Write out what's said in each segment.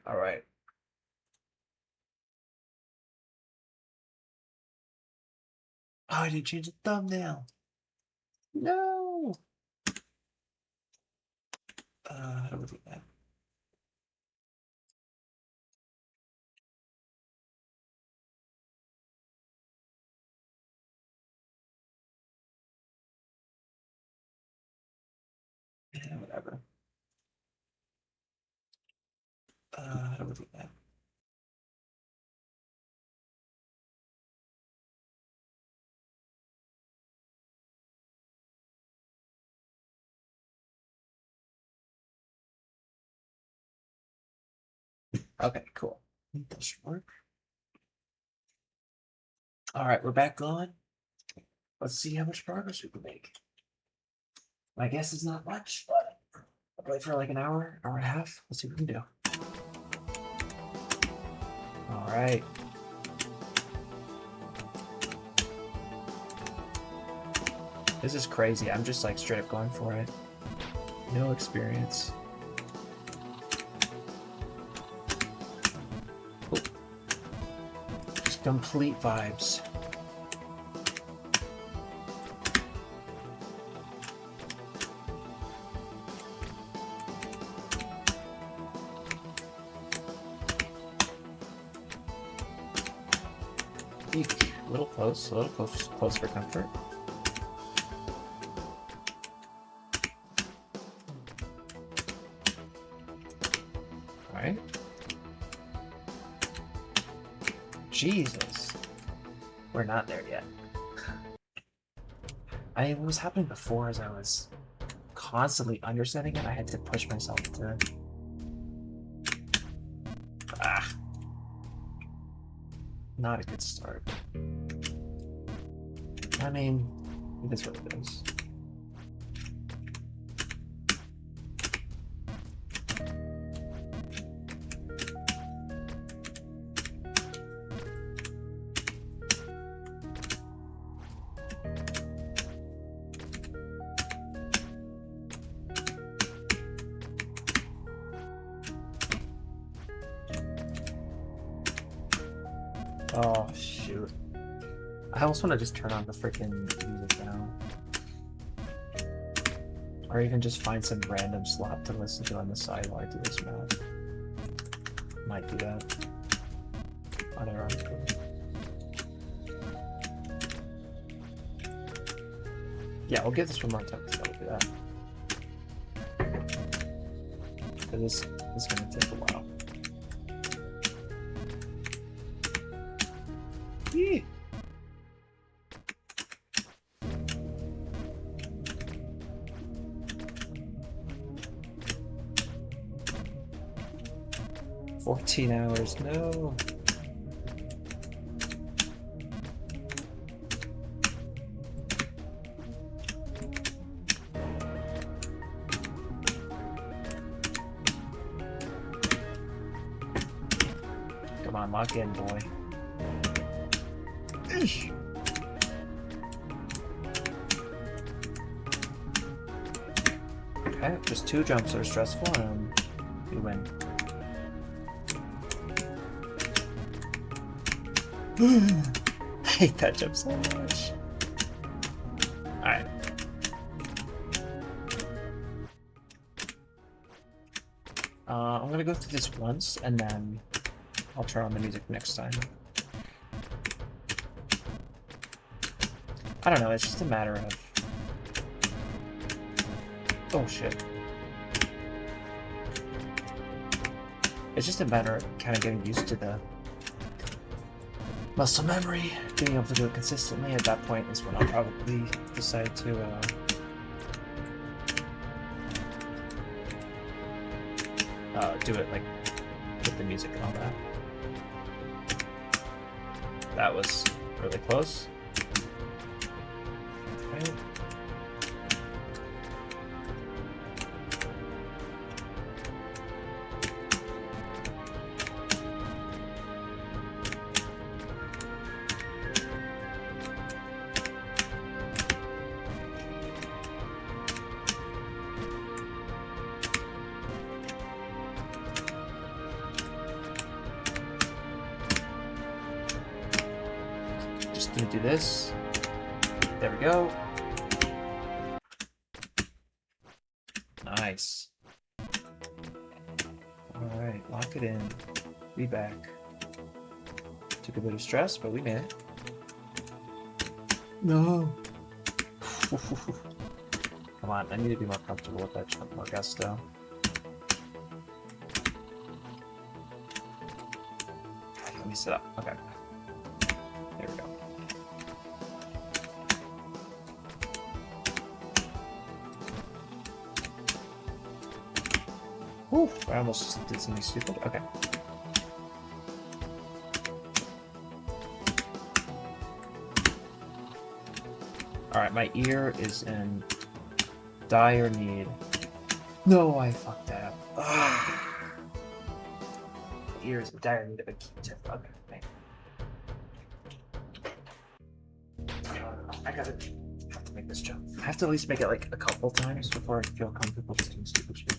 All right. Oh, I didn't change the thumbnail. No. How do we do that? Yeah, whatever. How do we do that? Okay, cool. I think that should work. All right, we're back on. Let's see how much progress we can make. My guess is not much, but I'll play for like an hour, hour and a half. Let's see what we can do. All right. This is crazy. I'm just like straight up going for it. No experience. Oh. Just complete vibes. Eek. A little close for comfort. All right. Jesus. We're not there yet. What was happening before is I was constantly undersetting it. I had to push myself to... Not a good start. I mean, it is what it is. Oh, shoot. I almost want to just turn on the freaking music now. Or even just find some random slot to listen to on the side while I do this math. Might do that. Unironically. Yeah, we'll give this one more time to do that. This is going to take a while. Yeah. $14 hours, no. Come on, lock in, boy. Eesh. Okay, just 2 jumps are stressful and we win. I hate that jump so much. Alright. I'm gonna go through this once and then I'll turn on the music next time. I don't know, it's just a matter of... Oh shit. It's just a matter of kind of getting used to the muscle memory, being able to do it consistently. At that point is when I'll probably decide to do it like with the music and all that. That was really close. Okay. just gonna do this. There we go. Nice. Alright, lock it in. Be back. Took a bit of stress, but we made it. No. Come on, I need to be more comfortable with that jump, more gusto. Let me sit up. Okay. There we go. Whew, I almost did something stupid. Okay. Alright, my ear is in dire need. No, I fucked that up. Ah. My ear is in dire need of a Q-tip. Okay, thank you. I gotta have to make this jump. I have to at least make it like a couple times before I feel comfortable just doing stupid shit.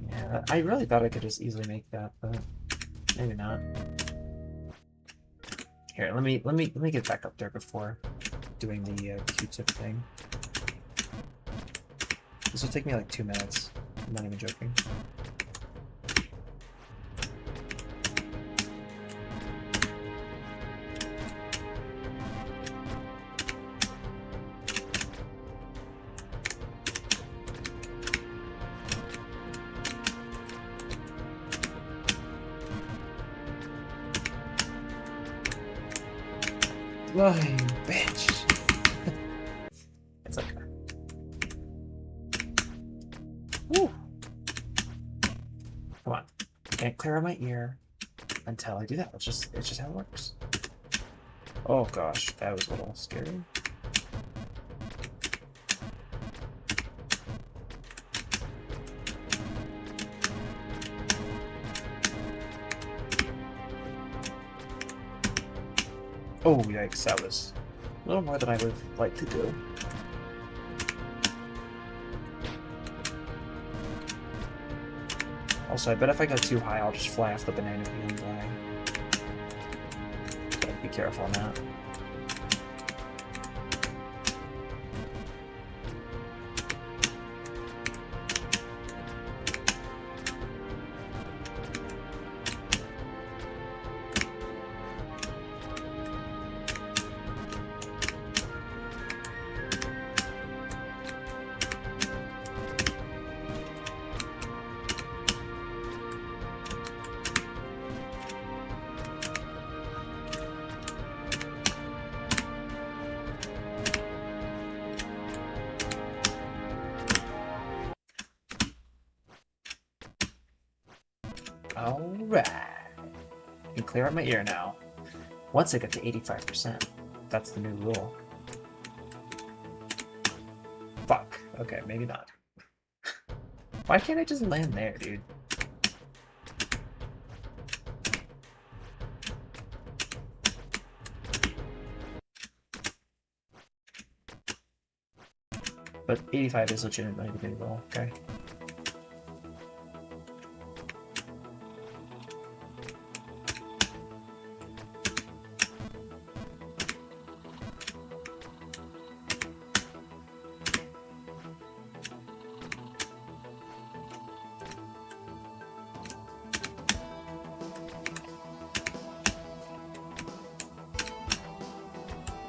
Yeah, I really thought I could just easily make that, but maybe not. Here, let me get back up there before doing the Q-tip thing. This will take me like 2 minutes. I'm not even joking. Lying bitch. It's okay. Woo. Come on. Can't clear out my ear until I do that. It's just how it works. Oh gosh, that was a little scary. Oh, yikes, that was a little more than I would like to do. Also, I bet if I go too high, I'll just fly off the banana peel and die. So be careful on that. Alright. I can clear out my ear now. Once I get to 85%. That's the new rule. Fuck. Okay, maybe not. Why can't I just land there, dude? But 85 is legitimately the new rule, okay?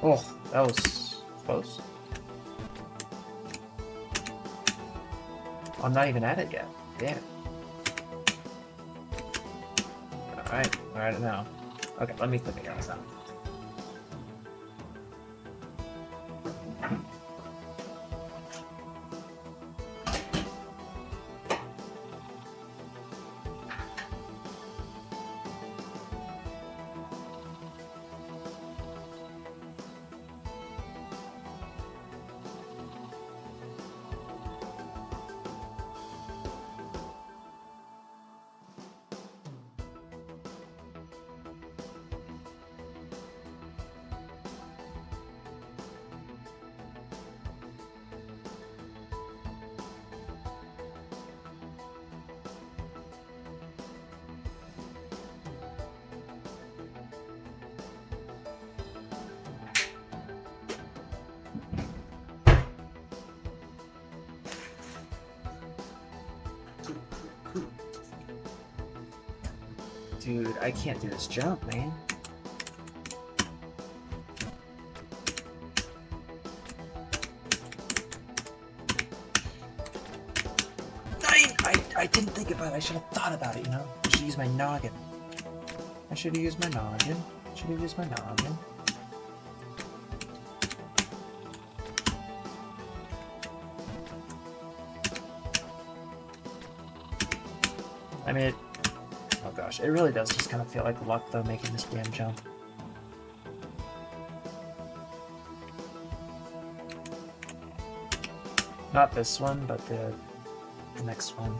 Oh, that was close. I'm not even at it yet. Damn. Alright, we're at it now. Okay, let me figure this out. Dude, I can't do this jump, man. I didn't think about it. I should have thought about it, you know? I should use my noggin. I should have used my noggin. Should have used my noggin. I mean, oh gosh, it really does just kind of feel like luck, though, making this damn jump. Not this one, but the next one.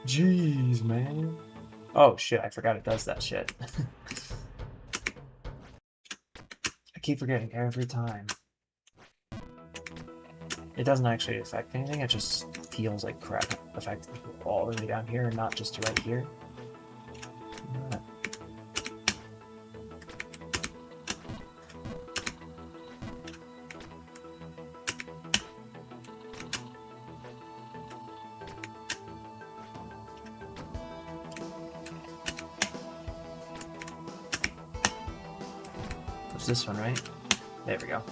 Jeez, man. Oh shit, I forgot it does that shit. I keep forgetting every time. It doesn't actually affect anything, it just feels like crap affecting all the way down here and not just right here. This one, right? There we go.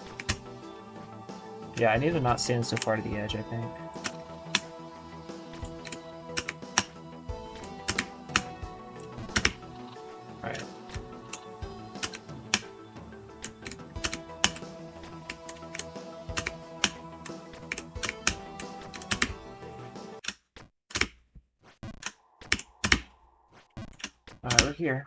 Yeah, I need to not stand so far to the edge, I think. Alright. Alright, we're here.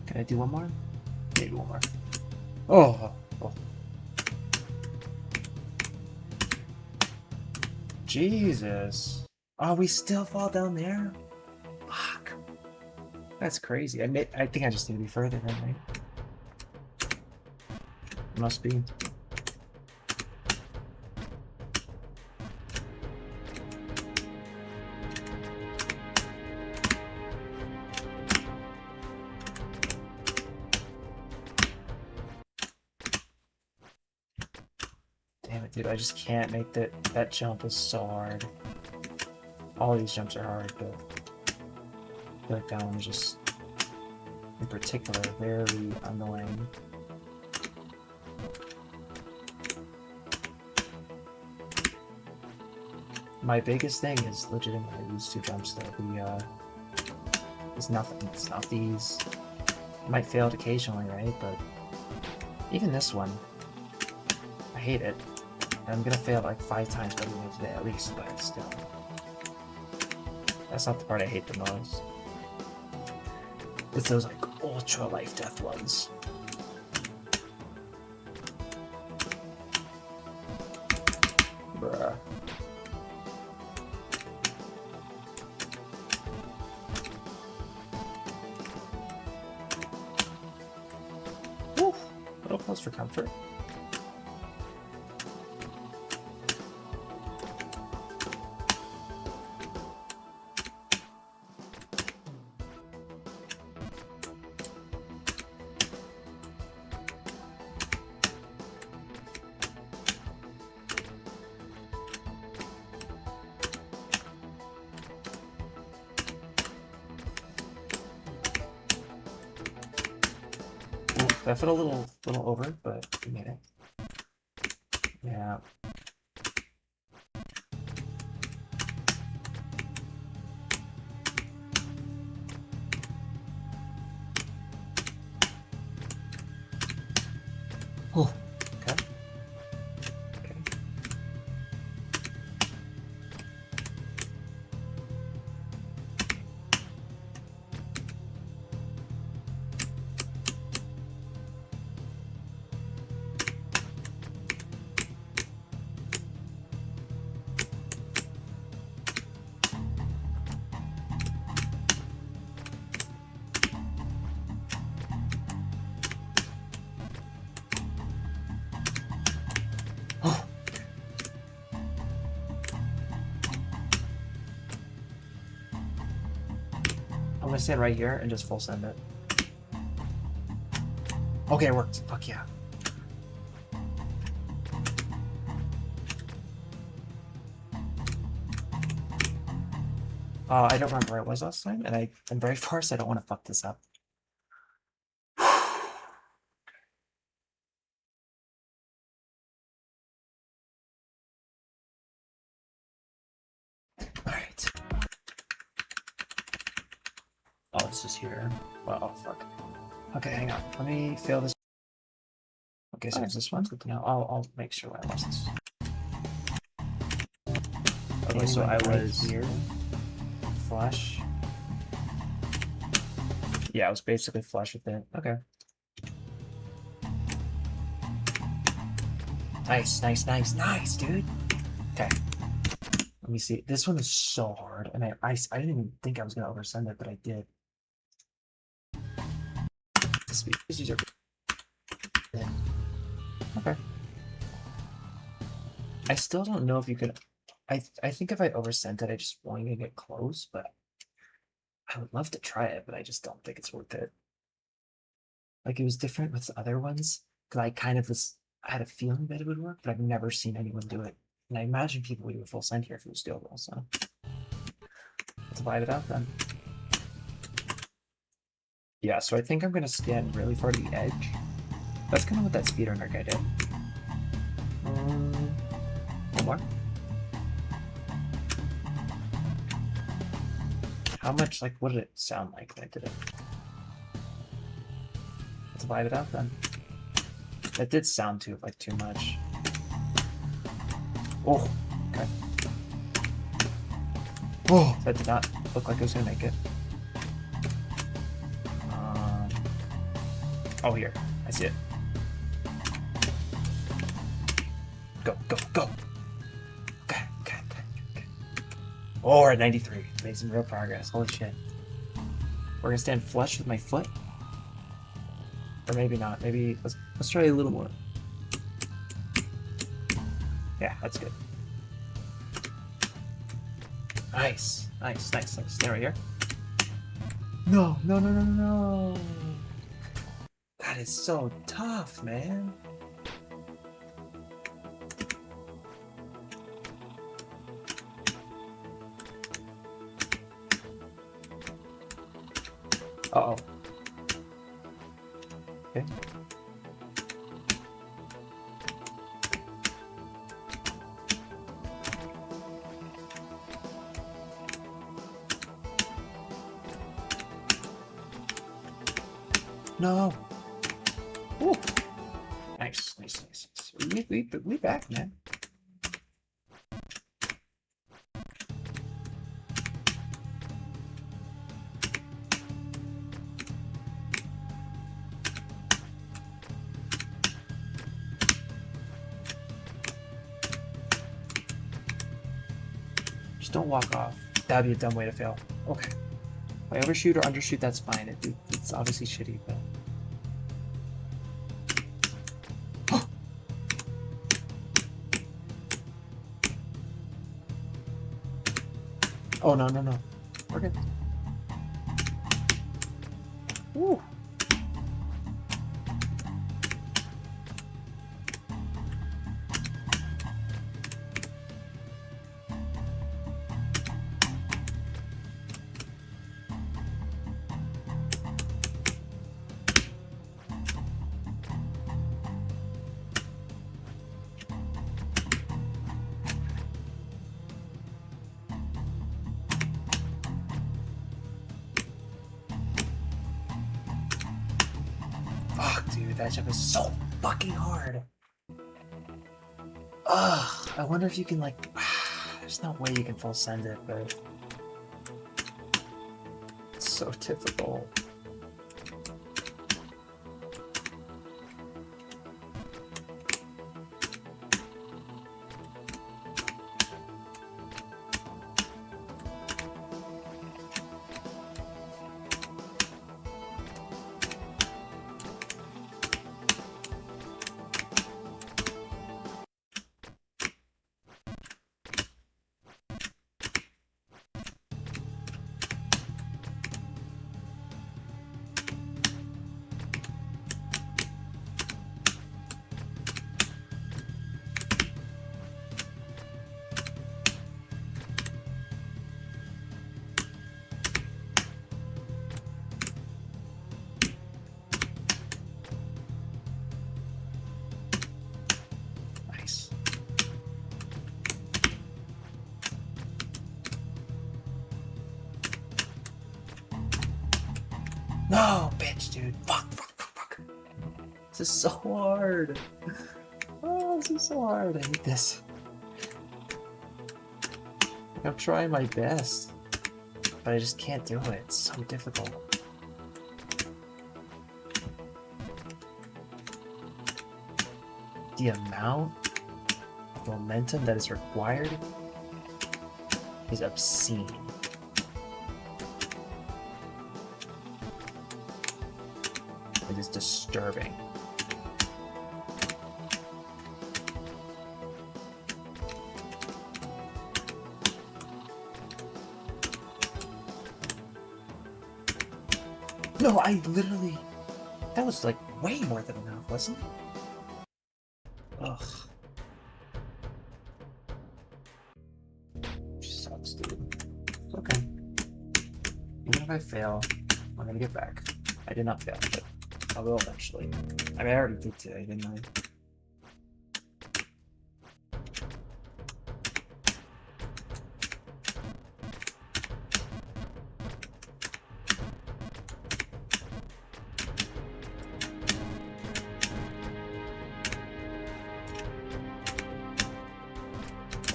Can I do one more? Maybe one more. Oh. Jesus. Oh, we still fall down there? Fuck. That's crazy. I think I just need to be further than right? Must be. Damn it, dude, I just can't make that jump is so hard. All these jumps are hard, but I feel like that one is just, in particular, very annoying. My biggest thing is legitimately these two jumps though. It's nothing. It's not these. It might fail it occasionally, right? But even this one, I hate it. And I'm gonna fail it like 5 times by the end of today at least, but still. That's not the part I hate the most. It's those like ultra life death ones. Bruh. Woo! Little close for comfort. That felt a little over, but we made it. Yeah. Oh, okay. Okay. I'm gonna stand right here and just full send it. Okay, it worked. Fuck yeah. I don't remember where I was last time, and I'm very far, so I don't want to fuck this up. Alright. Oh, it's just here. Well, oh, fuck. Okay, hang on. Let me fill this. Okay, so it's this one. Now I'll make sure I lost this. Okay, so I was here. Flush. Yeah, I was basically flush with it. Okay. Nice, nice, nice, nice, dude. Okay. Let me see. This one is so hard, and I didn't even think I was gonna oversend it, but I did. These are good. Okay. I still don't know if you could. I think if I oversent it, I just won't even get close, but I would love to try it, but I just don't think it's worth it. Like, it was different with the other ones, because I had a feeling that it would work, but I've never seen anyone do it. And I imagine people would do a full send here if it was doable, so let's divide it out then. Yeah, so I think I'm gonna stand really far to the edge. That's kind of what that speedrunner guy did. One more. How much, like, what did it sound like when I did it? Let's divide it out then. That did sound too much. Oh, okay. Oh, that did not look like it was gonna make it. Oh, here. I see it. Go, go, go. Okay, okay, okay. Oh, we're at 93. Made some real progress. Holy shit. We're gonna stand flush with my foot? Or maybe not. Maybe let's try a little more. Yeah, that's good. Nice, nice, nice, nice. Stay right here. No, no, no, no, no. That is so tough, man. Uh-oh. Okay. No. Ooh. Nice, nice, nice. We back, man. Just don't walk off. That'd be a dumb way to fail. Okay. If I overshoot or undershoot, that's fine. It's obviously shitty, but. Oh, no, no, no. We're good. Woo. Fuck, dude, that jump is so fucking hard. Ugh, I wonder if you can, like, there's no way you can full send it, but it's so difficult. No, bitch, dude. Fuck. This is so hard. Oh, this is so hard. I hate this. I'm trying my best, but I just can't do it. It's so difficult. The amount of momentum that is required is obscene. It is disturbing. No, I literally... That was like way more than enough, wasn't it? Ugh. Sucks, dude. Okay. Even if I fail, I'm gonna get back. I did not fail, but I will eventually. I mean, I already did today, didn't I?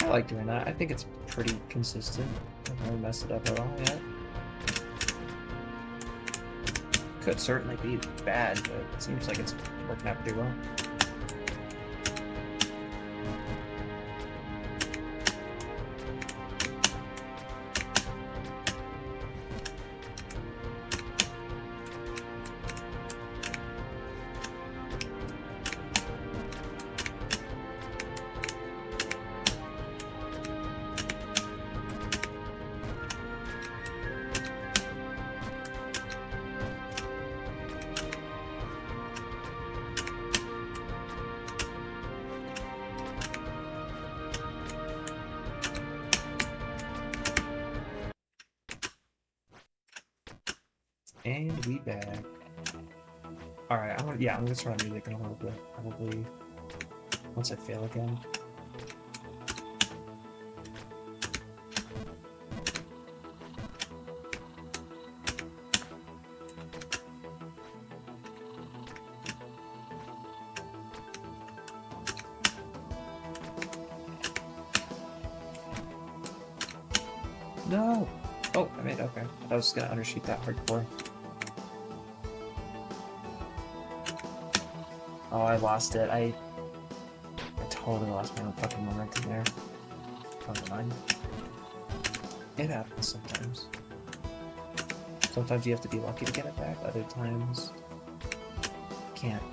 I like doing that. I think it's pretty consistent. I haven't really messed it up at all yet. Could certainly be bad, but it seems like it's working out pretty well. And we back. Alright, I'm gonna turn on music in a little bit. Probably once I fail again. No! Oh, I made okay. I was gonna undershoot that hardcore. Oh, I lost it. I totally lost my own fucking momentum there. Never mind. It happens sometimes. Sometimes you have to be lucky to get it back. Other times, can't.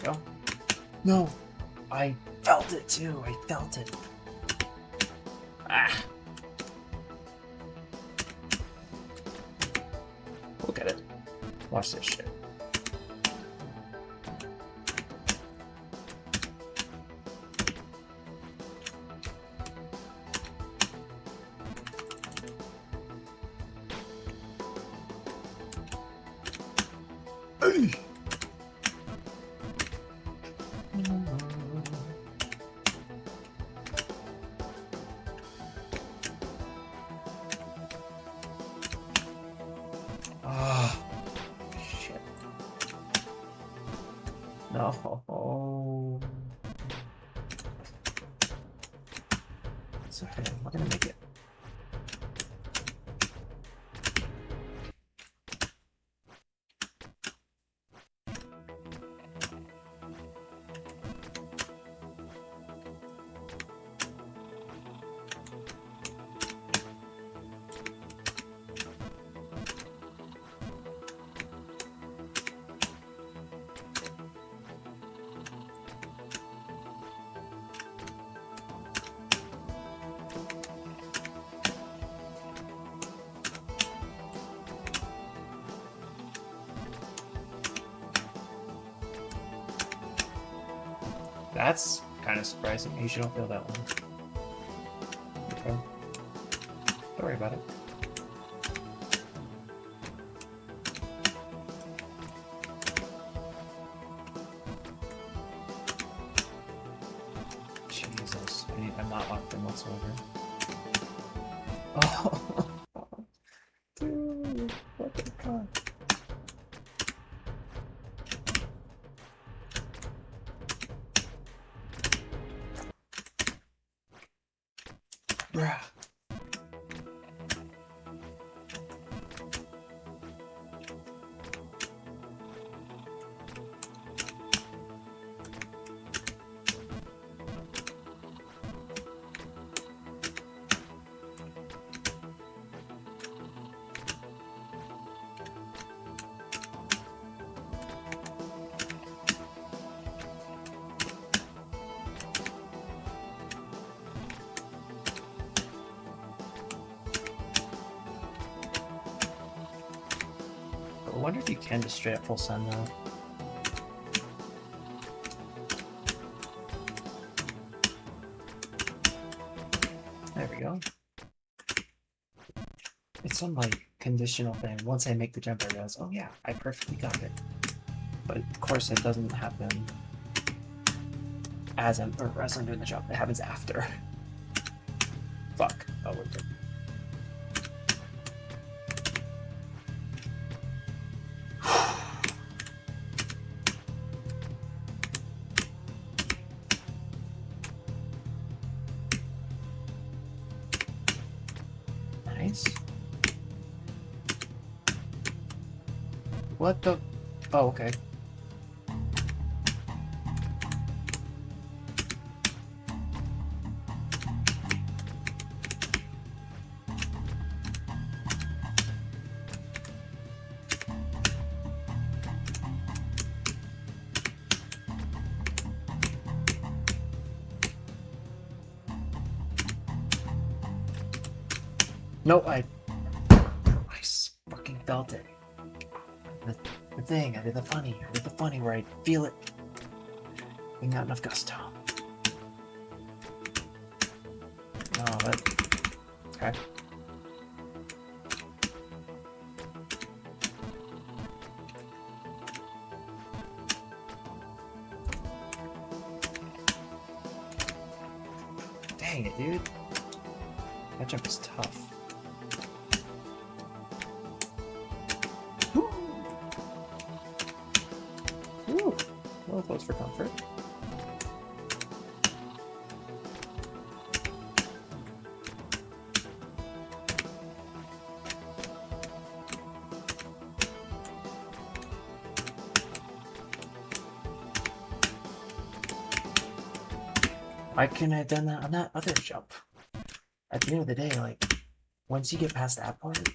Go. No! I felt it too! I felt it! Ah! Look at it. Watch this shit. Ah, shit. No. It's okay. We're gonna make it. That's kind of surprising. You should don't feel that one. Okay. Don't worry about it. Jesus, I'm not locked in whatsoever. Oh, dude, what the fuck? Bruh. I wonder if you can just straight up full send though. There we go. It's some like conditional thing. Once I make the jump, I realize, oh yeah, I perfectly got it. But of course, it doesn't happen as I'm doing the jump. It happens after. Fuck. Oh, we're good. Nice. What the? Oh, okay. No, I fucking felt it. The thing, I did the funny where I feel it. We not enough gusto. No, but okay. Dang it, dude. That jump is tough. Ooh, a little close for comfort. Why couldn't I have done that on that other jump? At the end of the day, like, once you get past that part,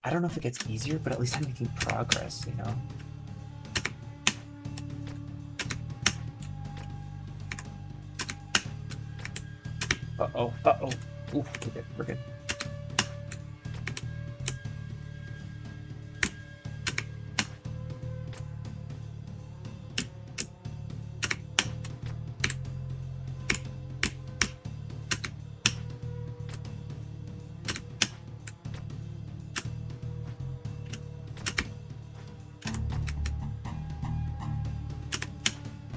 I don't know if it gets easier, but at least I'm making progress, you know? Uh-oh, uh-oh. Ooh, we're good, we're good.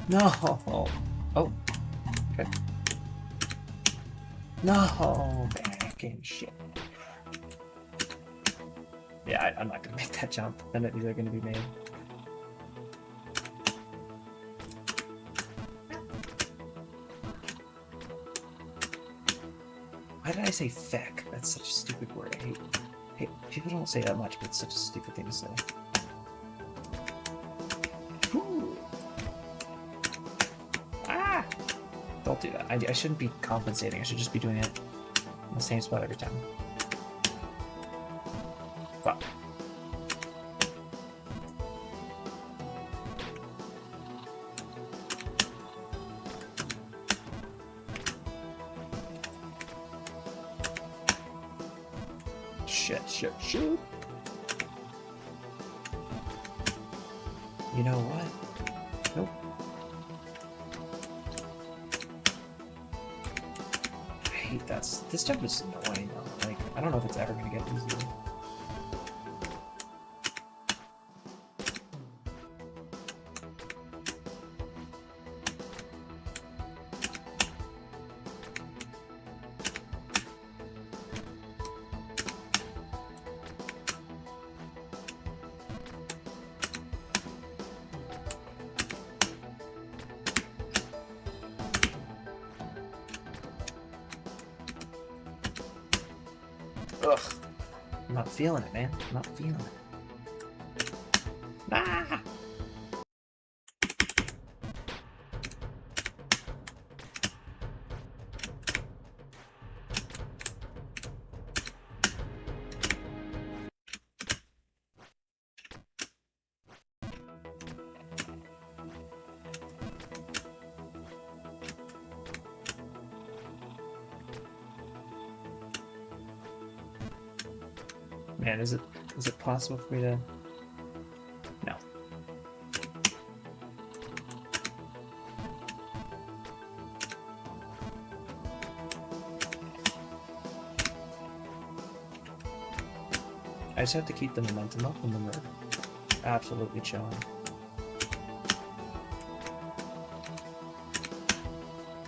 No! Oh, okay. No! Back in shit. Yeah, I'm not gonna make that jump. None of these are gonna be made. Why did I say feck? That's such a stupid word. I hate people don't say that much, but it's such a stupid thing to say. Ooh. Ah! Don't do that. I shouldn't be compensating. I should just be doing it in the same spot every time. Fuck. Shit. You know what? Nope. like this jump is annoying though. Like, I don't know if it's ever gonna get easier. Ugh. I'm not feeling it, man. I'm not feeling it. Ah! Man, is it possible for me to... No. I just have to keep the momentum up and then we're absolutely chilling.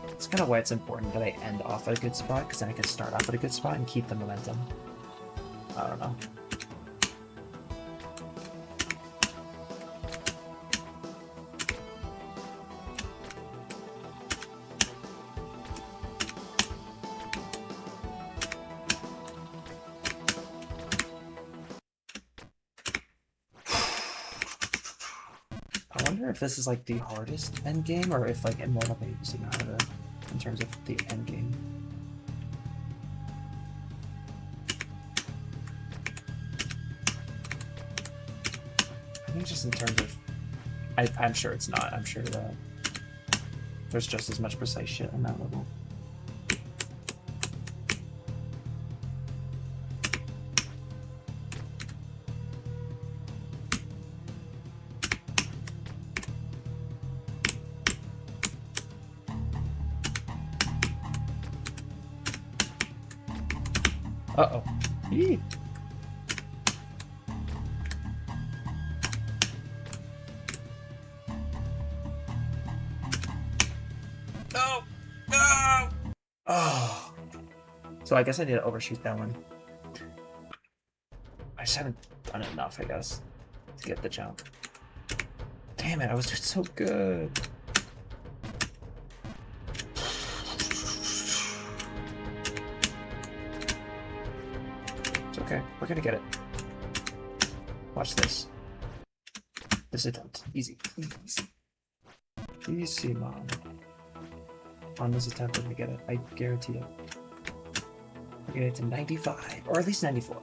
It's kind of why it's important that I end off at a good spot, because then I can start off at a good spot and keep the momentum. I don't know. I wonder if this is like the hardest end game, or if like Immortal Mages you know how to, in terms of the end game. I think just in terms of, I'm sure it's not. I'm sure that there's just as much precise shit on that level. Uh-oh. Eee. No! No! Oh. So I guess I need to overshoot that one. I just haven't done it enough, I guess, to get the jump. Damn it, I was doing so good. It's okay, we're gonna get it. Watch this. This attempt. Easy. Easy. Easy, Mom. On this attempt, we're gonna get it. I guarantee it. We're gonna get to 95, or at least 94.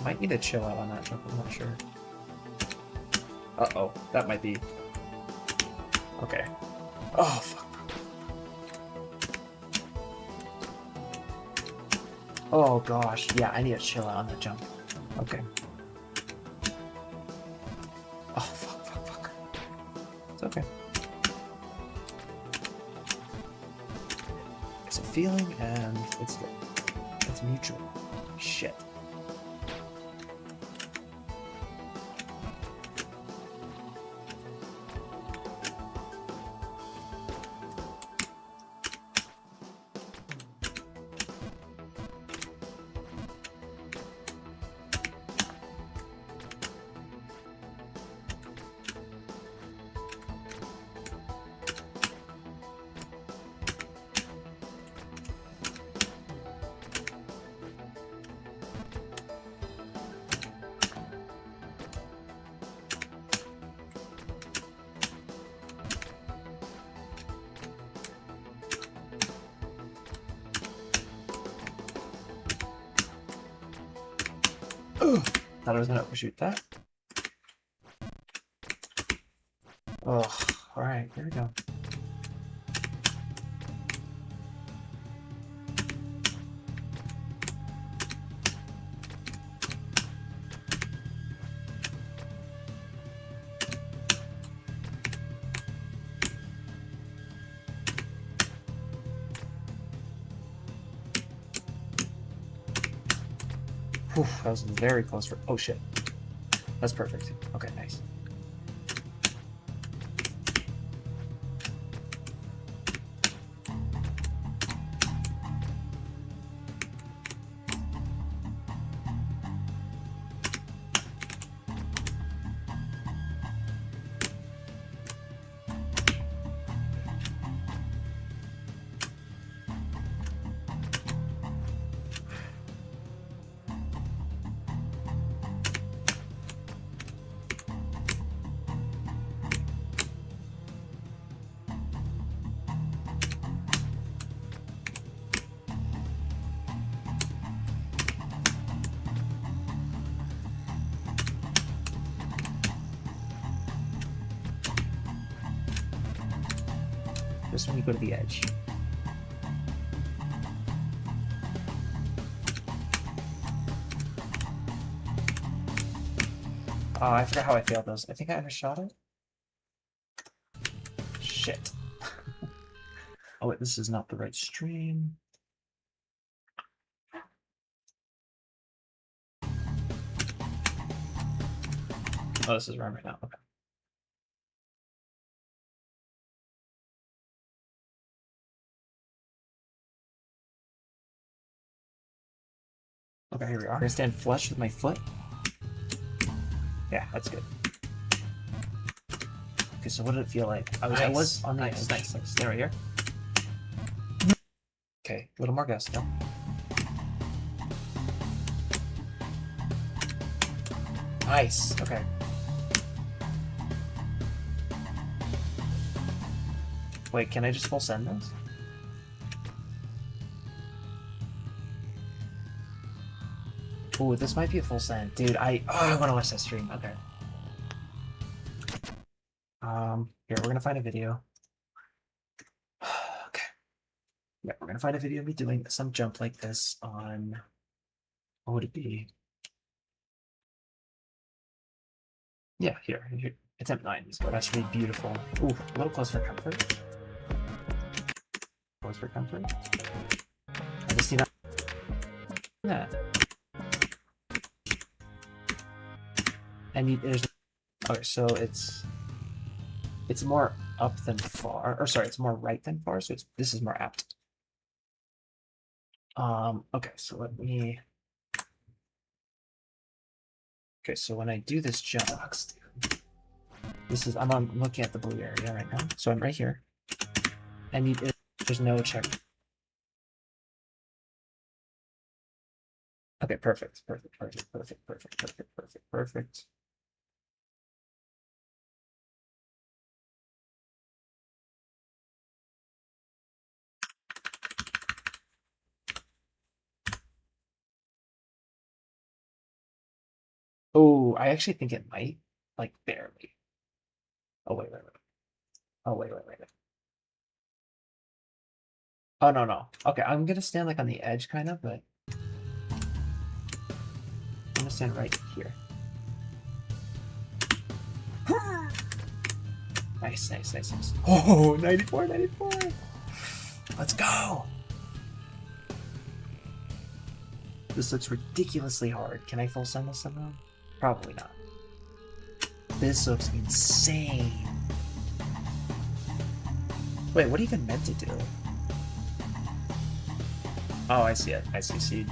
Might need to chill out on that jump, I'm not sure. Uh-oh, that might be... Okay. Oh, fuck. Oh, gosh. Yeah, I need to chill out on that jump. Okay. Oh, fuck. It's okay. It's a feeling, and it's good. It's mutual. Shit. Thought I was gonna overshoot that. Oh, alright, here we go. Whew, that was very close for. Oh shit. That's perfect. Okay, nice. Just when you go to the edge. I forgot how I failed those. I think I undershot it. Shit. Oh wait, this is not the right stream. Oh, this is wrong right now. Okay. Okay, here we are. I'm gonna stand flush with my foot. Yeah, that's good. Okay, so what did it feel like? I was on the edge. Nice. Stay right here. Okay, a little more gusto. Nice. Okay. Wait, can I just full send this? Ooh, this might be a full send. Dude, I want to watch that stream. Okay. Here, we're gonna find a video. Okay. Yeah, we're gonna find a video of me doing some jump like this on, what would it be? Yeah, here. Attempt 9. So that should be beautiful. Ooh, a little close for comfort. Close for comfort. I just need that. There's okay, so it's more up than far, or sorry, it's more right than far, so this is more apt. Okay, so let me. Okay, so when I do this jump, I'm looking at the blue area right now, so I'm right here, and there's no check. Okay, perfect. Oh, I actually think it might, like barely. Oh wait. Oh wait. Oh no. Okay, I'm gonna stand like on the edge, kind of, but I'm gonna stand right here. Nice. Oh, 94. Let's go. This looks ridiculously hard. Can I full send this somehow? Probably not. This looks insane. Wait, what even meant to do? Oh, I see it. I see seed.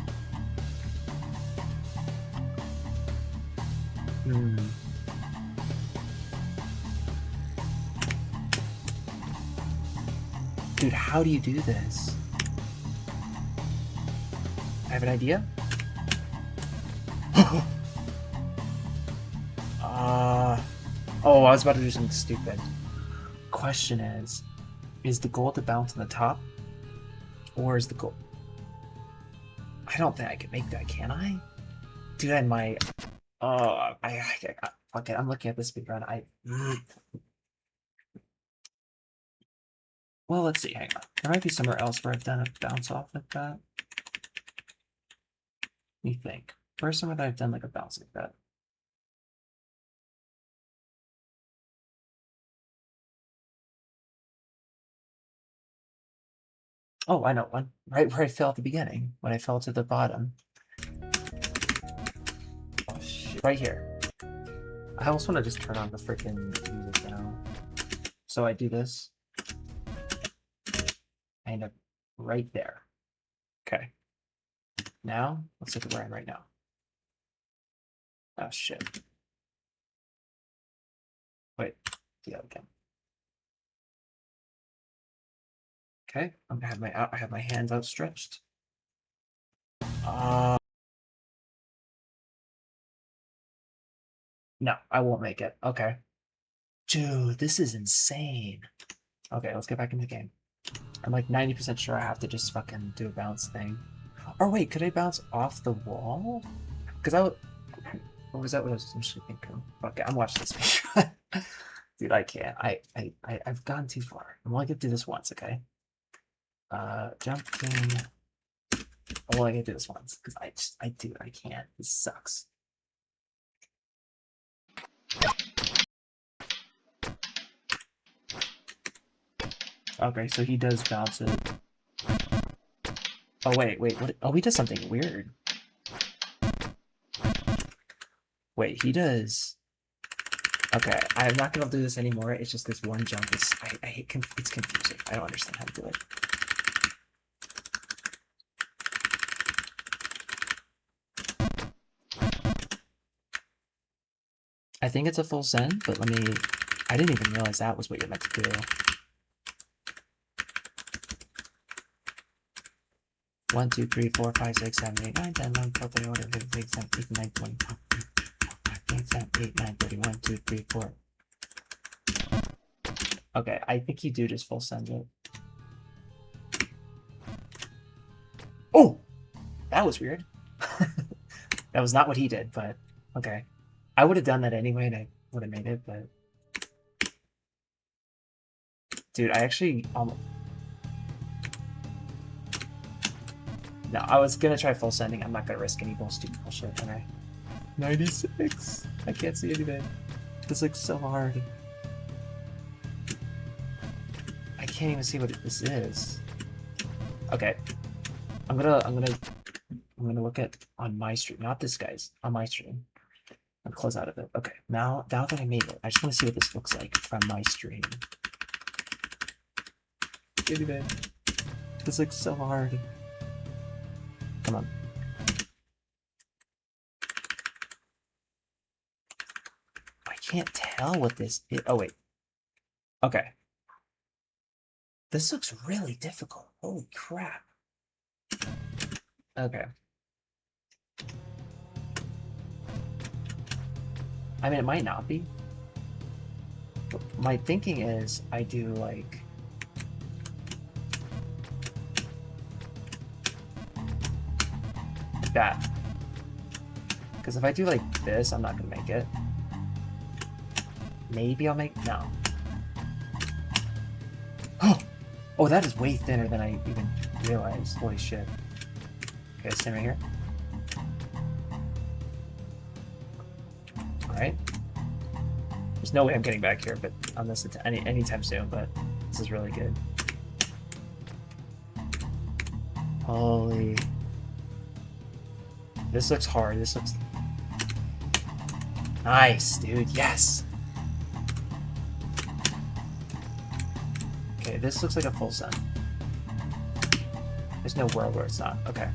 Dude, how do you do this? I have an idea. Oh, I was about to do something stupid. Question is the goal to bounce on the top? Or is the goal... I don't think I can make that, can I? Dude, I might... Oh, okay, I'm looking at this speedrun. Well, let's see, hang on. There might be somewhere else where I've done a bounce off like that. Let me think. Where's somewhere that I've done like a bounce like that? Oh, I know one. Right where I fell at the beginning, when I fell to the bottom. right here. I almost want to just turn on the freaking music now. So I do this. I end up right there. Okay. Now, let's look at where I'm right now. Oh, shit. Wait, do that again. Okay, I'm gonna have I have my hands outstretched. No, I won't make it. Okay. Dude, this is insane. Okay, let's get back in the game. I'm like 90% sure I have to just fucking do a bounce thing. Or wait, could I bounce off the wall? Because I would... Or was that what I was initially thinking? Okay, I'm watching this video. Dude, I can't. I've gone too far. I'm only gonna do this once, okay? Jumping. I'm only gonna do this once because I can't. This sucks. Okay, so he does bounce it. Oh wait, what? Oh, he does something weird. Wait, he does. Okay, I'm not gonna do this anymore. It's just this one jump. It's it's confusing. I don't understand how to do it. I think it's a full send, but let me... I didn't even realize that was what you're meant to do. 1, 2, 3, 4, 5, 6, 7, 8, 9, 10, 11, 12, 13, 14, 15, 16, 17, 18, 19, 20, 21, 22, 7, 8, 9, 30, 1, 2, 3, 4. Okay, I think you do just full send it. Oh! That was weird. That was not what he did, but okay. I would have done that anyway and I would have made it, but... Dude, I actually almost... No, I was gonna try full sending. I'm not gonna risk any stupid bullshit, am I? 96! I can't see anything. This looks so hard. I can't even see what this is. Okay. I'm gonna look at on my stream, not this guy's, on my stream. I'll close out of it. Okay, now that I made it, I just want to see what this looks like from my stream. Give me that. This looks so hard. Come on. I can't tell what this is. Oh, wait. Okay. This looks really difficult. Holy crap. Okay. I mean, it might not be. My thinking is I do like... that. Because if I do like this, I'm not going to make it. Maybe I'll make... No. Oh, that is way thinner than I even realized. Holy shit. Okay, stand right here. Alright. There's no way I'm getting back here, but on this anytime soon, but this is really good. Holy... This looks hard. This looks... Nice, dude. Yes! Okay, this looks like a full send. There's no world where it's not. Okay.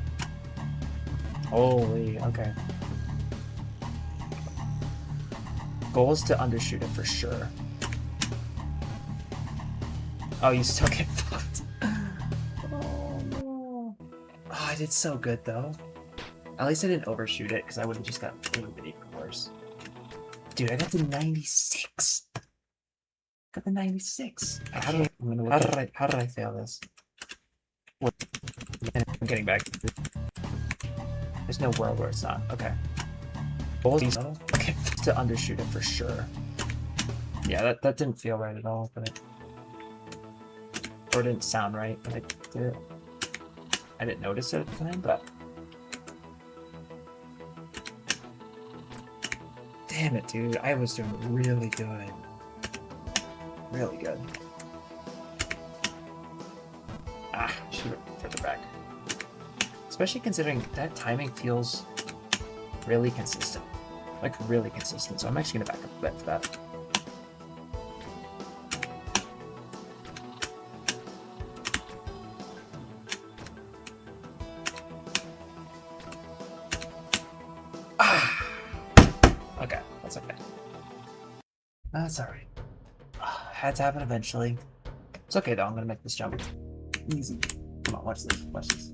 Holy, okay. Goal is to undershoot it for sure. Oh, you still get fucked. Oh, no. Oh, I did so good, though. At least I didn't overshoot it, because I would have just got a little bit even worse. Dude, I got to 96. Got the 96. How did I fail this? What? I'm getting back. There's no world where it's not. Okay. Okay, to undershoot it for sure. Yeah, that didn't feel right at all, but or didn't sound right, but I didn't notice it at the time, but damn it, dude. I was doing really good. Really good. Ah, shoot it further back. Especially considering that timing feels really consistent. like really consistent. So I'm actually gonna back up a bit for that. Okay, that's okay. That's alright. Had to happen eventually. It's okay though, I'm gonna make this jump easy. Come on, watch this, watch this.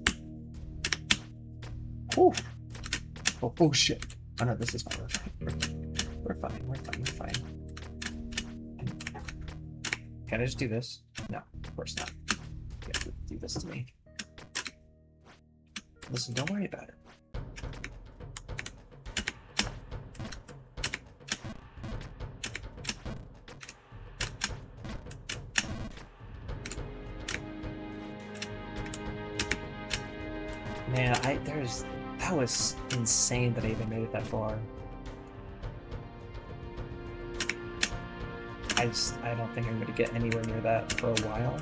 Whew. Oh shit. Oh no, this is fine. We're fine, we're fine, we're fine. Can I just do this? No, of course not. You have to do this to me. Listen, don't worry about it. Man, that was insane that I even made it that far. I don't think I'm gonna get anywhere near that for a while.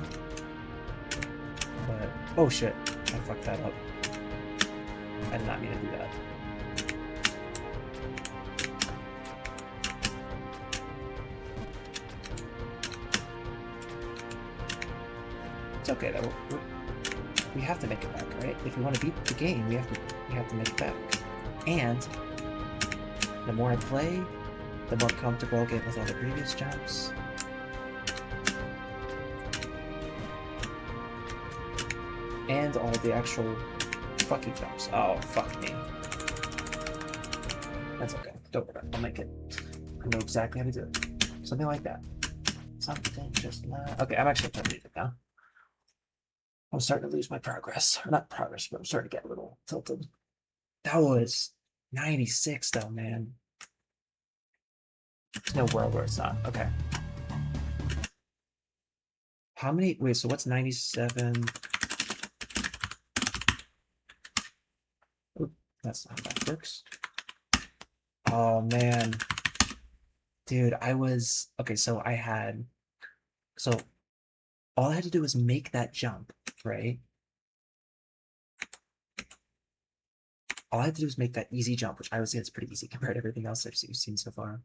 But, oh shit, I fucked that up. I did not mean to do that. It's okay though. We have to make it back, right? If we want to beat the game, we have to make it back. And the more I play, the more comfortable I'll get with all the previous jumps. And all the actual fucking jumps. Oh, fuck me. That's okay. Don't worry about it. I'll make it. I know exactly how to do it. Something like that. Something just not... Okay, I'm actually trying to do it now. I'm starting to lose my progress. Or not progress, but I'm starting to get a little tilted. That was 96 though, man. There's no world where it's not. Okay. How many? Wait, so what's 97? Oop, that's not how that works. Oh, man. Dude, I was... Okay, so I had... So all I had to do was make that jump, right? All I had to do was make that easy jump, which I would say it's pretty easy compared to everything else I've seen so far.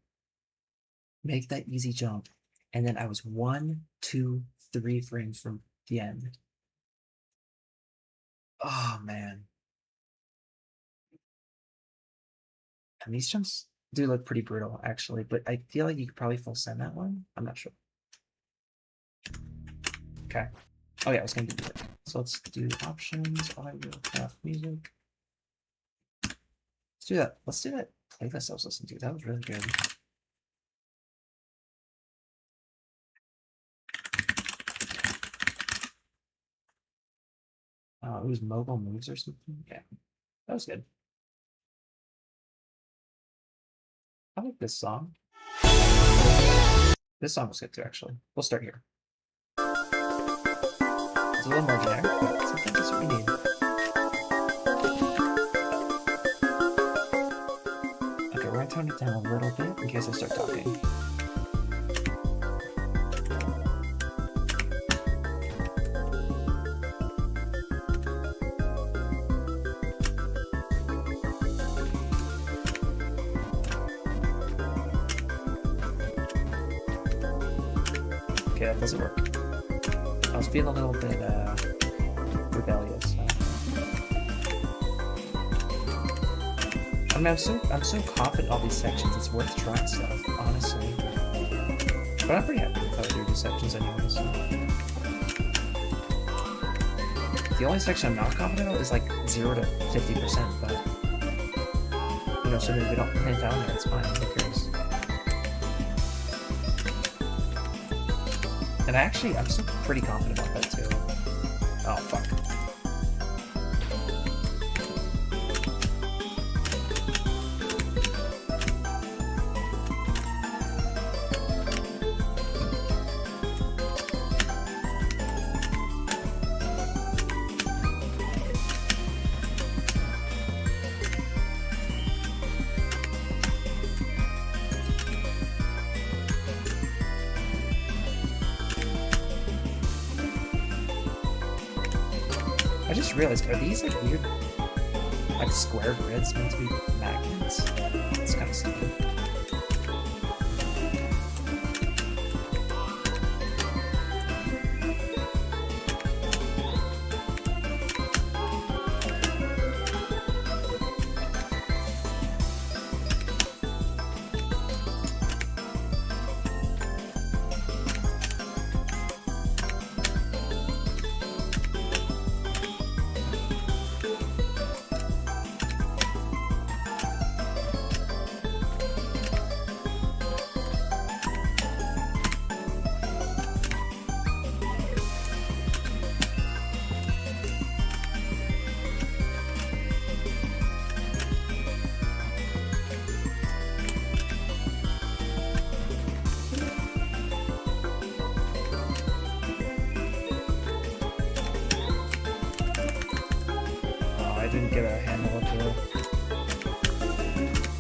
Make that easy jump, and then I was 1, 2, 3 frames from the end. Oh, man. And these jumps do look pretty brutal, actually, but I feel like you could probably full send that one. I'm not sure. Okay. Oh yeah, I was gonna do it. So let's do options, audio, craft, music. Let's do that. Let's do that playlist I was listening to. That was really good. It was Mobile Moves or something. Yeah, that was good. I like this song. This song was good too, actually. We'll start here. It's a little more generic, but sometimes that's what we need. Okay, we're gonna tone it down a little bit in case I start talking. Okay, that doesn't work. I was feeling a little bit rebellious. So. I mean, I'm so confident in all these sections. It's worth trying stuff, honestly. But I'm pretty happy with how I do these sections anyway. So. The only section I'm not confident about is like 0 to 50%, but you know, so that if they don't pin it down there, it's fine. Who cares? And I'm still pretty confident about that too. Oh, fuck. I just realized, are these like weird, like square grids meant to be magnets? It's kind of stupid. I didn't get a handle of the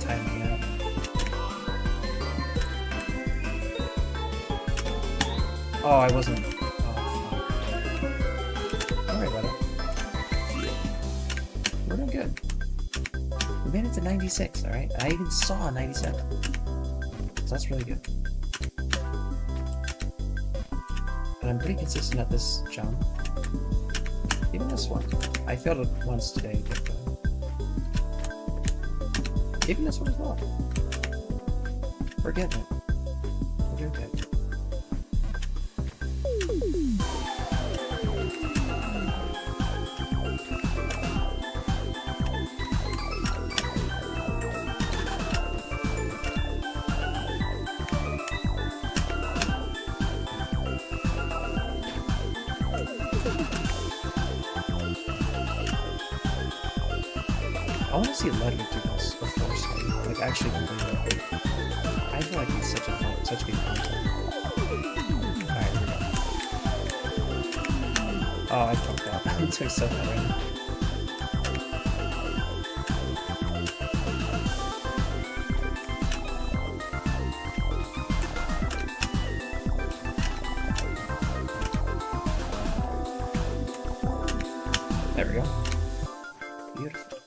timing yet. Oh, I wasn't. Oh, fuck. Don't worry about it. We're doing good. We made it to 96, alright? I even saw 97. So that's really good. And I'm pretty consistent at this jump. Even this one. I failed it once today, but even this one as well. We're getting it. We're doing good. I want to see Ludwig do this before Slade. Like, actually complete it. I feel like he's such good content. Alright, here we go. Oh, I fucked up. I'm too excited right now. There we go. Beautiful.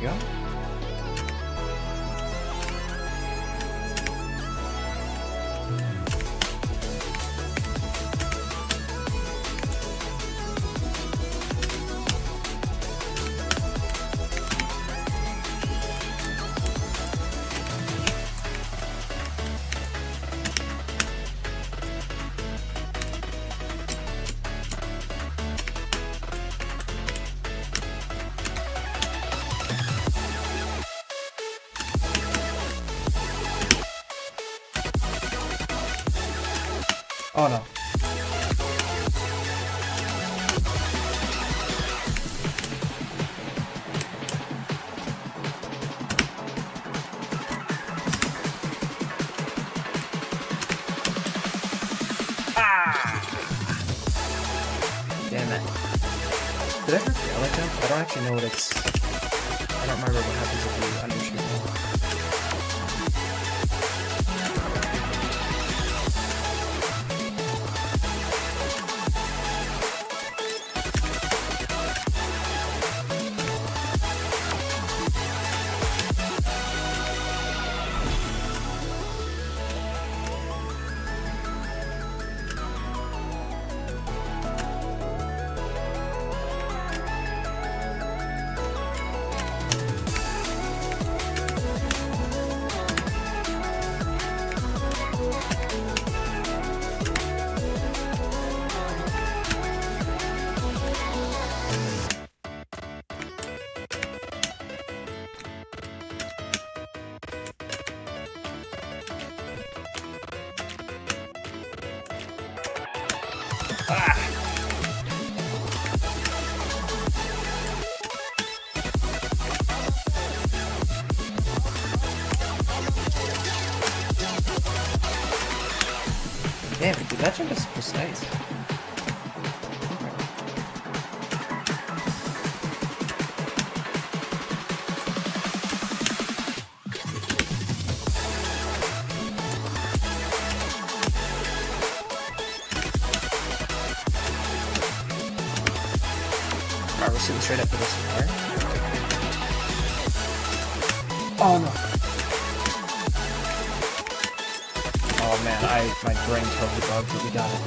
Go. Oh no. Damn it. Did I ever fail like that? I don't actually know what it's... I don't remember what happens if you undershoot. Ah! Damn, dude, that jump is precise. Alright, we're shooting straight up for this one, alright? Oh no! Oh man, my brain totally bugged, but we got it.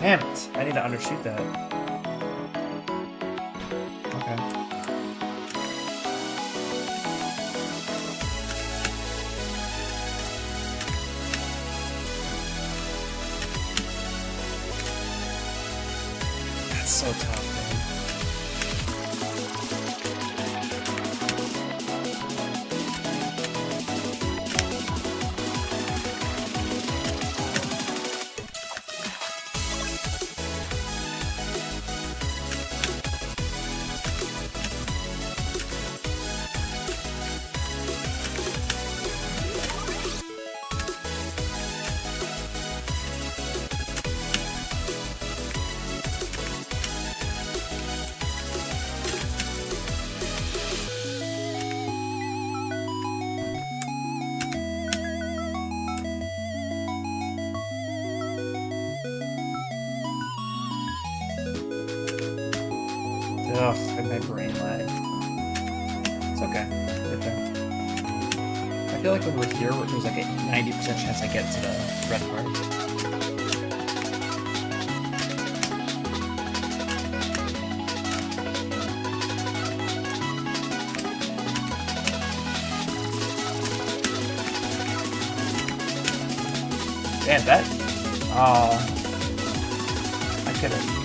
Damn it! I need to undershoot that. Okay. That's so tough, man. Ugh, and my brain lag. It's okay. Get there. I feel like when we're here, there's like a 90% chance I get to the red part. Damn, that... Oh... I could've...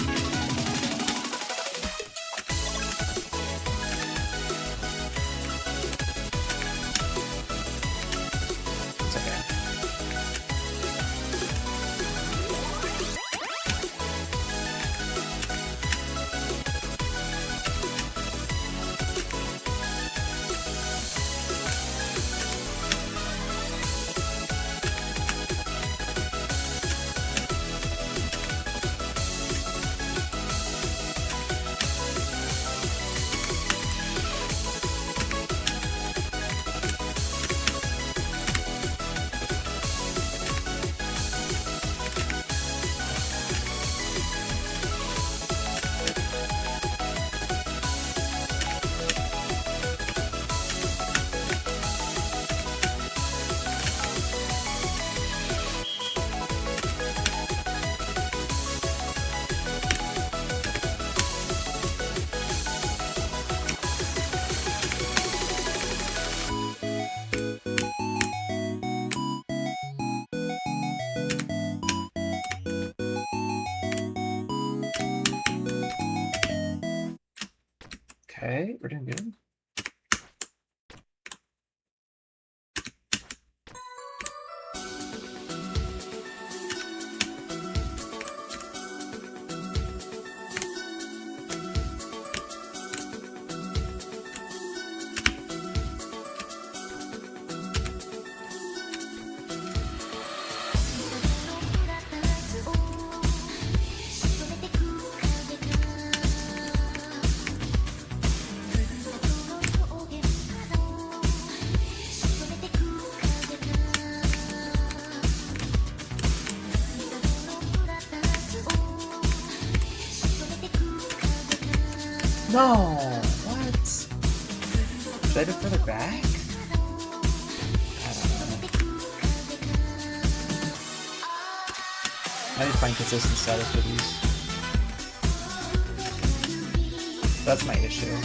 Okay, we're doing good. No, what? Should I go further back? I don't know. I need to find consistent status for these. That's my issue.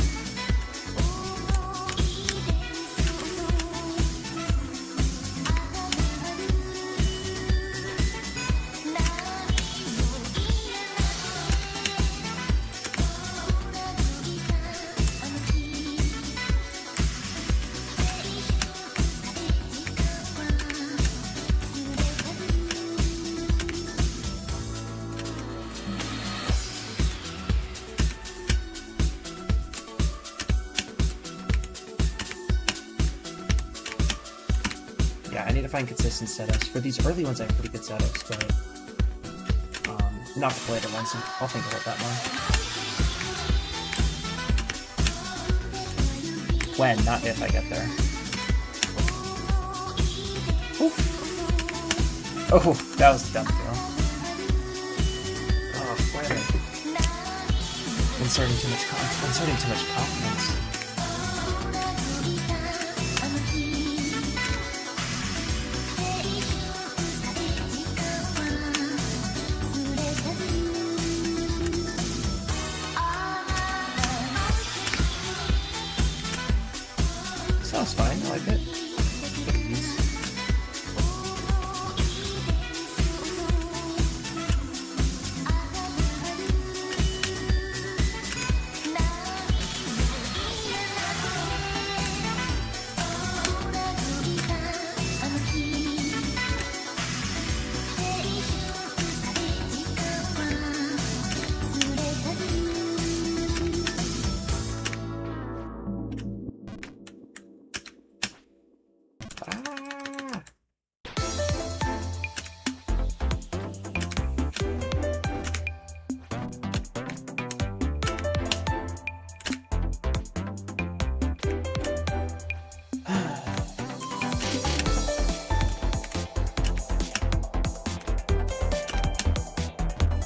Yeah, I need to find consistent setups. For these early ones, I have pretty good setups, but not for later ones. I'll think about that more. When, not if I get there. Oof. Oh, that was a dumb throw. Oh, why am I inserting too much confidence? Sounds fine, I like it.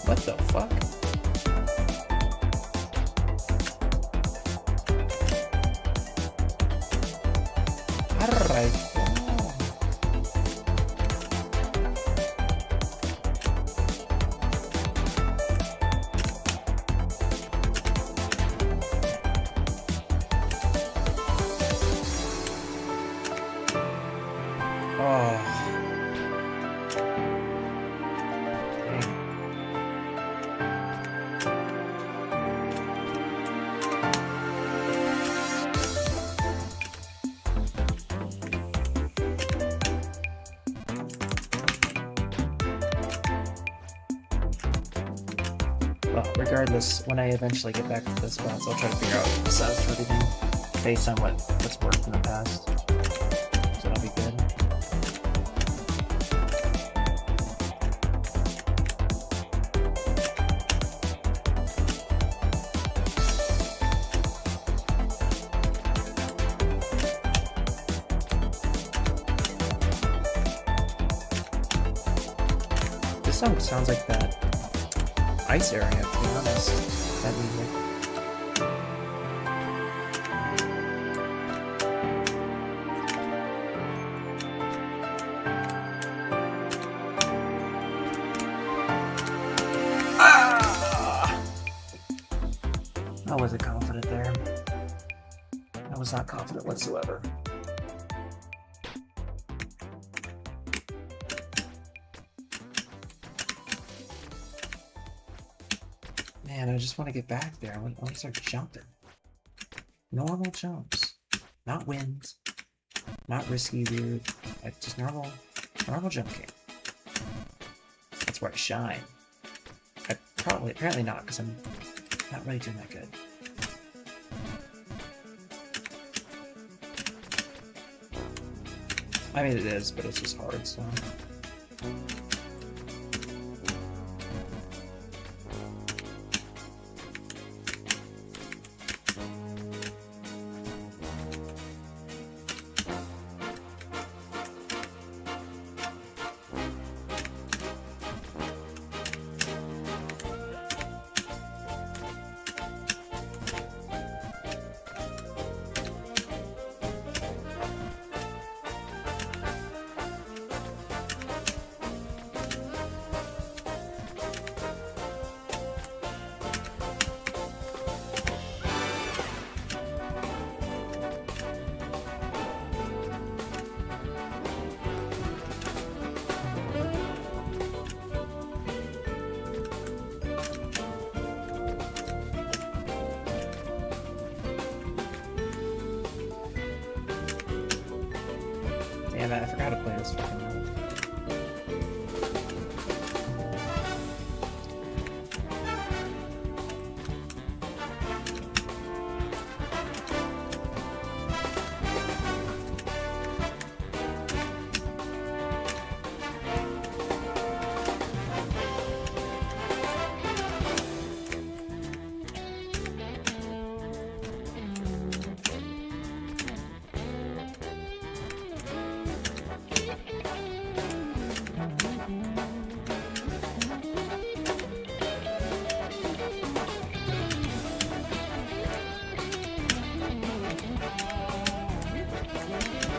What the fuck? How did I fall? Oh. Well, regardless, when I eventually get back to the spots, I'll try to figure out the setups for everything based on what's worked in the past. So that'll be good. This song sounds like that ice area, to be honest. That music. Ah! I wasn't confident there. I was not confident whatsoever. Man, I just want to get back there. I want to start jumping. Normal jumps. Not wins. Not risky, weird. Just normal jumping. That's where I shine. Apparently not, because I'm not really doing that good. I mean, it is, but it's just hard, so... Damn it, I forgot to play this fucking map.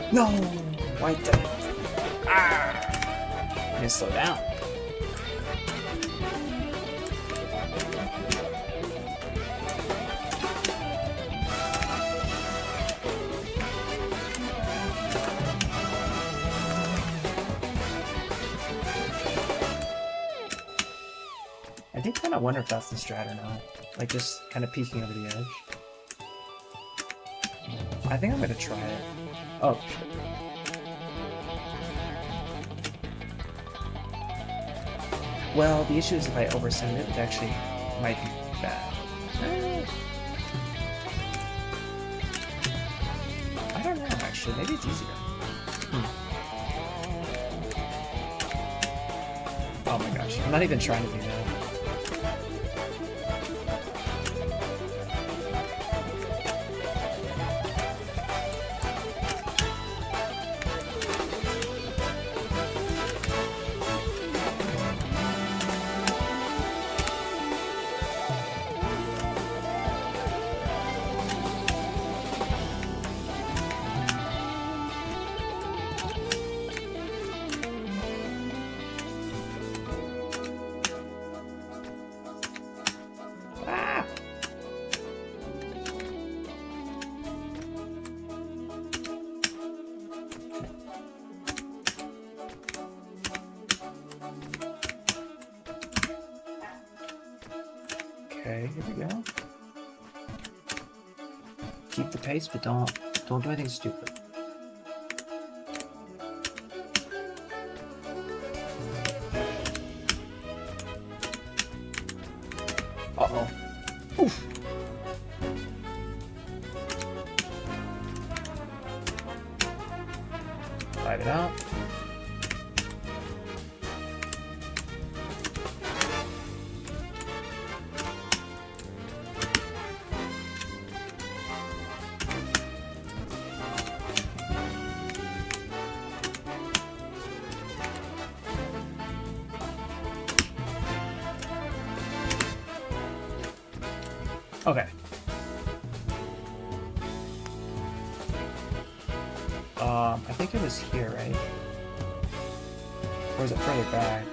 No! White did it. Ah! I need to slow down. I do kind of wonder if that's the strat or not. Like, just kind of peeking over the edge. I think I'm gonna try it. Oh. Well, the issue is if I oversend it, it actually might be bad. I don't know, actually. Maybe it's easier. Oh my gosh. I'm not even trying to do that. Okay, here we go. Keep the pace, but don't do anything stupid. Uh-oh. Oof. Fight it out. Okay. I think it was here, right? Or is it further back?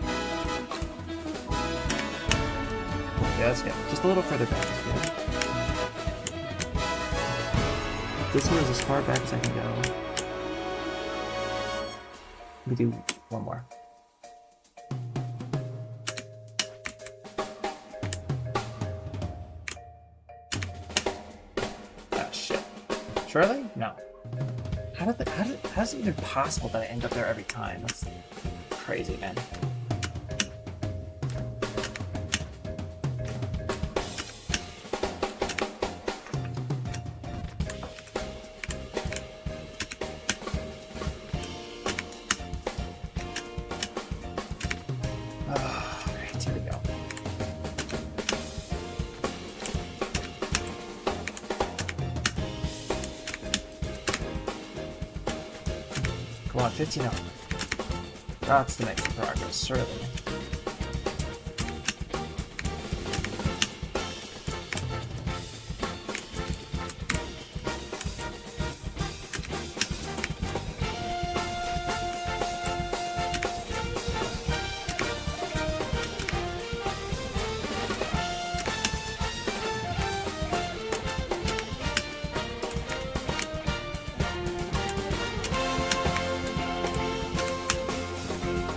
Yeah, that's good. Just a little further back is good. This one is as far back as I can go. Let me do one more. Surely? No. How's it even possible that I end up there every time? That's crazy, man. Alright, here we go. Come on, 15 up. That's the next progress, surely.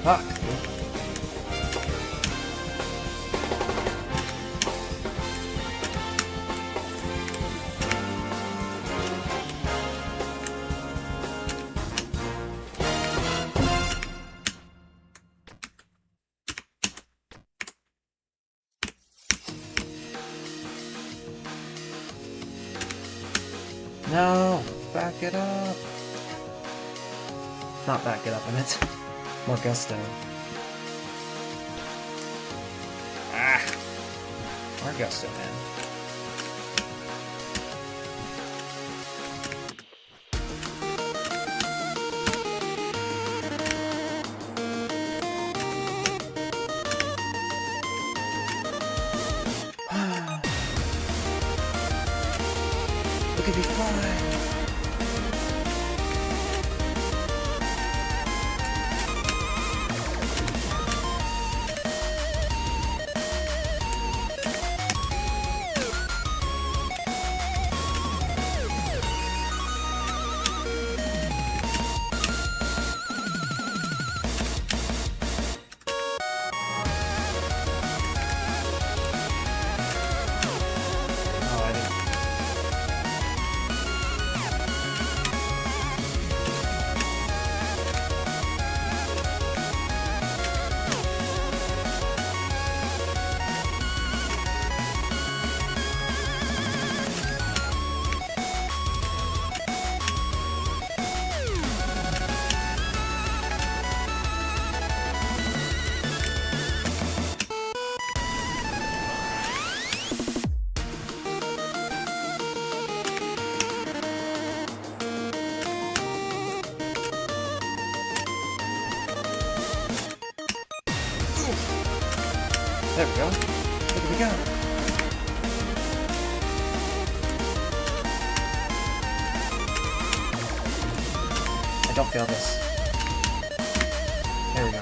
Fuck. Back it up. Not back it up, I meant more gusto. Ah! More gusto, man. Look at me fly! There we go. Look at me go. I don't fail this. There we go.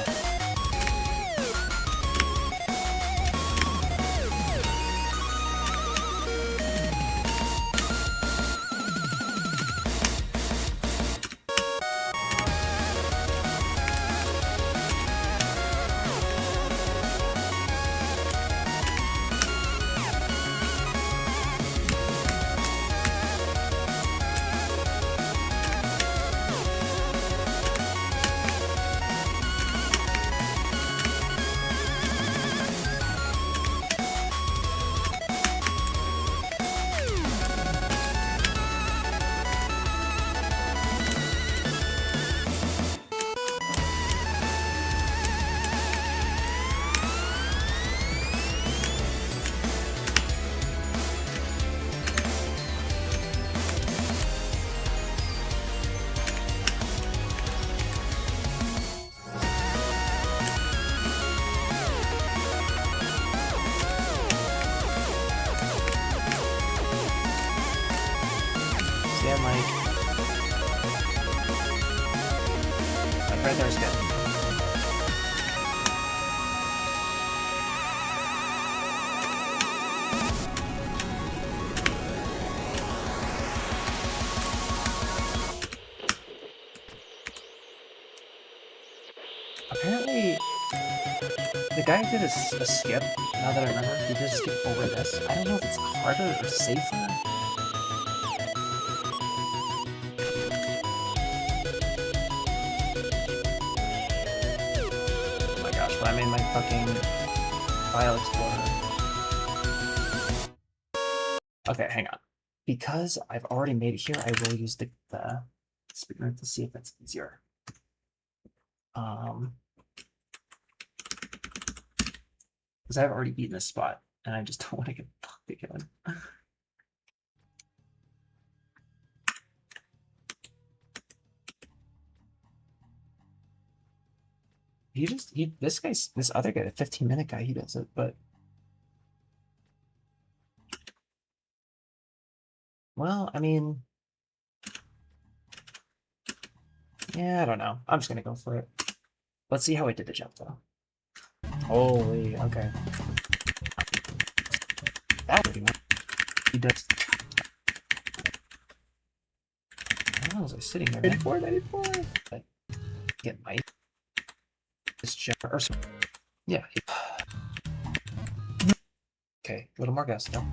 Yeah, like right there is good. Apparently, the guy did a skip, now that I remember. He did a skip over this. I don't know if it's harder or safer. Oh my gosh, when I made my fucking file explorer. Okay, hang on. Because I've already made it here, I will use the speaker to see if it's easier. Because I've already beaten this spot, and I just don't want to get fucked again. This other guy, the 15-minute guy, he does it, but well, I mean, yeah, I don't know. I'm just gonna go for it. Let's see how I did the jump though. Holy, okay. That would be one. He does. How was I sitting there? 94, 94. Get my this jump or yeah. Okay, a little more gusto.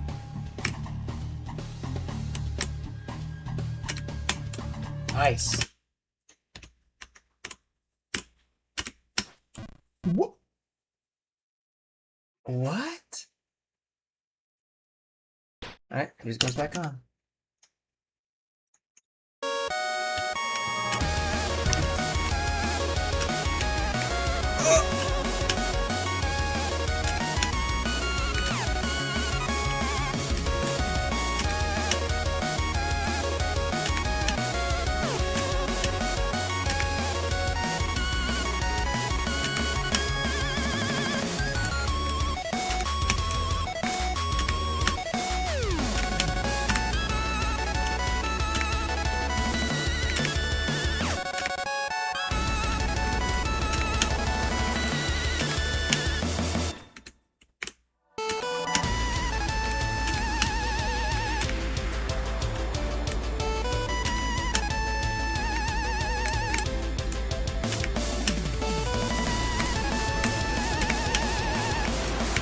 Nice. What? What? All right, fuse goes back on.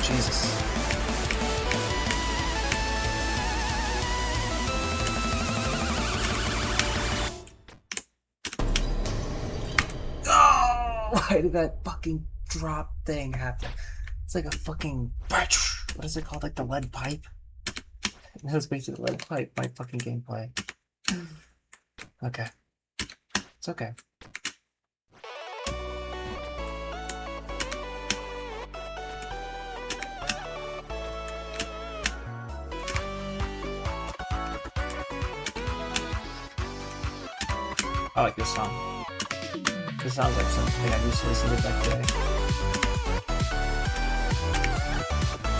Jesus. Oh! Why did that fucking drop thing happen? It's like a fucking... What is it called? Like the lead pipe? That was basically lead pipe, my fucking gameplay. Okay. It's okay. I like this song. This sounds like something I used to listen to back then.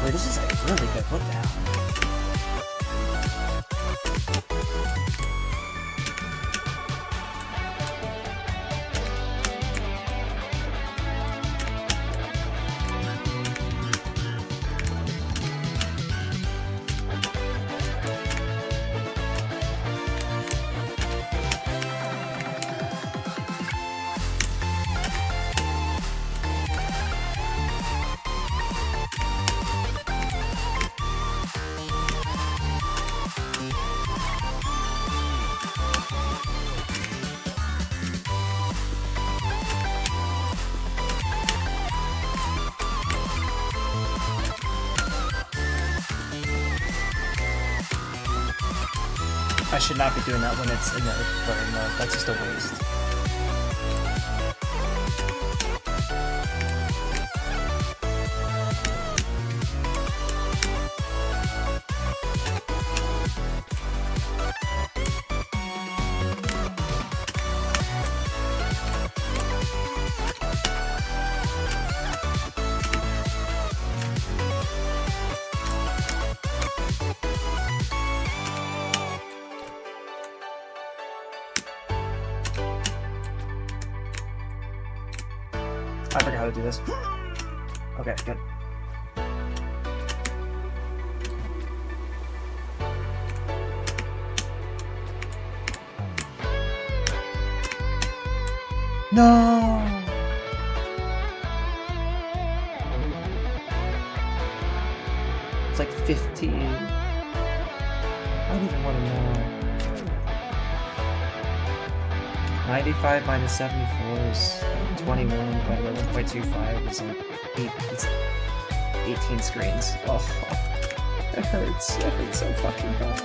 Wait, this is like really good. What the hell? I should not be doing that when it's in the recording mode. That's just a waste. I forgot how to do this. Okay, good. No! It's like 15. I don't even want to know. 95 minus 74 is 21 divided by 1.25 is like 8, it's 18 screens. Oh, it hurts. It hurts so fucking bad.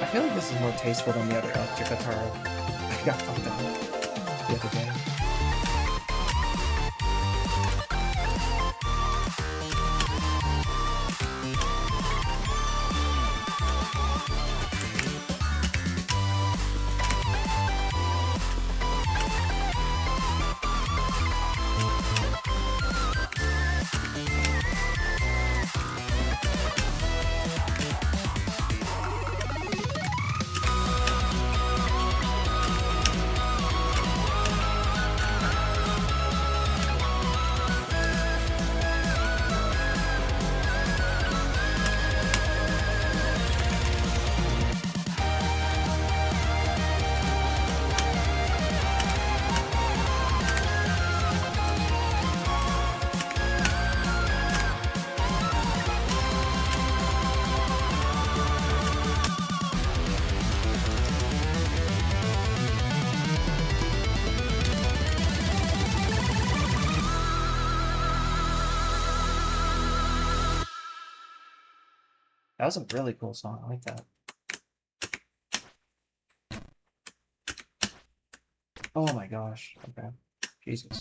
I feel like this is more tasteful than the other electric guitar I got fucked up the other day. That was a really cool song. I like that. Oh my gosh. Okay. Jesus.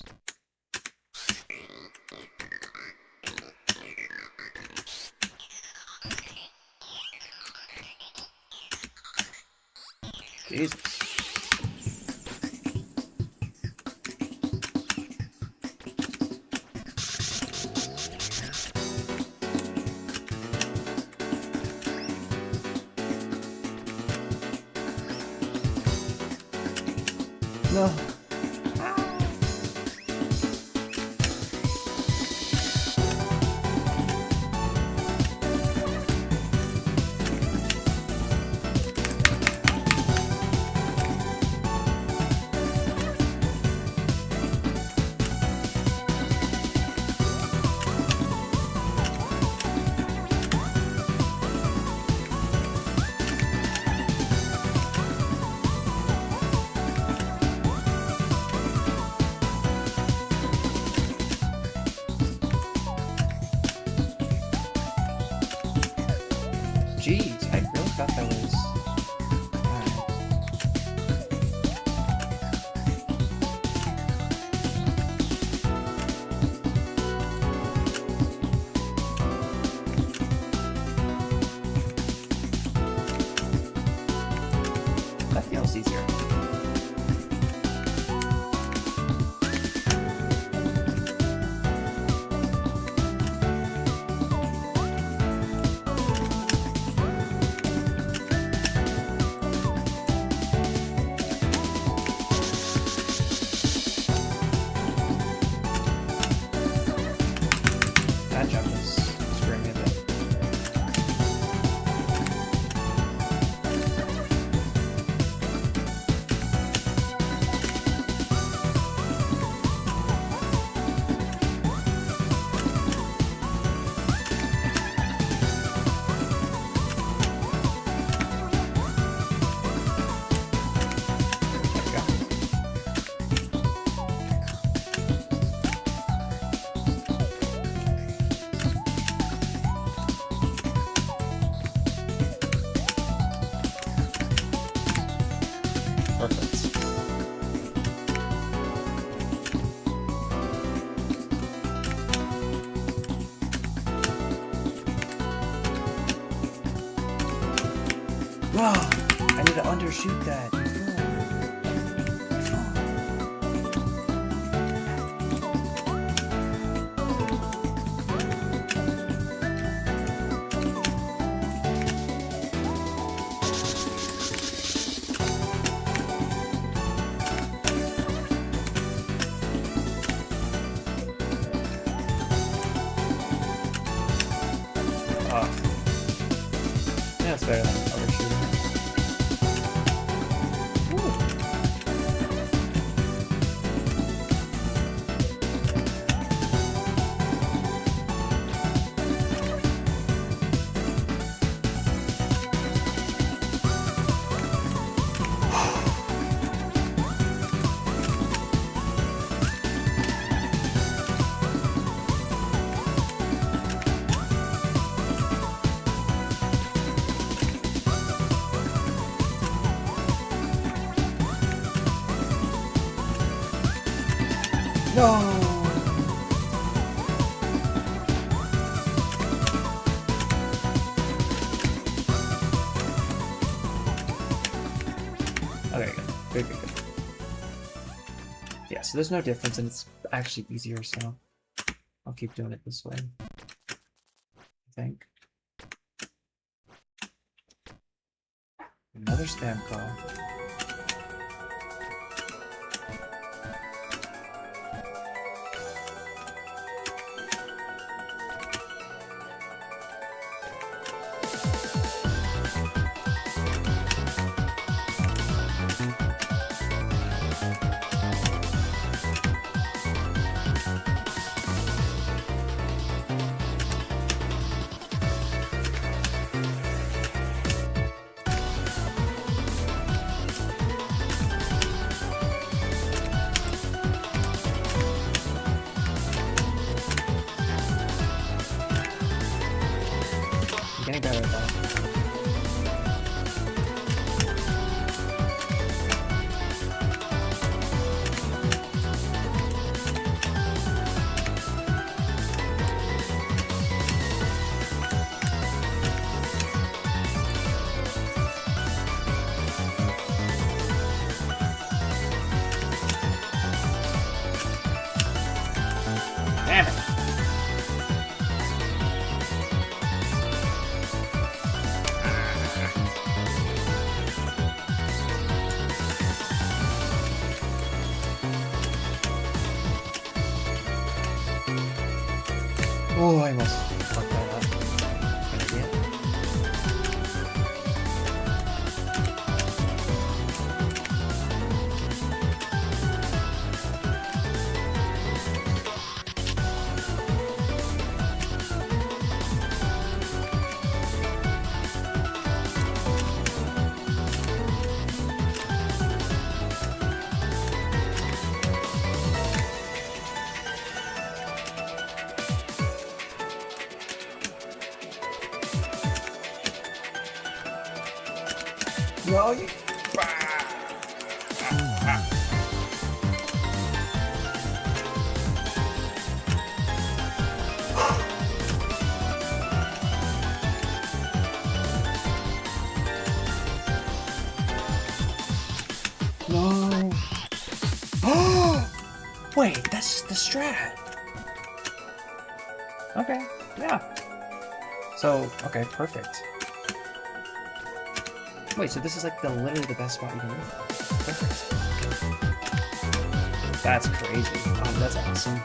Jesus. No. Jeez, I really thought that was... That feels easier. That jump is screwing me a bit. There we go. Perfect. Wow! I need to undershoot that. Oh. Yeah, it's better than overshooting. No! Okay, good. Good. Yeah, so there's no difference, and it's actually easier, so I'll keep doing it this way. I think. Another spam call. Getting better at that. Oh, I almost fucked that up. Good idea. No, you. No. Wait, that's just the strat. Okay, yeah. So, okay, perfect. Wait, so this is like literally the best spot you can move. Perfect. That's crazy. Oh, that's awesome.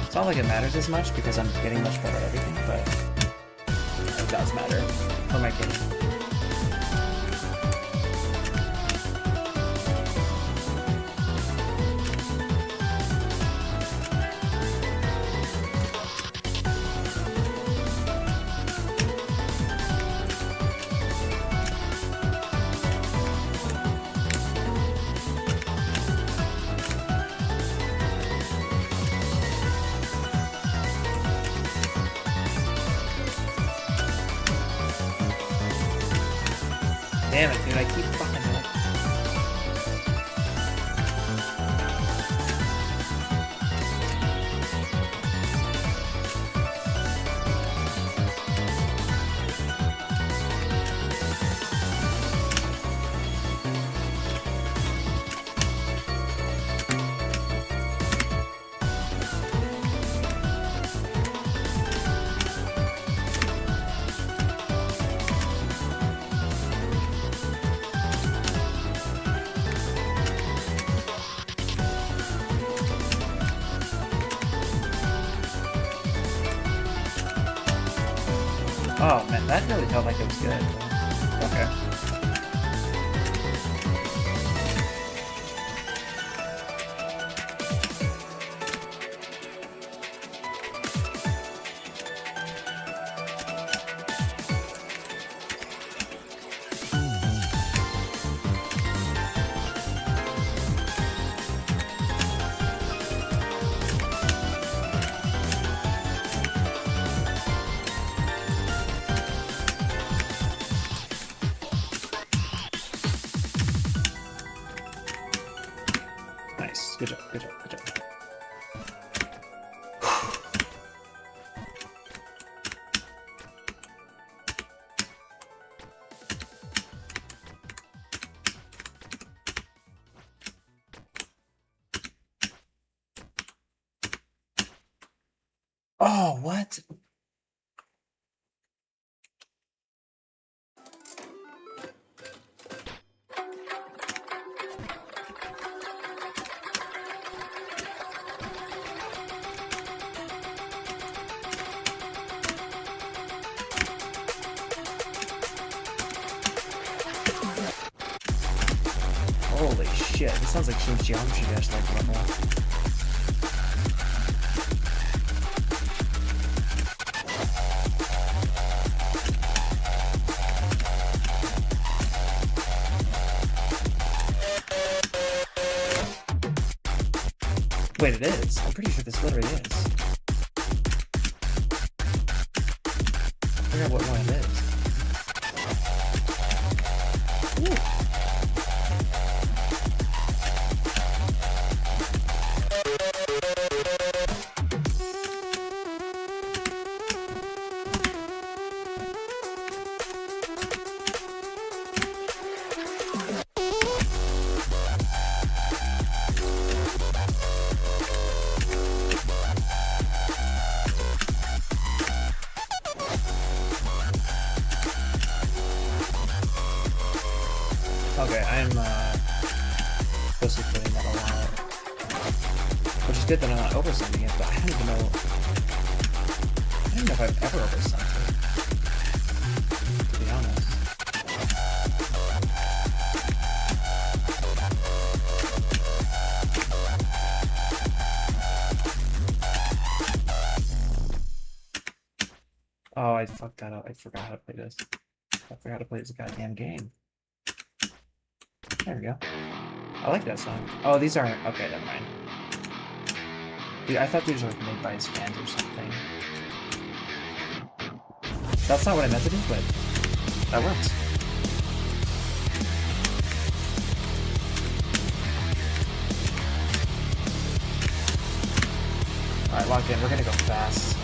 It's not like it matters as much because I'm getting much better at everything, but it does matter for my game. Damn it, dude, I keep fucking up. Oh man, that really felt like it was good. Okay. Nice. Good job, good job, good job. Oh, what? Holy shit, this sounds like some Geometry Dash like level. Wait, it is. I'm pretty sure this literally is. I forgot what one it is. Ooh. Okay, I'm supposed to be putting that a lot. Which is good that I'm not oversending it, but I don't even know. I don't know if I've ever oversent it, to be honest. Oh, I fucked that up. I forgot how to play this. I forgot to play this goddamn game. There we go. I like that song. Oh, these aren't... Okay, never mind. Dude, I thought these were like made by his fans or something. That's not what I meant to do, but that works. Alright, lock in. We're gonna go fast.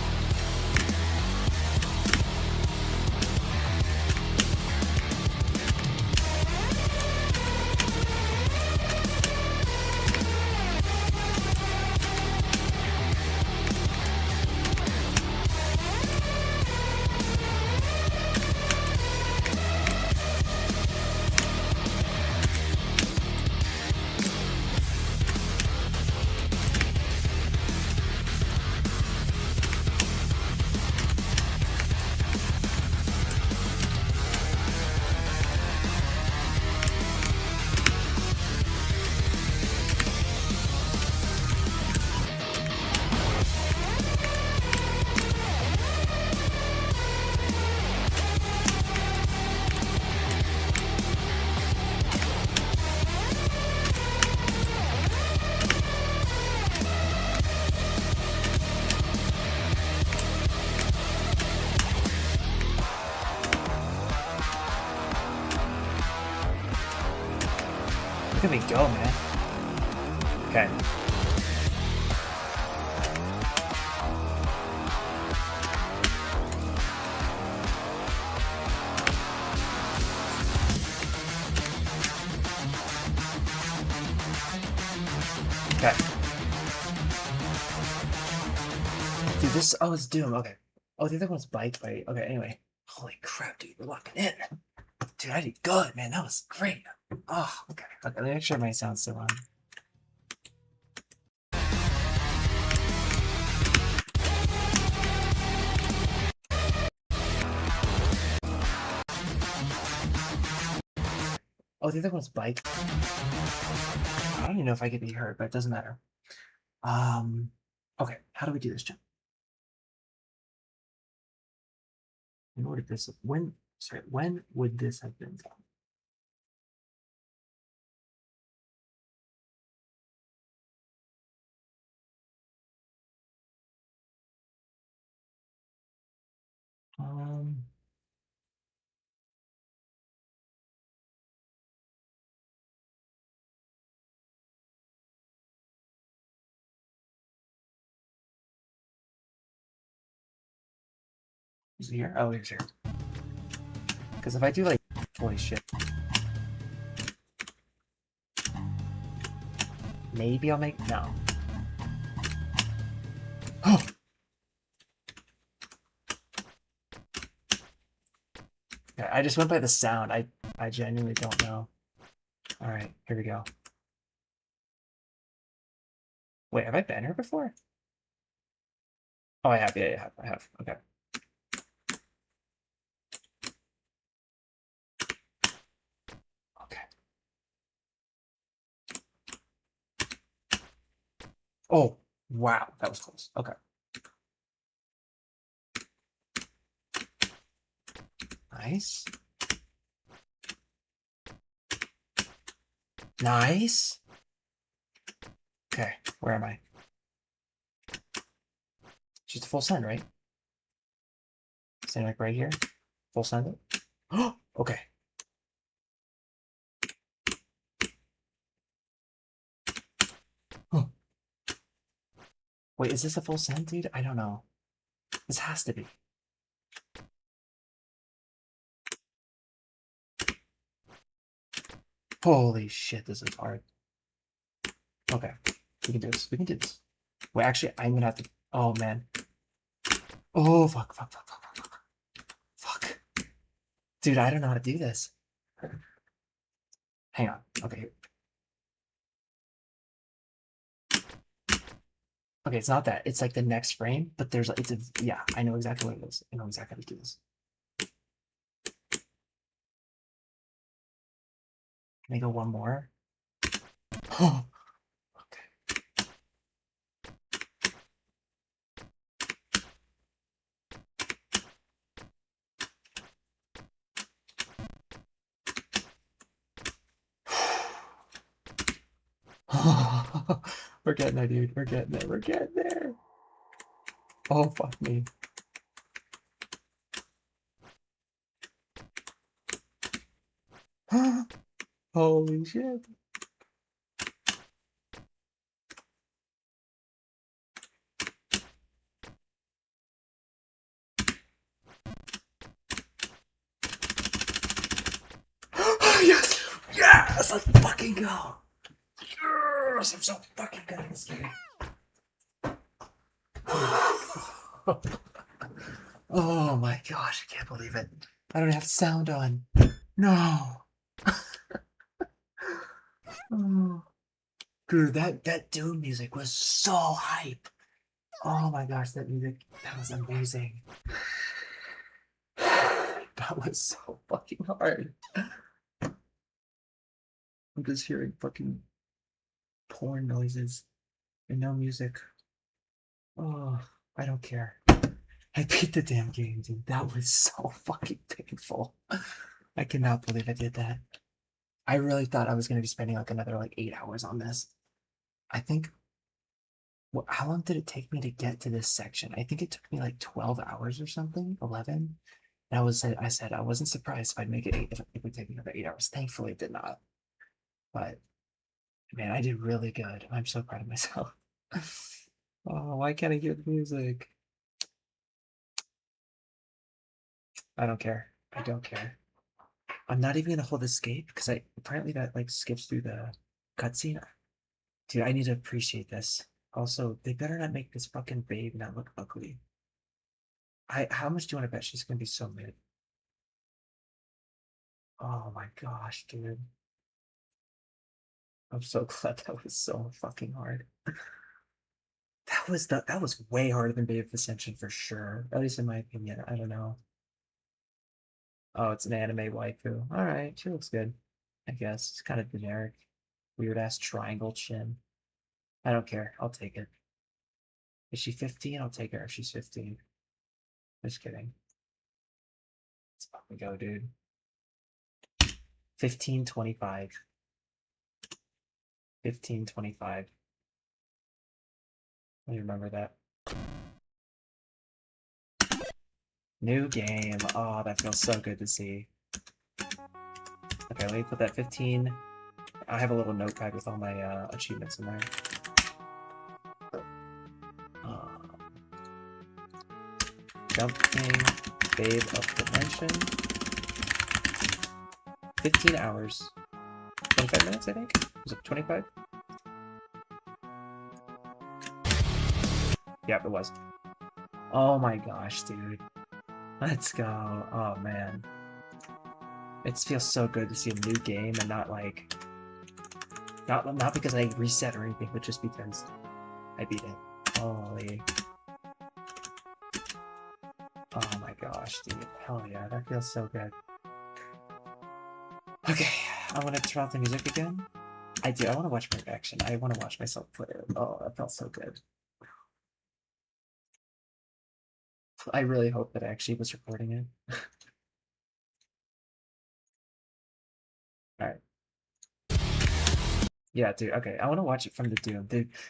Look at me go, man. Okay. Okay. Dude, this... Oh, it's Doom. Okay. Oh, the other one's Bike Bite. Okay, anyway. Holy crap, dude. We're locking in. Dude, I did good, man. That was great. Oh, okay. Okay, let me make sure my sound's still on. Oh, the other one's Bike. I don't even know if I could be heard, but it doesn't matter. Okay, how do we do this, Jim? When would this... When... Sorry, when would this have been done? Um... Is he here? Oh, he's here. Because if I do like... Holy shit. Maybe I'll make... No. Oh! Okay, I just went by the sound. I genuinely don't know. Alright, here we go. Wait, have I been here before? Oh, I have. Yeah, I have. Okay. Okay. Oh, wow. That was close. Okay. Nice. Nice. Okay, where am I? Just a full send, right? Send like right here. Full send it. Oh, okay. Oh. Wait, is this a full send, dude? I don't know. This has to be. Holy shit, this is hard. Okay, we can do this. We can do this. Wait, actually, I'm gonna have to... Oh, man. Oh, fuck. Fuck. Dude, I don't know how to do this. Hang on. Okay. Okay, it's not that. It's like the next frame, but there's it's a yeah. I know exactly what it is. I know exactly how to do this. Can I go one more? Oh. We're getting there, dude. We're getting there. We're getting there. Oh, fuck me. Holy shit. Yes! Yes! Let's fucking go! Yes! I'm so fucking good at this game. Oh my gosh, I can't believe it. I don't have sound on. No. Oh. Dude, that Doom music was so hype. Oh my gosh, that was amazing. That was so fucking hard. I'm just hearing fucking porn noises and no music. Oh, I don't care. I beat the damn game, dude. That was so fucking painful. I cannot believe I did that. I really thought I was going to be spending like another like 8 hours on this. I think. How long did it take me to get to this section? I think it took me like 12 hours or something, 11. And I said I wasn't surprised if I'd make it 8 if it would take me another 8 hours. Thankfully, it did not. But man, I did really good. I'm so proud of myself. Oh, why can't I hear the music? I don't care. I don't care. I'm not even gonna hold escape because apparently that like skips through the cutscene. Dude, I need to appreciate this. Also, they better not make this fucking babe not look ugly. How much do you want to bet she's gonna be so mid? Oh my gosh, dude. I'm so glad that was so fucking hard. That was way harder than Babe of Ascension for sure. At least in my opinion. I don't know. Oh, it's an anime waifu. Alright, she looks good. I guess. It's kind of generic. Weird ass triangle chin. I don't care. I'll take it. Is she 15? I'll take her if she's 15. Just kidding. Let's fucking go, dude. 1525. 1525. Let me remember that. New game. Oh, that feels so good to see. Okay, let me put that 15. I have a little notepad with all my achievements in there. Jumping, Babe of Dimension. 15 hours. 25 minutes, I think? Was it 25? Yeah, it was. Oh my gosh, dude. Let's go. Oh man. It feels so good to see a new game and not like not because I reset or anything, but just because I beat it. Holy. Oh my gosh, dude. Hell yeah, that feels so good. Okay, I want to turn off the music again. I do. I want to watch my reaction. I want to watch myself play it. Oh, that felt so good. I really hope that I actually was recording it. Alright. Yeah, dude. Okay, I want to watch it from the Doom.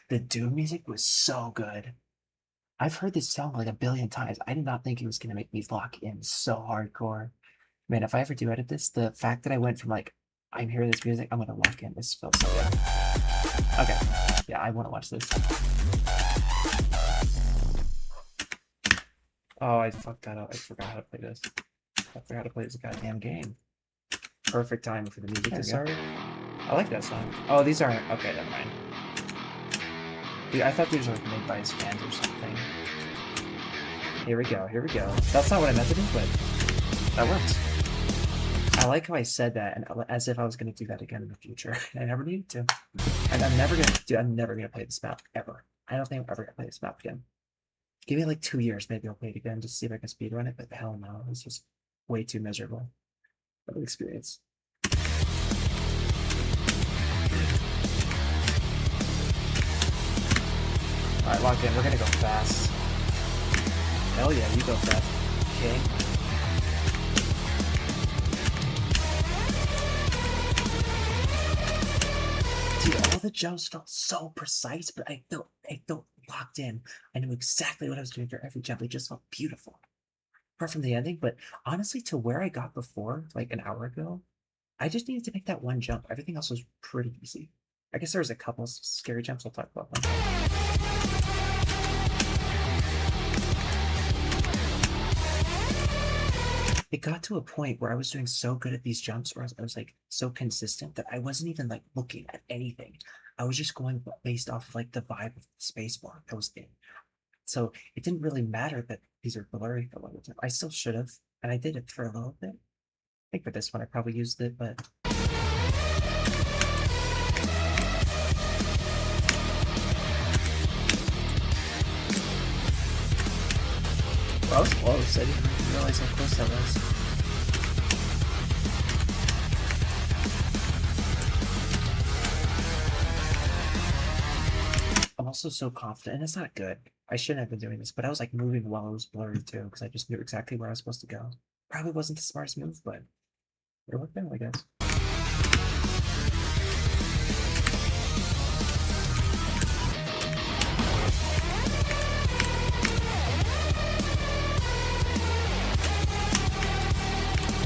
The Doom music was so good. I've heard this song like a billion times. I did not think it was going to make me lock in so hardcore. Man, if I ever do edit this, the fact that I went from like, I'm hearing this music, I'm going to lock in. This feels so good. Okay. Yeah, I want to watch this. Oh, I fucked that up. I forgot how to play this. I forgot to play this goddamn game. Perfect time for the music to start. I like that song. Oh, these aren't... Okay, never mind. Dude, I thought these were made by his fans or something. Here we go, here we go. That's not what I meant to do, but that works. I like how I said that, and as if I was going to do that again in the future. I never needed to. And I'm never gonna do. I'm never gonna play this map ever. I don't think I'm ever gonna play this map again. Give me like 2 years, maybe I'll play it again just to see if I can speedrun it. But hell no, it's just way too miserable of an experience. All right, lock in. We're gonna go fast. Hell yeah, you go fast. Okay. Dude, all the jumps felt so precise, but I felt locked in. I knew exactly what I was doing for every jump. It just felt beautiful. Apart from the ending, but honestly, to where I got before, like an hour ago, I just needed to make that one jump. Everything else was pretty easy. I guess there was a couple scary jumps. I'll talk about them. It got to a point where I was doing so good at these jumps, where I was like so consistent that I wasn't even like looking at anything. I was just going based off of like the vibe of the spacebar that was in. So it didn't really matter that these are blurry for a little bit. I still should have, and I did it for a little bit. I think for this one I probably used it, but I was close. I didn't even realize how close that was. I'm also so confident, and it's not good. I shouldn't have been doing this, but I was like moving while it was blurry too, because I just knew exactly where I was supposed to go. Probably wasn't the smartest move, but it worked out, I guess.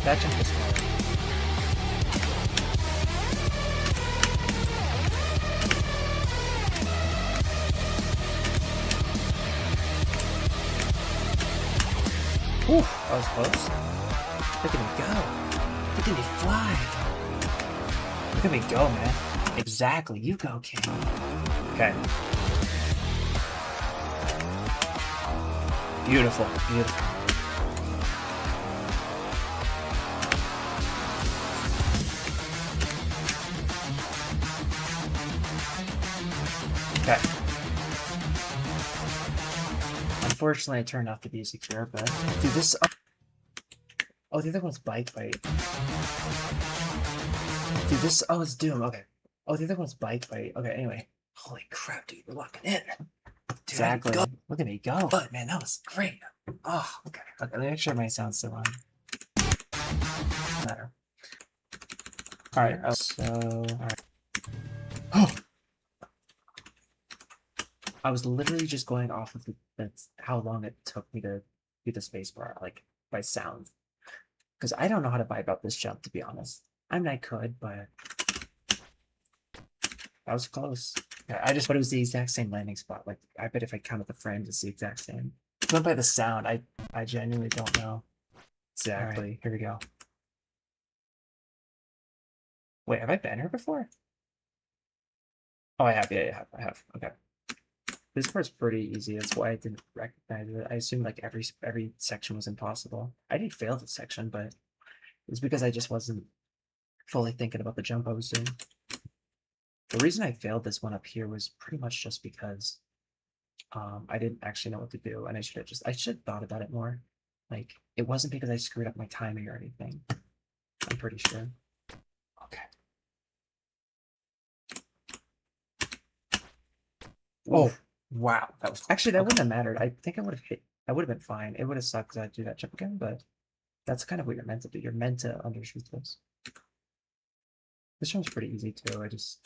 That jump was hard. Whew, that was close. Look at me go. Look at me fly. Look at me go, man. Exactly. You go, King. Okay. Beautiful. Beautiful. Okay. Unfortunately, it turned out to be secure, but dude, this. Oh, the other one's bike bite. Dude, this. Oh, it's Doom. Okay. Oh, the other one's bike bite. Okay. Anyway. Holy crap, dude, we're locking in. Dude, exactly. Look at me go. But man, that was great. Oh, okay. Okay. Let me make sure my sound's still on. Better. All right. So. All right. Oh. I was literally just going off of how long it took me to do the spacebar, like by sound, because I don't know how to vibe out this jump, to be honest. I mean, I could, but that was close. Yeah, I just thought it was the exact same landing spot. Like, I bet if I counted the frames, it's the exact same. Went by the sound. I genuinely don't know exactly. Right, here we go. Wait, have I been here before? Oh, I have. Yeah, I have. Okay. This part's pretty easy. That's why I didn't recognize it. I assumed like every section was impossible. I didn't fail this section, but it's because I just wasn't fully thinking about the jump I was doing. The reason I failed this one up here was pretty much just because I didn't actually know what to do, and I should have thought about it more. Like, it wasn't because I screwed up my timing or anything. I'm pretty sure. Okay. Oh. Wow, that was actually that wouldn't have mattered. I think I would have hit. I would have been fine. It would have sucked because I'd do that jump again, but that's kind of what you're meant to do. You're meant to undershoot this. This one's pretty easy too. I just.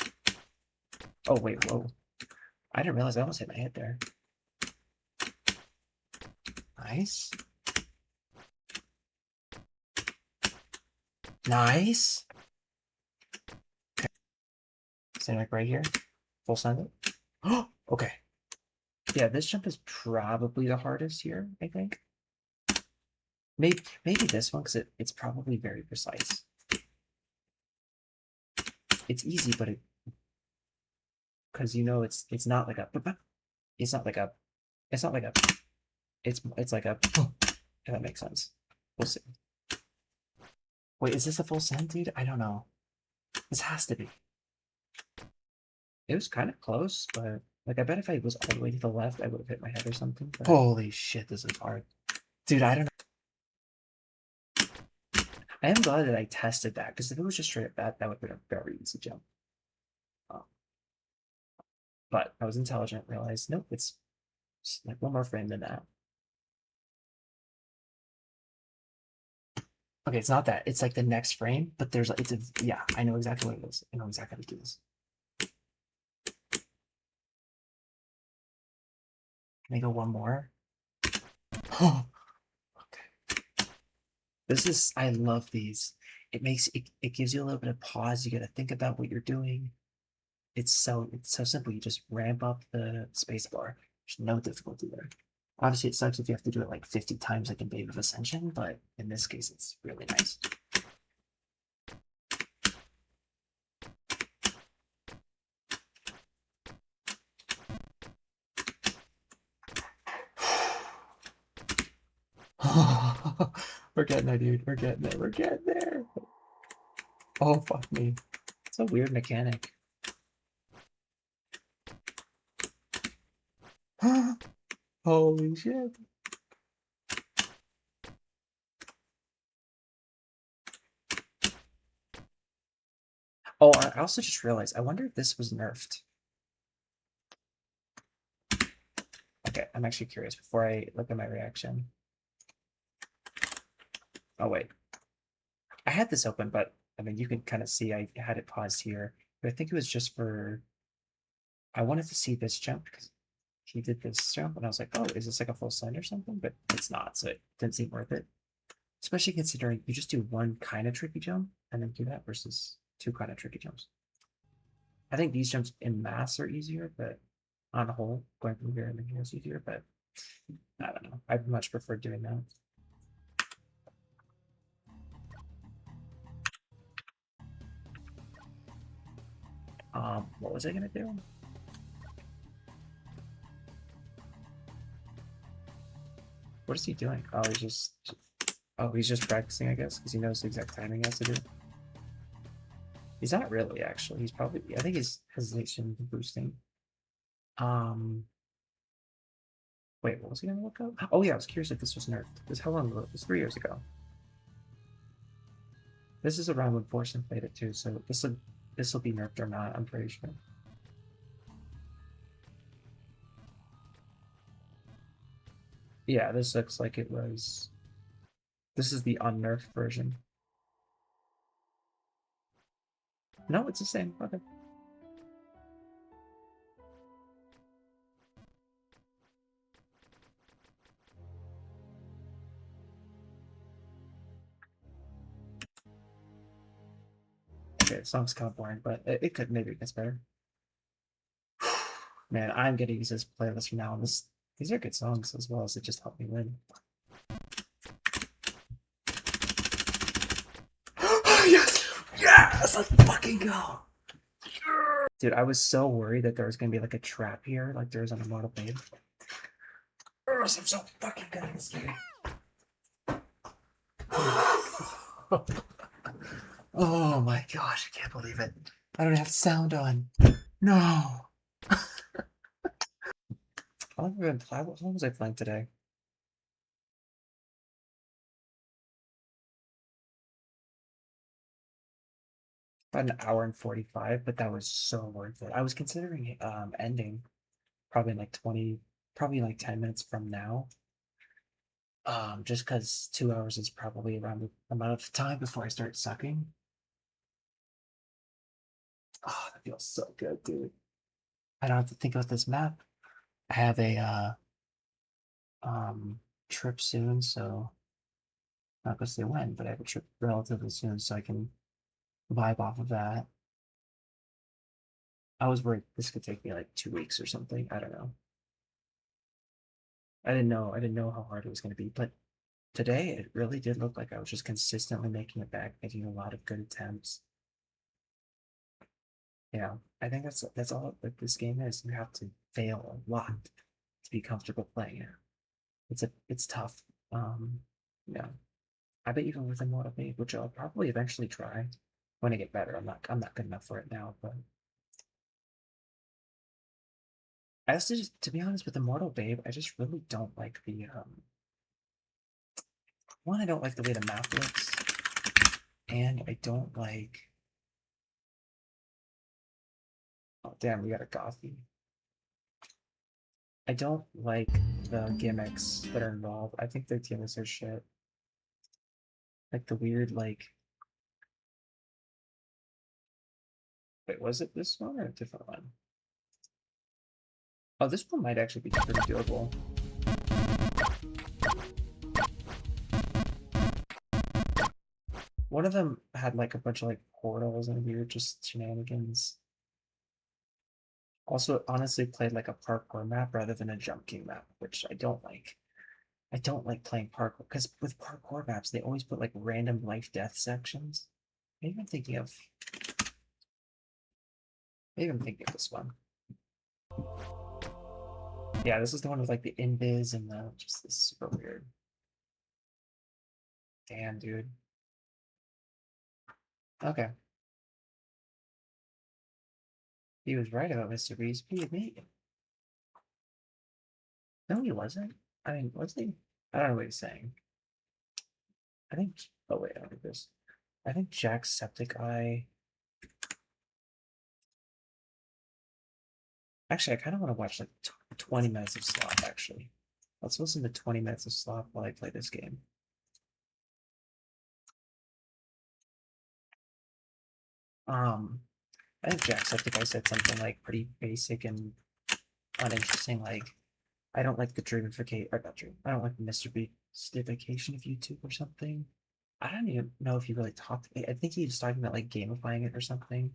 Oh wait, whoa! I didn't realize I almost hit my head there. Nice. Nice. Okay. Stand like right here. Full send it. Oh, okay. Yeah, this jump is probably the hardest here, I think. Maybe this one, because it's probably very precise. It's easy, but because you know it's not like a it's not like a it's not like a it's like a if that makes sense. We'll see. Wait, is this a full send, dude? I don't know. This has to be. It was kind of close, but like I bet if I was all the way to the left, I would have hit my head or something. But... Holy shit, this is hard. Dude, I don't know. I am glad that I tested that, because if it was just straight up that would have been a very easy jump. But I was intelligent, realized, nope, it's like one more frame than that. Okay, it's not that. It's like the next frame, but there's like, it's a, yeah, I know exactly what it is. I know exactly how to do this. Can I go one more? Oh, okay. This is, I love these. It makes, it gives you a little bit of pause. You got to think about what you're doing. It's so simple. You just ramp up the space bar. There's no difficulty there. Obviously, it sucks if you have to do it like 50 times like in Babe of Ascension, but in this case, it's really nice. We're getting there, dude. We're getting there. We're getting there. Oh, fuck me. It's a weird mechanic. Holy shit. Oh, I also just realized, I wonder if this was nerfed. Okay, I'm actually curious before I look at my reaction. Oh, wait. I had this open, but I mean, you can kind of see I had it paused here. But I think it was just for, I wanted to see this jump because he did this jump, and I was like, oh, is this like a full send or something? But it's not, so it didn't seem worth it. Especially considering you just do one kind of tricky jump and then do that versus two kind of tricky jumps. I think these jumps in mass are easier, but on the whole, going from here and then here is easier, but I don't know. I much prefer doing that. What was I gonna do? What is he doing? Oh, he's just practicing, I guess, because he knows the exact timing he has to do. He's not really, actually. He's probably, I think his hesitation boosting. Wait, what was he gonna look up? Oh yeah, I was curious if this was nerfed. This how long ago? It was 3 years ago. This is around when Forsen played it too, so this will be nerfed or not, I'm pretty sure. Yeah, this looks like it was. This is the unnerfed version. No, it's the same. Okay. Okay, the song's kind of boring, but it could maybe it gets better. Man, I'm gonna use this playlist from now on. These are good songs as well as it just helped me win. Yes! Yes! Let's fucking go! Dude, I was so worried that there was gonna be like a trap here, like there is on a model Babe. I'm so fucking good at this game. Oh my gosh, I can't believe it. I don't have sound on. No. How long was I playing today? About an hour and 45, but that was so worth it. I was considering ending probably like 20, probably like 10 minutes from now. Just because 2 hours is probably around the amount of time before I start sucking. Oh, that feels so good, dude. I don't have to think about this map. I have a trip soon, so not gonna say when, but I have a trip relatively soon, so I can vibe off of that. I was worried this could take me like 2 weeks or something. I don't know. I didn't know how hard it was gonna be, but today it really did look like I was just consistently making it back, making a lot of good attempts. Yeah, I think that's all that this game is. You have to fail a lot to be comfortable playing it. It's tough. Yeah. I bet even with Immortal Babe, which I'll probably eventually try when I get better. I'm not good enough for it now, but I also just, to be honest, with Immortal Babe, I just really don't like the one, I don't like the way the map looks, and I don't like. Oh damn, we got a Gothy. I don't like the gimmicks that are involved. I think the gimmicks are shit. Like the weird, like. Wait, was it this one or a different one? Oh, this one might actually be pretty doable. One of them had like a bunch of like portals and weird just shenanigans. Also, it honestly played like a parkour map rather than a jump king map, which I don't like. I don't like playing parkour because with parkour maps, they always put like random life death sections. Maybe I'm thinking of. Maybe I'm thinking of this one. Yeah, this is the one with like the invis and the just this super weird. Damn, dude. Okay. He was right about Mr. Beast. He me. No, he wasn't. I mean, was he? I don't know what he's saying. I think. Oh wait, I don't think this. I think Jacksepticeye. Actually, I kind of want to watch like 20 minutes of Slop. Actually, let's listen to 20 minutes of Slop while I play this game. I think Jacksepticeye said something like pretty basic and uninteresting, like I don't like the dreamification, or not dream. I don't like the mystification of YouTube or something. I don't even know if he really talked. I think he was talking about like gamifying it or something.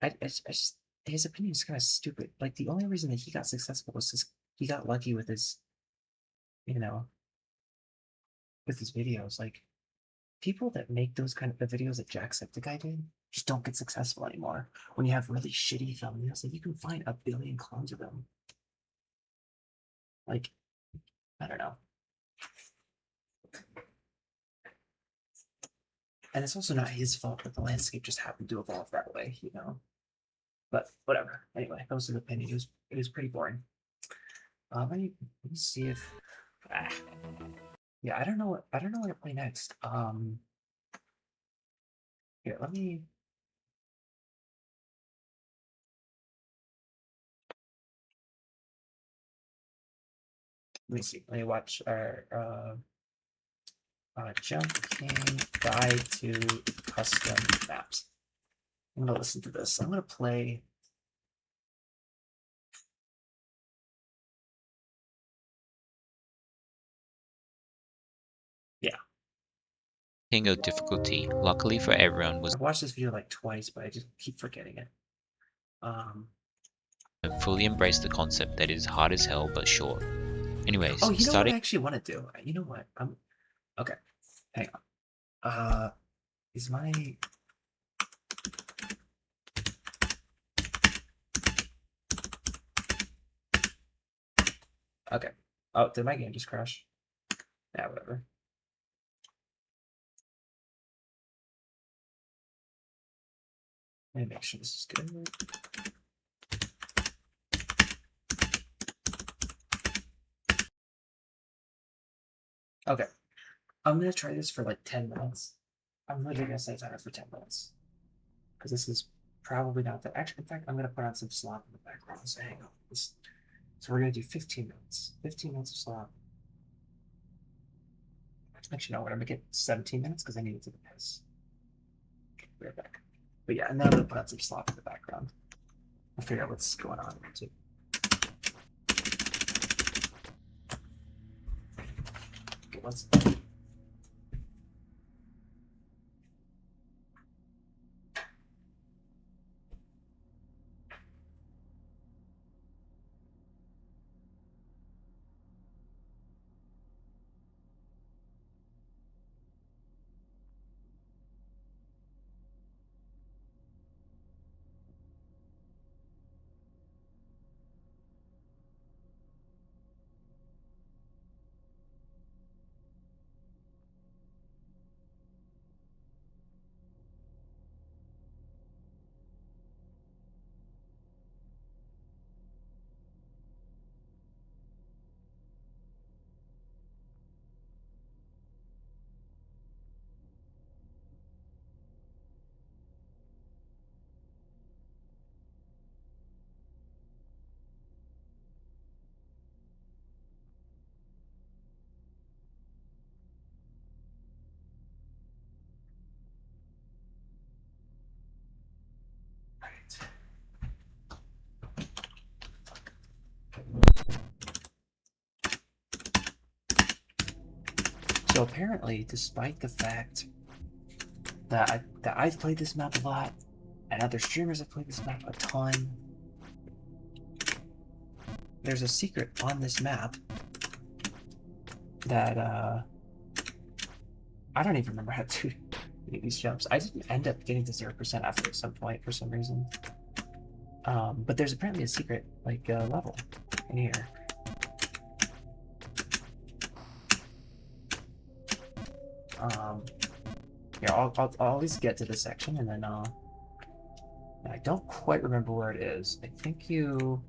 I just his opinion is kind of stupid. Like the only reason that he got successful was because he got lucky with his, you know, with his videos. Like people that make those kind of the videos that Jacksepticeye did just don't get successful anymore. When you have really shitty thumbnails, like you can find a billion clones of them. Like I don't know. And it's also not his fault that the landscape just happened to evolve that way, you know. But whatever. Anyway, that was his opinion. It was pretty boring. Let me see if ah, yeah, I don't know what to play next. Here, let me see. Let me watch our Jump King Guide to Custom Maps. I'm gonna listen to this. I'm gonna play. Yeah, King of difficulty, luckily for everyone, was I've watched this video like twice, but I just keep forgetting it. Um, fully embraced the concept that it is hard as hell but short. Anyways, oh, you know what starting I actually want to do? You know what? Okay. Hang on. Is my okay? Oh, did my game just crash? Yeah, whatever. Let me make sure this is good. Okay, I'm gonna try this for like 10 minutes. I'm literally gonna say timer for 10 minutes because this is probably not that. Actually, in fact, I'm gonna put on some slop in the background. So hang on. So we're gonna do 15 minutes. 15 minutes of slop. Actually, no, we're gonna make it 17 minutes because I need to take a piss. Be right back. But yeah, and then I'm gonna put on some slop in the background. I'll figure out what's going on here too. Okay, let's. So apparently, despite the fact that I've played this map a lot, and other streamers have played this map a ton, there's a secret on this map that I don't even remember how to do these jumps. I didn't end up getting to 0% after some point for some reason. But there's apparently a secret like level in here. Yeah, I'll always get to this section and then I don't quite remember where it is. I think you.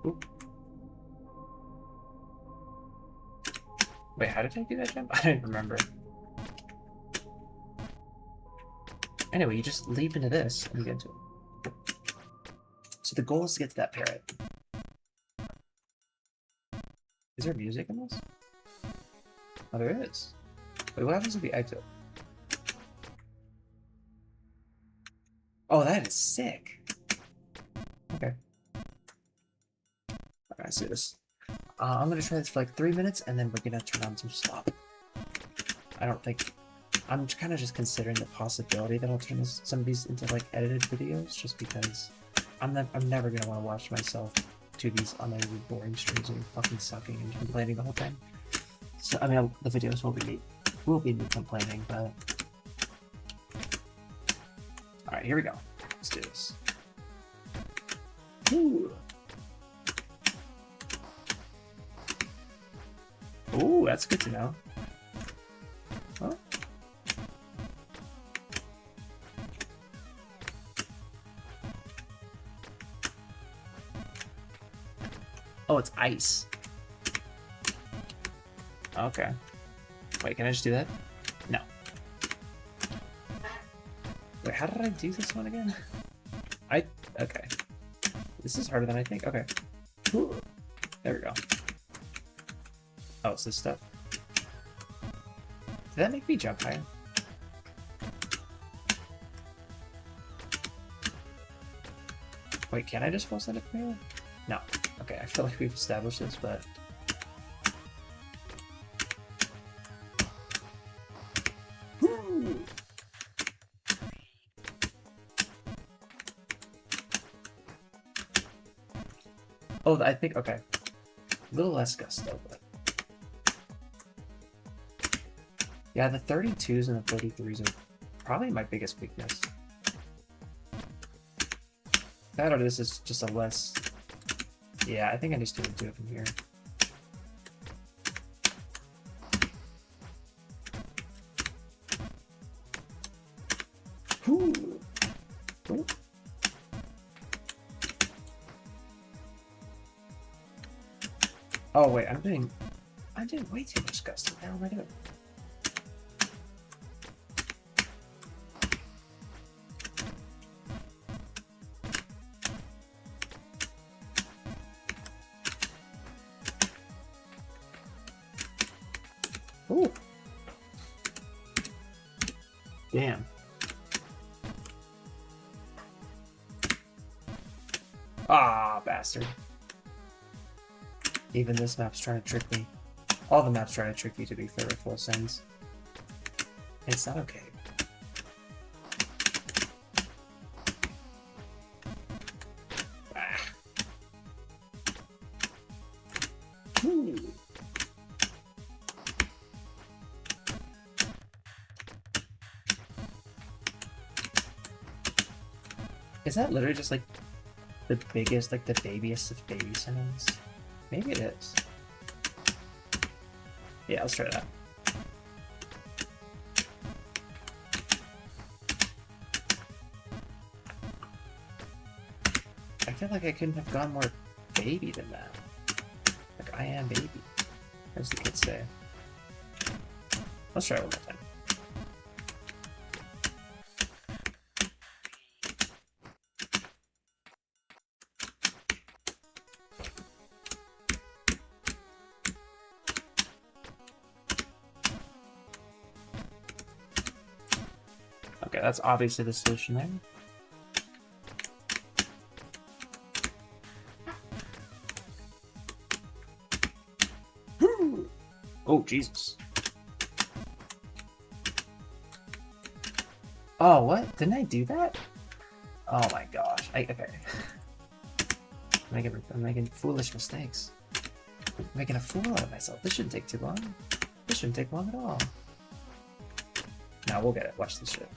Oop. Wait, how did I do that jump? I don't remember. Anyway, you just leap into this and you get into it. So the goal is to get to that parrot. Is there music in this? Oh, there is. Wait, what happens if we exit? Oh, that is sick. Okay. Alright, let's do this. I'm gonna try this for like 3 minutes and then we're gonna turn on some stop. I don't think. I'm kind of just considering the possibility that I'll turn some of these into like edited videos just because I'm never gonna want to watch myself do these unedited boring streams of fucking sucking and complaining the whole time. So I mean the videos will be me complaining, but alright, here we go. Let's do this. Ooh. Ooh, that's good to know. Oh. Oh, it's ice. Okay. Wait, can I just do that? No. Wait, how did I do this one again? Okay. This is harder than I think. Okay. Ooh. There we go. Oh, it's this stuff. Did that make me jump higher? Wait, can I just full send it from here? No. Okay, I feel like we've established this, but... Oh, I think, okay. A little less gusto, but... Yeah, the 32s and the 33s are probably my biggest weakness. That or this is just a less... Yeah, I think I just do it from here. Ooh. Ooh. Oh wait, I'm doing way too much gusto. What the hell am I doing? Ooh. Damn. Ah, bastard. Even this map's trying to trick me. All the maps try to trick you, to be fair, with full sends. It's not okay. Ah. Ooh. Is that literally just like the biggest, like the babiest of baby sends? Maybe it is. Yeah, let's try that. I feel like I couldn't have gone more baby than that. Like, I am baby, as the kids say. Let's try it one more time. that's obviously the solution there. Oh, Jesus. Oh, what? Didn't I do that? Oh my gosh. Okay. I'm making foolish mistakes. I'm making a fool out of myself. This shouldn't take too long. This shouldn't take long at all. Now we'll get it. Watch this shit.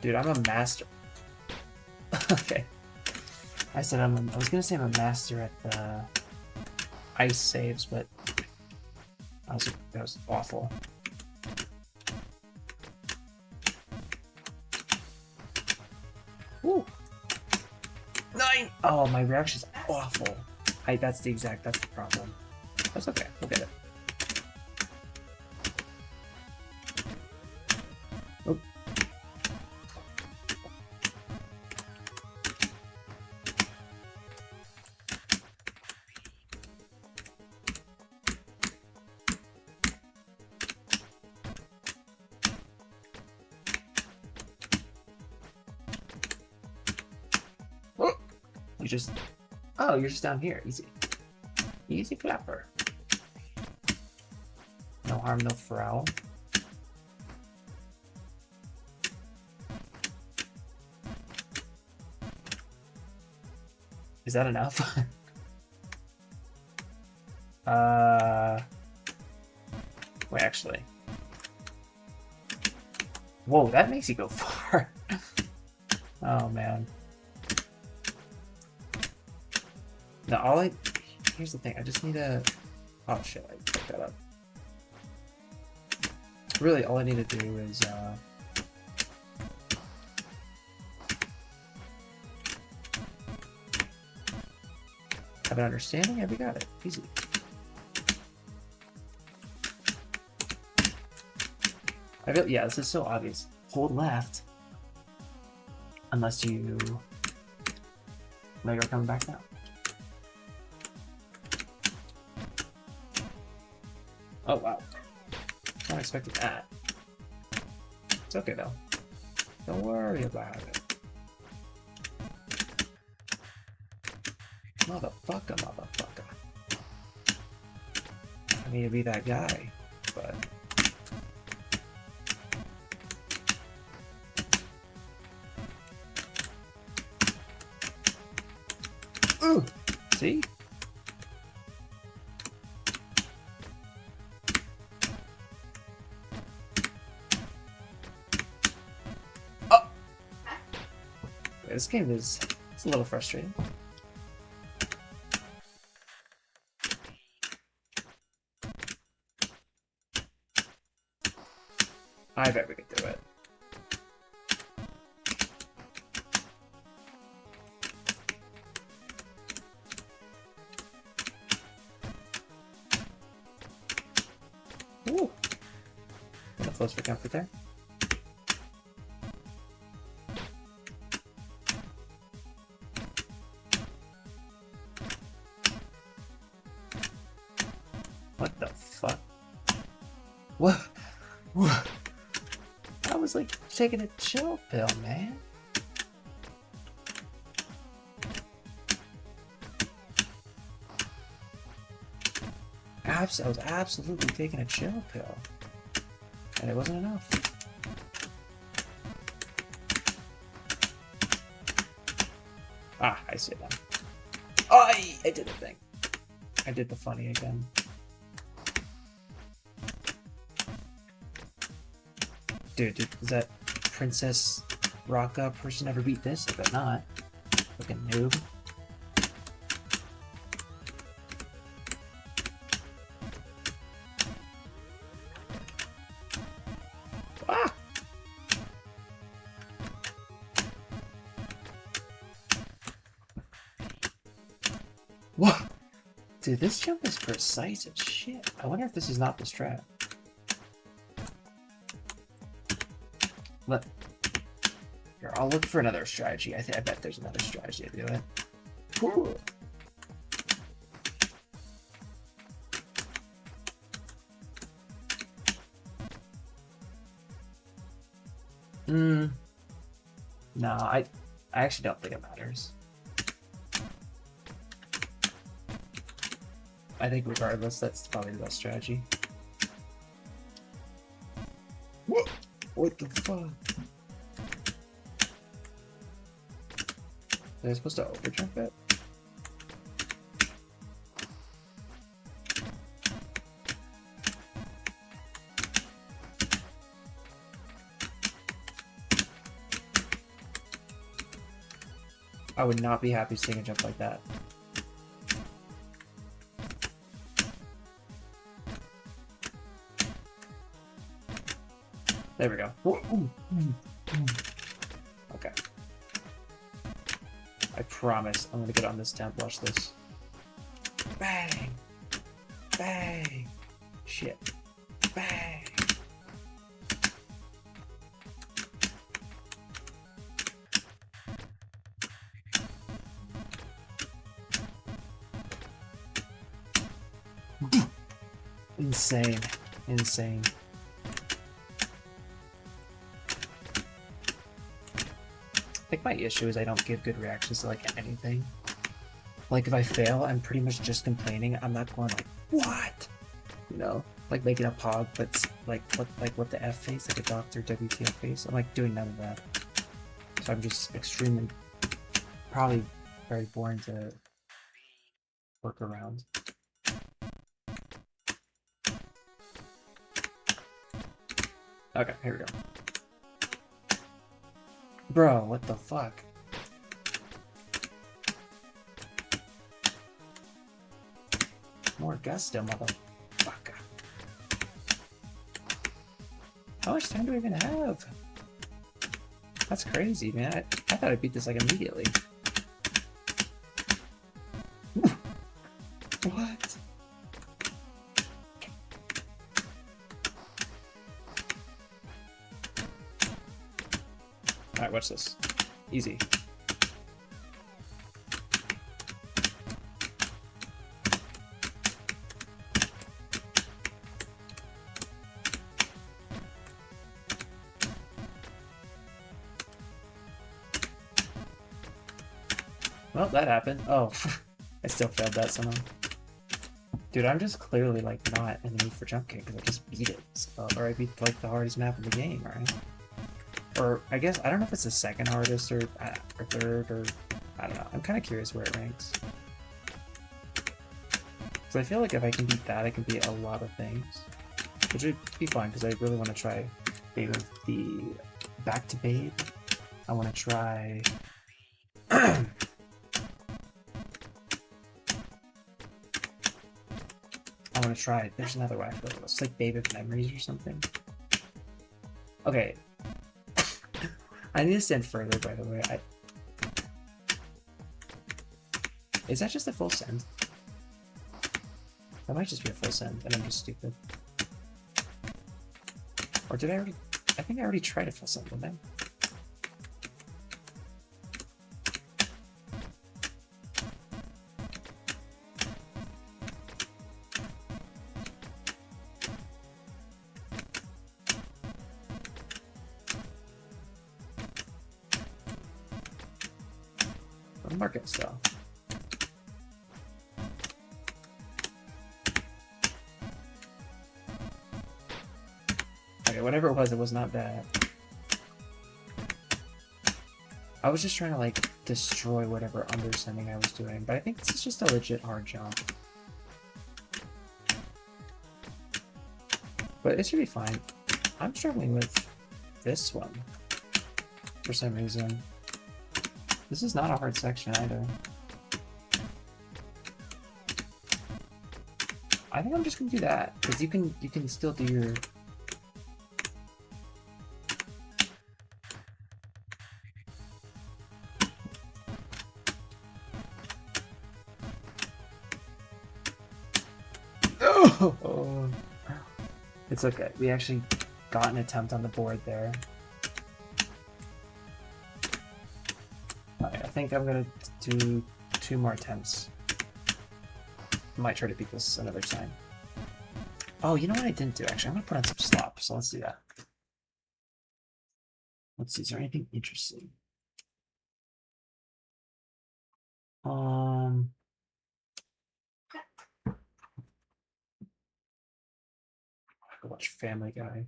Dude, I'm a master. Okay. I said I was gonna say I'm a master at the ice saves, but that was awful. Woo! 9! Oh, my reaction's awful. That's the problem. That's okay. We'll get it. Oh. Oh, you're just down here. Easy. Easy clapper. No harm, no foul. Is that enough? Wait, actually. Whoa, that makes you go far. Oh, man. No, here's the thing, I just need to... Oh shit, I fucked that up. Really, all I need to do is, have an understanding? Yeah, we got it. Easy. Yeah, this is so obvious. Hold left. Unless you... No, you're coming back now. Oh, wow. Not expecting that. It's okay, though. Don't worry about it. Motherfucker. I need to be that guy, but... Ooh! See? This game it's a little frustrating. I bet we can do it. Ooh! Gonna close for comfort there. What the fuck? What? I was like taking a chill pill, man. I was absolutely taking a chill pill. And it wasn't enough. Ah, I see it now. Oh, I did the thing. I did the funny again. Dude, does that Princess Rocka person ever beat this? I bet not. Fucking noob. Ah! What? Dude, this jump is precise as shit. I wonder if this is not the strat. Here, I'll look for another strategy. I bet there's another strategy to do it. Ooh. No, I actually don't think it matters. I think regardless, that's probably the best strategy. What the fuck? Am I supposed to overdrive it? I would not be happy seeing a jump like that. There we go. Okay. I promise I'm gonna get on this temp. Watch this. Bang! Bang! Shit. Bang! Insane. Insane. I think my issue is I don't give good reactions to like anything. Like if I fail, I'm pretty much just complaining. I'm not going like, what? You know, like making a pog, but like what the F face, like a Dr. WTF face. I'm like doing none of that. So I'm just extremely, probably very boring to work around. Okay, here we go. Bro, what the fuck? More gusto, motherfucker. How much time do we even have? That's crazy, man. I thought I beat this like immediately. What? Alright, watch this. Easy. Well, that happened. Oh, I still failed that somehow. Dude, I'm just clearly like not in the mood for jump kick because I just beat it. So, or I beat like the hardest map in the game, right? Or I guess I don't know if it's the second hardest or third or I don't know. I'm kind of curious where it ranks. So I feel like if I can beat that, I can beat a lot of things, which would be fun because I really want to try Babe of the Back to Babe. I want to try. I want to try it. There's another way. I feel like it's like Babe of Memories or something. Okay. I need to stand further, by the way. Is that just a full send? That might just be a full send, and I'm just stupid. Or did I already? I think I already tried a full send, didn't I? Market style. Okay, whatever it was not bad. I was just trying to like destroy whatever undersending I was doing, but I think this is just a legit hard jump. But it should be fine. I'm struggling with this one for some reason. This is not a hard section either. I think I'm just gonna do that because you can still do your. Oh, it's okay. We actually got an attempt on the board there. I think I'm gonna do 2 more attempts. Might try to beat this another time. Oh, you know what I didn't do actually? I'm gonna put on some slop, so let's do that. Let's see, is there anything interesting? I could watch Family Guy.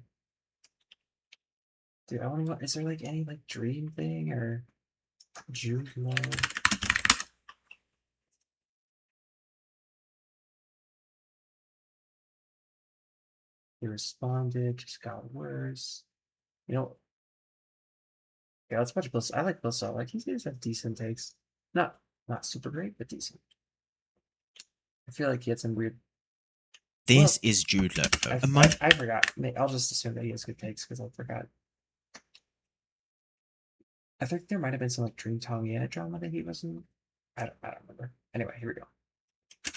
Dude, I want to. Is there like any like dream thing or Jude Law? He responded, just got worse. You know, yeah, let's watch Bill. I like Bill Saul. Like he does have decent takes. Not super great, but decent. I feel like he had some weird. This is Jude Law. I forgot. I'll just assume that he has good takes because I forgot. I think there might have been some like Dream Tommy drama that he wasn't. I don't remember. Anyway, here we go.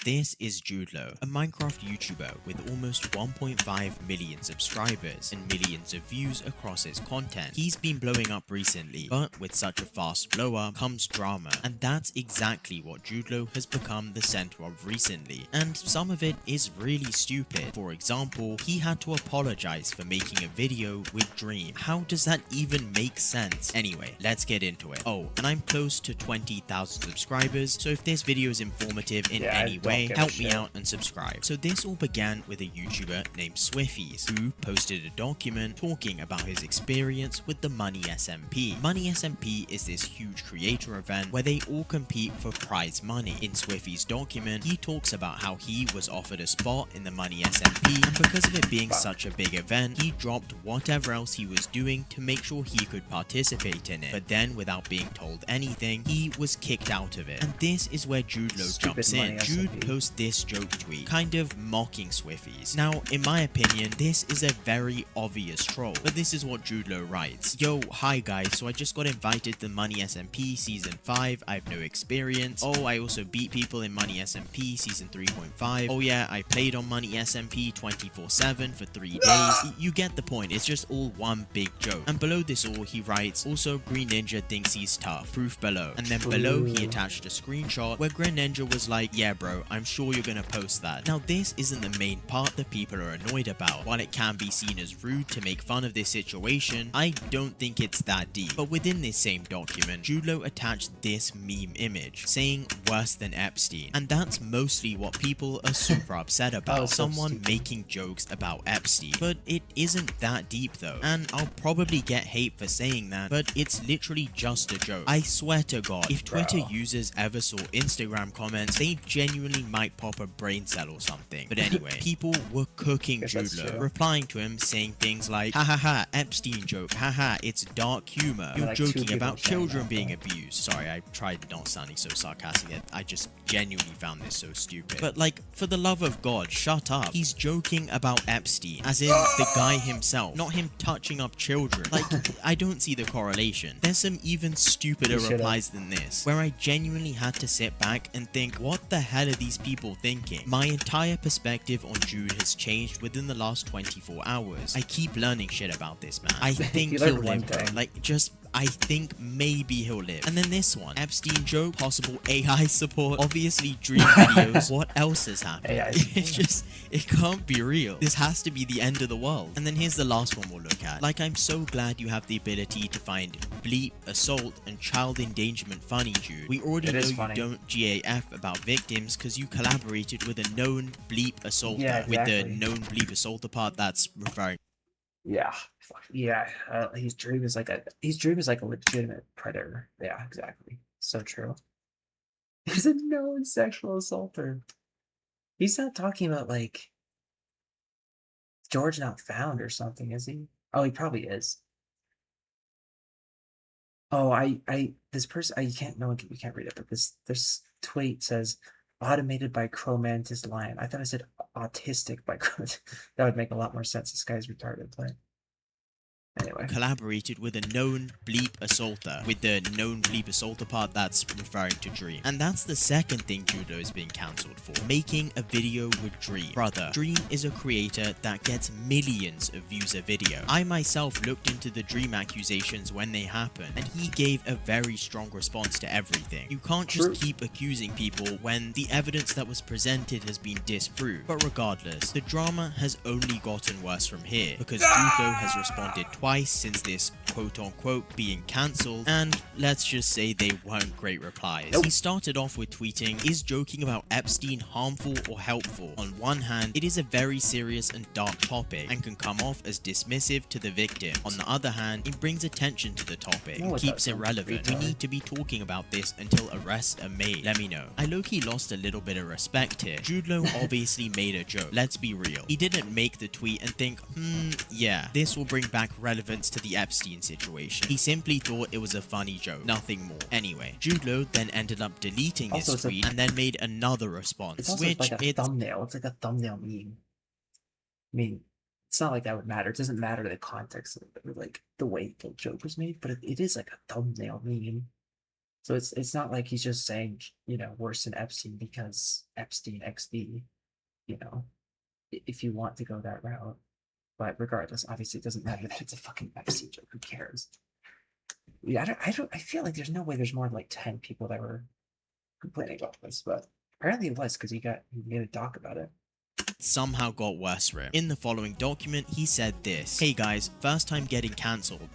This is Jude Law, a Minecraft YouTuber with almost 1.5 million subscribers and millions of views across his content. He's been blowing up recently, but with such a fast blow up comes drama, and that's exactly what Jude Law has become the center of recently. And some of it is really stupid. For example, he had to apologize for making a video with Dream. How does that even make sense? Anyway, let's get into it. Oh, and I'm close to 20,000 subscribers, so if this video is informative in any way, help me out and subscribe. So this all began with a YouTuber named Swiffies, who posted a document talking about his experience with the Money SMP. Money SMP is this huge creator event where they all compete for prize money. In Swiffies' document, he talks about how he was offered a spot in the Money SMP, and because of it being such a big event, he dropped whatever else he was doing to make sure he could participate in it. But then, without being told anything, he was kicked out of it. And this is where Jude Law jumps in. Jude post this joke tweet, kind of mocking Swiffies. Now, in my opinion, this is a very obvious troll, but this is what Jude Law writes. Yo, hi guys, so I just got invited to Money SMP Season 5, I have no experience. Oh, I also beat people in Money SMP Season 3.5. Oh yeah, I played on Money SMP 24/7 for 3 days. You get the point, it's just all one big joke. And below this all, he writes, also Green Ninja thinks he's tough, proof below. And then below, he attached a screenshot where Green Ninja was like, yeah bro, I'm sure you're gonna post that. Now this isn't the main part that people are annoyed about. While it can be seen as rude to make fun of this situation, I don't think it's that deep. But within this same document, Jude Law attached this meme image saying worse than Epstein, and that's mostly what people are super upset about. Someone making jokes about Epstein. But it isn't that deep though, and I'll probably get hate for saying that, but it's literally just a joke. I swear to God, if Twitter users ever saw Instagram comments, they genuinely might pop a brain cell or something. But anyway, people were cooking Jude Law, replying to him saying things like, ha ha ha, Epstein joke, haha, it's dark humor, you're joking about children being abused. Sorry, I tried not sounding so sarcastic, I just genuinely found this so stupid. But like, for the love of God, shut up. He's joking about Epstein, as in the guy himself, not him touching up children. Like, I don't see the correlation. There's some even stupider replies than this, where I genuinely had to sit back and think, what the hell are these people thinking? My entire perspective on Jude has changed within the last 24 hours. I keep learning shit about this man. I think he'll live, bro. Like, just I think maybe he'll live. And then this one, Epstein joke, possible AI support, obviously Dream videos. What else has happened? It's just, it can't be real. This has to be the end of the world. And then here's the last one we'll look at. Like, I'm so glad you have the ability to find bleep, assault, and child endangerment funny, Jude. We already know you don't GAF about victims because you collaborated with a known bleep assaulter. Yeah, exactly. With the known bleep assaulter part, that's referring. Yeah, yeah. His dream is like a legitimate predator. Yeah, exactly. So true. He's a known sexual assaulter. He's not talking about like George Not Found or something, is he? Oh, he probably is. Oh, this person, you can't read it, but this tweet says automated by Chromantis Lion. I thought I said autistic by Chromantis. That would make a lot more sense. This guy's retarded, but anyway. Collaborated with a known bleep assaulter. With the known bleep assaulter part, that's referring to Dream. And that's the second thing Jude Law is being cancelled for. Making a video with Dream. Brother, Dream is a creator that gets millions of views a video. I myself looked into the Dream accusations when they happened, and he gave a very strong response to everything. You can't just keep accusing people when the evidence that was presented has been disproved. But regardless, the drama has only gotten worse from here, because Jude Law has responded twice since this quote-unquote being cancelled, and let's just say they weren't great replies. Nope. He started off with tweeting, "Is joking about Epstein harmful or helpful? On one hand, it is a very serious and dark topic and can come off as dismissive to the victim. On the other hand, it brings attention to the topic No, and it keeps it doesn't. relevant. We Retard. need to be talking about this until arrests are made. Let me know." I low-key lost a little bit of respect here. Jude Law obviously made a joke. Let's be real. He didn't make the tweet and think, yeah, this will bring back relevance to the Epstein situation. He simply thought it was a funny joke, nothing more. Anyway, Jude Law then ended up deleting Also, his it's a- tweet and then made another response, It's also which like a thumbnail. It's like a thumbnail meme. I mean, it's not like that would matter. It doesn't matter the context of it, or like the way the joke was made, but it is like a thumbnail meme. So it's not like he's just saying, you know, worse than Epstein because Epstein XD, you know, if you want to go that route. But regardless, obviously it doesn't matter that it's a fucking Epstein joke. Who cares? Yeah, I feel like there's no way there's more than like 10 people that were complaining about this, but apparently it was because he made a doc about it. somehow got worse for him. In the following document, he said this: "Hey guys, first time getting cancelled.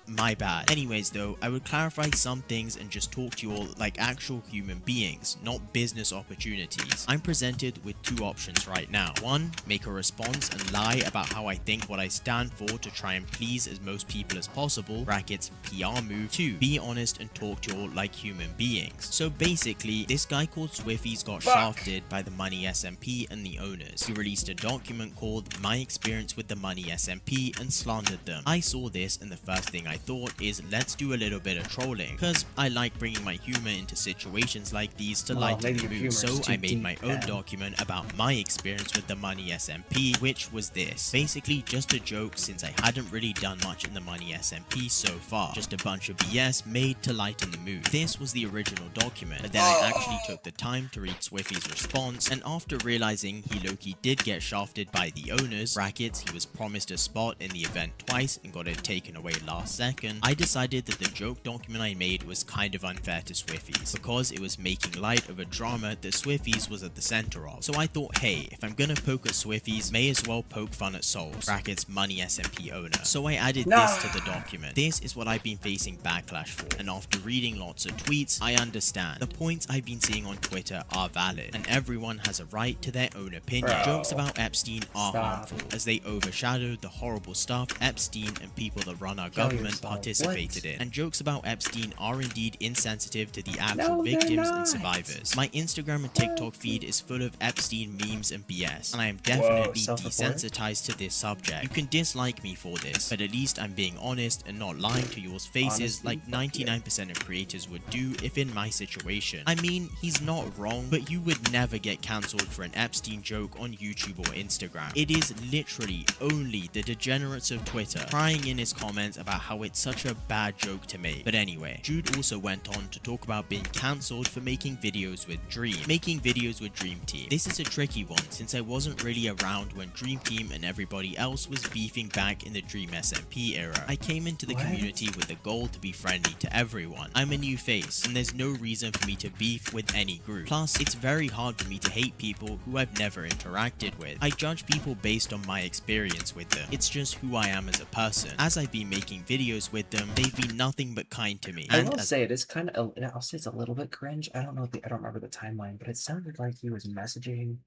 My bad. Anyways though, I would clarify some things and just talk to you all like actual human beings, not business opportunities. I'm presented with two options right now. One, make a response and lie about how I think what I stand for to try and please as most people as possible, brackets PR move. Two, be honest and talk to you all like human beings." So basically, this guy called Swiffies got shafted by the Money SMP and the owners. He released a document called My Experience with the Money SMP and slandered them. I saw this and the first thing I thought is, let's do a little bit of trolling, because I like bringing my humor into situations like these to Well, lighten maybe the your mood. humor So is too I made deep, my own man. document about my experience with the Money SMP, which was this. Basically just a joke since I hadn't really done much in the Money SMP so far. Just a bunch of BS made to lighten the mood. This was the original document, but then I actually took the time to read Swiffy's response, and after realizing he low-key did get shafted by the owners, brackets, he was promised a spot in the event twice and got it taken away last second, I decided that the joke document I made was kind of unfair to Swiffies, because it was making light of a drama that Swiffies was at the center of. So I thought, hey, if I'm gonna poke at Swiffies, may as well poke fun at Souls, brackets, Money SMP owner. So I added this to the document. This is what I've been facing backlash for, and after reading lots of tweets, I understand. The points I've been seeing on Twitter are valid, and everyone has a right to their own opinion. Bro. Jokes about Epstein are Stop. harmful, as they overshadow the horrible stuff Epstein and people that run our Kill government yourself. participated What? in. And jokes about Epstein are indeed insensitive to the actual No, they're victims not. and survivors. My Instagram and TikTok feed is full of Epstein memes and BS, and I am definitely self-report? desensitized to this subject. You can dislike me for this, but at least I'm being honest and not lying to yours faces Honestly, like fuck yeah. 99% of creators would do if in my situation. I mean, he's not wrong, but you would never get cancelled for an Epstein joke on YouTube or Instagram. It is literally only the degenerates of Twitter crying in his comments about how it's such a bad joke to make. But anyway, Jude also went on to talk about being cancelled for making videos with Dream. Making videos with Dream Team. This is a tricky one since I wasn't really around when Dream Team and everybody else was beefing back in the Dream SMP era. I came into the What? community with the goal to be friendly to everyone. I'm a new face, and there's no reason for me to beef with any group. Plus, it's very hard for me to hate people who I've never interacted with. I judge people based on my experience with them. It's just who I am as a person. As I've been making videos with them, they've been nothing but kind to me. I And will as say it is kind of. I'll say it's a little bit cringe. I don't know. I don't remember the timeline, but it sounded like he was messaging.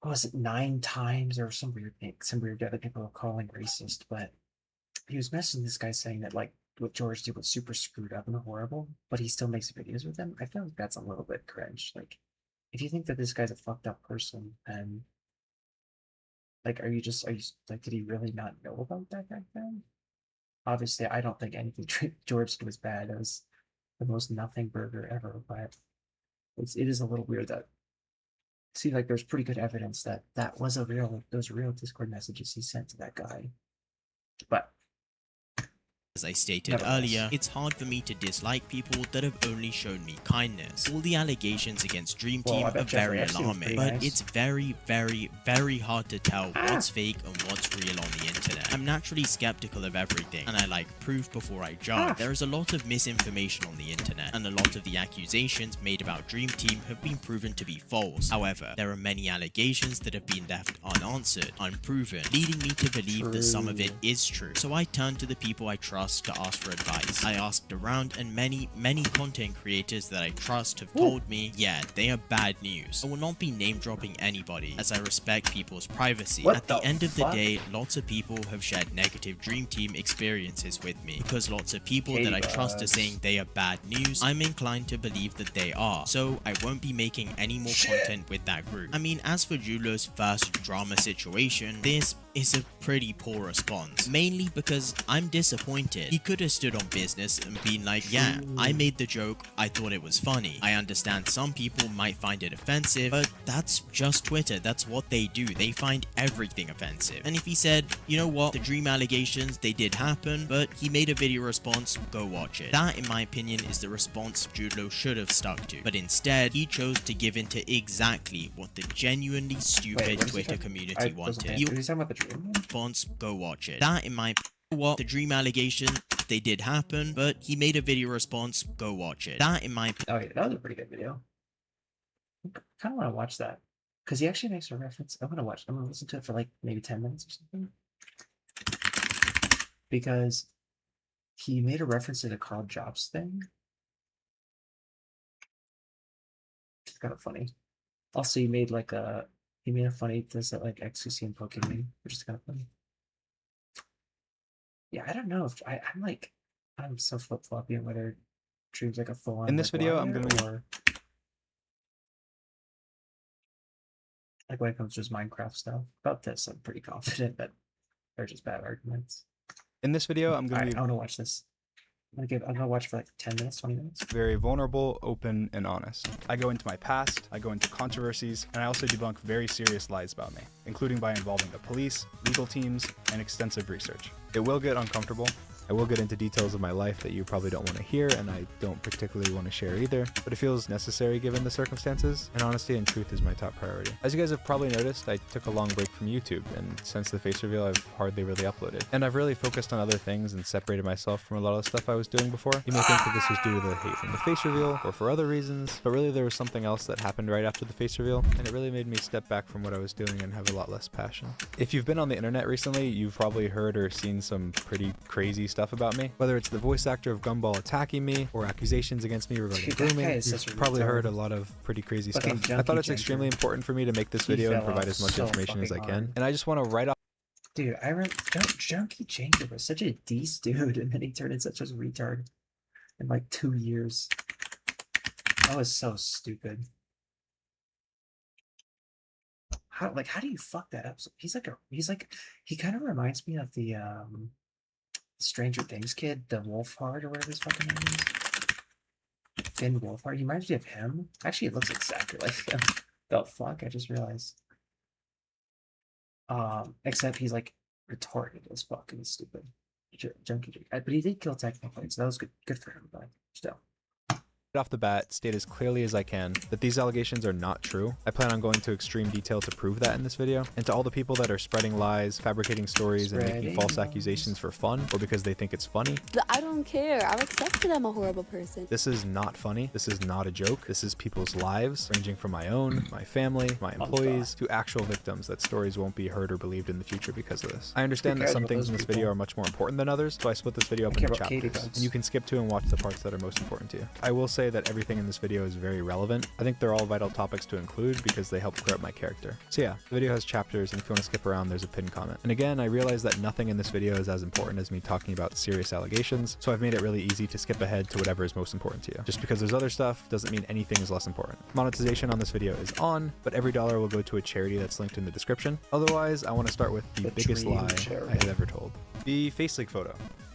What was it, 9 times or some weird thing? Some weird other people were calling racist, but he was messaging this guy saying that like what George did was super screwed up and horrible, but he still makes videos with them. I feel like that's a little bit cringe. Like, if you think that this guy's a fucked up person, and like, are you like, did he really not know about that back then? Obviously, I don't think anything George did was bad. It was the most nothing burger ever, but it is a little weird that see like there's pretty good evidence that those real Discord messages he sent to that guy. But As I stated Never was. earlier, it's hard for me to dislike people that have only shown me kindness. All the allegations against Dream Well, Team I are bet Jeffrey very Epstein was alarming, pretty but nice. it's very hard to tell what's fake and what's real on the internet. I'm naturally skeptical of everything, and I like proof before I judge. There is a lot of misinformation on the internet, and a lot of the accusations made about Dream Team have been proven to be false. However, there are many allegations that have been left unanswered, unproven, leading me to believe that some of it is true. So I turned to the people I trust to ask for advice. I asked around, and many content creators that I trust have told me, yeah, they are bad news. I will not be name dropping anybody, as I respect people's privacy. What At the the end of the fuck? day, lots of people have shared negative Dream Team experiences with me. Because lots of people that I trust are Bugs. saying they are bad news, I'm inclined to believe that they are. So I won't be making any more content with that group. I mean, as for Julo's first drama situation, this is a pretty poor response, mainly because I'm disappointed. He could have stood on business and been like, yeah, I made the joke, I thought it was funny. I understand some people might find it offensive, but that's just Twitter, that's what they do, they find everything offensive. And if he said, you know what, the Dream allegations, they did happen, but he made a video response, go watch it. That, in my opinion, is the response Julo should have stuck to, but instead, he chose to give in to exactly what the genuinely stupid what is he Twitter talking- community I wasn't wanted. paying- He Is he talking about the dream one? response, go watch it. That, in my what the Dream allegation, they did happen, but he made a video response, go watch it. That, in my Oh yeah, that was a pretty good video. I kind of want to watch that because he actually makes a reference. I'm gonna watch. I'm gonna listen to it for like maybe 10 minutes or something because he made a reference to the Carl Jobs thing. It's kind of funny. Also, he made a funny this that like XQC and poking me, which is kind of funny. Yeah, I don't know if I'm so flip floppy on whether Dream's like a full on. In this video, I'm gonna be- or like when it comes to his Minecraft stuff. About this, I'm pretty confident that they're just bad arguments. In this video, I'm going Alright, to I be want to watch this. I'm gonna watch for like 10 minutes, 20 minutes. very vulnerable, open, and honest. I go into my past, I go into controversies, and I also debunk very serious lies about me, including by involving the police, legal teams, and extensive research. It will get uncomfortable. I will get into details of my life that you probably don't want to hear, and I don't particularly want to share either, but it feels necessary given the circumstances, and honesty and truth is my top priority. As you guys have probably noticed, I took a long break from YouTube, and since the face reveal, I've hardly really uploaded. And I've really focused on other things and separated myself from a lot of the stuff I was doing before. You may think that this was due to the hate from the face reveal, or for other reasons, but really there was something else that happened right after the face reveal, and it really made me step back from what I was doing and have a lot less passion. If you've been on the internet recently, you've probably heard or seen some pretty crazy stuff about me. Whether it's the voice actor of Gumball attacking me, or accusations against me regarding Dude, that guy grooming, is such you've a probably retard. heard a lot of pretty crazy Fucking stuff. I thought junkie it's extremely ginger. important for me to make this He video and fell provide off as much so information as I fucking can. hard. And I just want to write off Dude, I remember Junkie Changer was such a decent dude, and then he turned into such a retard in like 2 years. That was so stupid. How do you fuck that up? He kind of reminds me of the Stranger Things kid, the Wolfhard or whatever his fucking name is. Finn Wolfhard. He reminds me of him. Actually, it looks exactly like him. The fuck? I just realized. Except he's like retarded as fuck and stupid. Junkie. But he did kill technically, so that was good for him, but still. off the bat state as clearly as I can that these allegations are not true. I plan on going to extreme detail to prove that in this video. And to all the people that are spreading lies, fabricating stories, and making Spreading false lies. accusations for fun or because they think it's funny, I don't care. I've accepted I'm a horrible person. this is not funny. This is not a joke. This is people's lives, ranging from my own, my family, my employees, to actual victims that stories won't be heard or believed in the future because of this. I understand that cares some about things those in this people? video are much more important than others, so I split this video up I care into about Katie chapters, Bugs. and you can skip to and watch the parts that are most important to you. I will say that everything in this video is very relevant. I think they're all vital topics to include because they help grow up my character. So yeah, the video has chapters, and if you want to skip around, there's a pinned comment. And again, I realize that nothing in this video is as important as me talking about serious allegations, so I've made it really easy to skip ahead to whatever is most important to you. Just because there's other stuff doesn't mean anything is less important. Monetization on this video is on, but every dollar will go to a charity that's linked in the description. Otherwise, I want to start with the biggest dream lie charity. I have ever told. The face leak photo.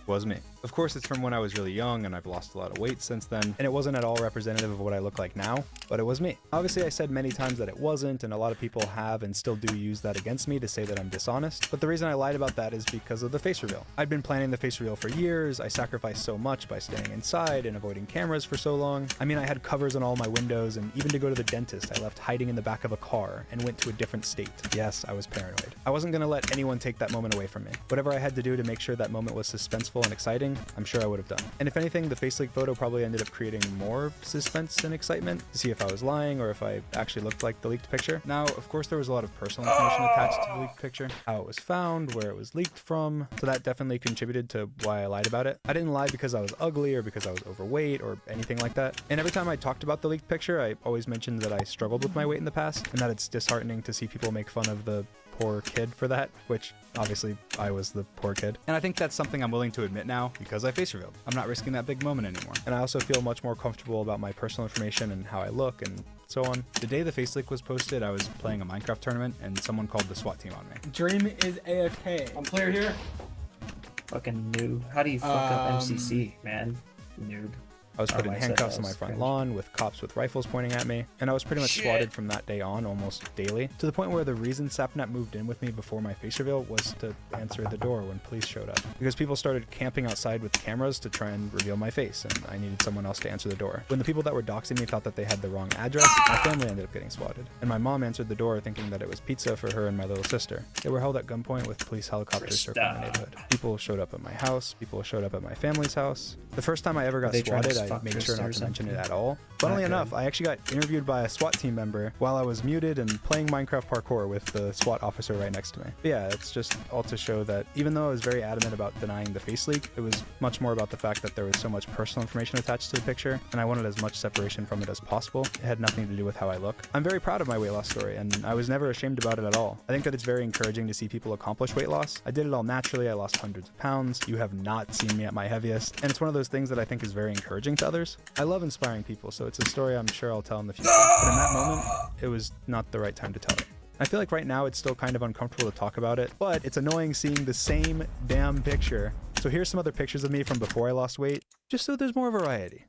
was me. Of course, it's from when I was really young and I've lost a lot of weight since then, and it wasn't at all representative of what I look like now, but it was me. Obviously, I said many times that it wasn't, and a lot of people have and still do use that against me to say that I'm dishonest, but the reason I lied about that is because of the face reveal. I'd been planning the face reveal for years. I sacrificed so much by staying inside and avoiding cameras for so long. I mean, I had covers on all my windows, and even to go to the dentist, I left hiding in the back of a car and went to a different state. Yes, I was paranoid. I wasn't gonna let anyone take that moment away from me. Whatever I had to do to make sure that moment was suspenseful and exciting, I'm sure I would have done. And if anything, the face leak photo probably ended up creating more suspense and excitement to see if I was lying or if I actually looked like the leaked picture. Now, of course, there was a lot of personal information attached to the leaked picture, how it was found, where it was leaked from, so that definitely contributed to why I lied about it. I didn't lie because I was ugly or because I was overweight or anything like that. And every time I talked about the leaked picture, I always mentioned that I struggled with my weight in the past and that it's disheartening to see people make fun of the poor kid for that, which obviously I was the poor kid. And I think that's something I'm willing to admit now because I face revealed. I'm not risking that big moment anymore. And I also feel much more comfortable about my personal information and how I look and so on. The day the face leak was posted, I was playing a Minecraft tournament and someone called the SWAT team on me. Dream is AFK. I'm player here. Fucking noob. How do you fuck up MCC, man? Noob. I was put in my handcuffs on that my was front cringe. lawn with cops with rifles pointing at me, and I was pretty much swatted from that day on almost daily, to the point where the reason Sapnap moved in with me before my face reveal was to answer the door when police showed up. Because people started camping outside with cameras to try and reveal my face, and I needed someone else to answer the door. When the people that were doxing me thought that they had the wrong address, my family ended up getting swatted. And my mom answered the door thinking that it was pizza for her and my little sister. They were held at gunpoint with police helicopters circling the neighborhood. People showed up at my house, people showed up at my family's house. The first time I ever got They tried to swatted, I fuck made your sure not sister to or mention it something? at all. Funnily Okay. enough, I actually got interviewed by a SWAT team member while I was muted and playing Minecraft parkour with the SWAT officer right next to me. But yeah, it's just all to show that even though I was very adamant about denying the face leak, it was much more about the fact that there was so much personal information attached to the picture, and I wanted as much separation from it as possible. It had nothing to do with how I look. I'm very proud of my weight loss story, and I was never ashamed about it at all. I think that it's very encouraging to see people accomplish weight loss. I did it all naturally. I lost hundreds of pounds. You have not seen me at my heaviest, and it's one of those things that I think is very encouraging to others. I love inspiring people, so it's a story I'm sure I'll tell in the future. But in that moment, it was not the right time to tell it. I feel like right now it's still kind of uncomfortable to talk about it, but it's annoying seeing the same damn picture. So here's some other pictures of me from before I lost weight, just so there's more variety.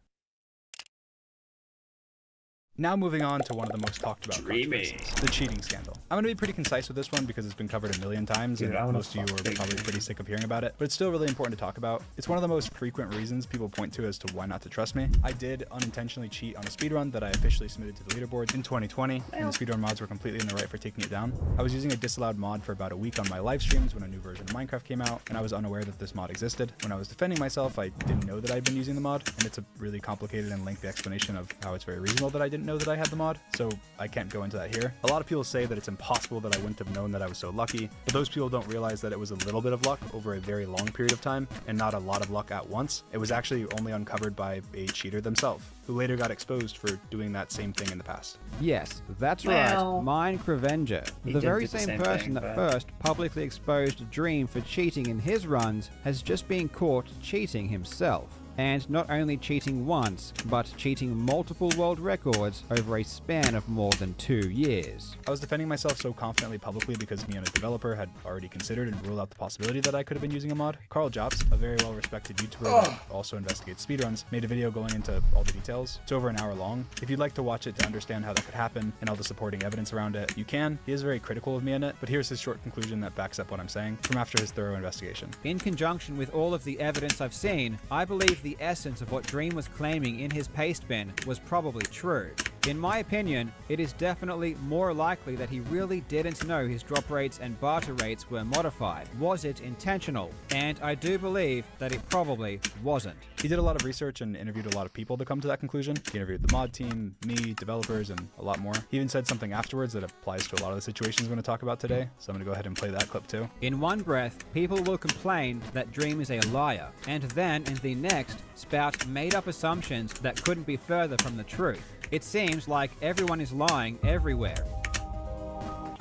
Now moving on to one of the most talked about controversies, the cheating scandal. I'm going to be pretty concise with this one because it's been covered a million times, Dude, I and wanna most of you fuck are big probably dude. pretty sick of hearing about it, but it's still really important to talk about. It's one of the most frequent reasons people point to as to why not to trust me. I did unintentionally cheat on a speedrun that I officially submitted to the leaderboards in 2020, and the speedrun mods were completely in the right for taking it down. I was using a disallowed mod for about a week on my live streams when a new version of Minecraft came out, and I was unaware that this mod existed. When I was defending myself, I didn't know that I'd been using the mod, and it's a really complicated and lengthy explanation of how it's very reasonable that I didn't know that I had the mod, so I can't go into that here. A lot of people say that it's impossible that I wouldn't have known that I was so lucky, but those people don't realize that it was a little bit of luck over a very long period of time, and not a lot of luck at once. It was actually only uncovered by a cheater themselves, who later got exposed for doing that same thing in the past. Yes, that's Well, right, Minecravenger. he The did very do the same same person thing, that but- first publicly exposed Dream for cheating in his runs has just been caught cheating himself. And not only cheating once, but cheating multiple world records over a span of more than 2 years. I was defending myself so confidently publicly because me and a developer had already considered and ruled out the possibility that I could have been using a mod. Carl Jobs, a very well-respected YouTuber that also investigates speedruns, made a video going into all the details. It's over an hour long. If you'd like to watch it to understand how that could happen and all the supporting evidence around it, you can. He is very critical of me in it, but here's his short conclusion that backs up what I'm saying from after his thorough investigation. In conjunction with all of the evidence I've seen, I believe the essence of what Dream was claiming in his paste bin was probably true. In my opinion, it is definitely more likely that he really didn't know his drop rates and barter rates were modified. Was it intentional? And I do believe that it probably wasn't. He did a lot of research and interviewed a lot of people to come to that conclusion. He interviewed the mod team, me, developers, and a lot more. He even said something afterwards that applies to a lot of the situations I'm going to talk about today, so I'm going to go ahead and play that clip too. In one breath, people will complain that Dream is a liar, and then in the next, spout made-up assumptions that couldn't be further from the truth. It seems like everyone is lying everywhere.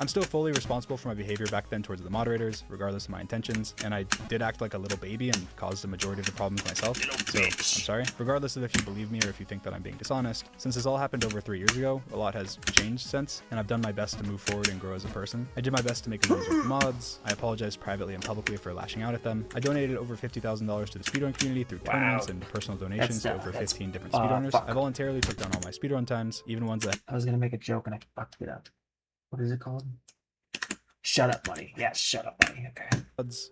I'm still fully responsible for my behavior back then towards the moderators, regardless of my intentions, and I did act like a little baby and caused the majority of the problems myself, so I'm sorry. Regardless of if you believe me or if you think that I'm being dishonest, since this all happened over 3 years ago, a lot has changed since, and I've done my best to move forward and grow as a person. I did my best to make amends with the mods, I apologized privately and publicly for lashing out at them, I donated over $50,000 to the speedrun community through tournaments and personal donations to over 15 different speedrunners. I voluntarily took down all my speedrun times, even ones that I was gonna make a joke and I fucked it up. What is it called? Shut up, money. Yeah, shut up, money. Okay.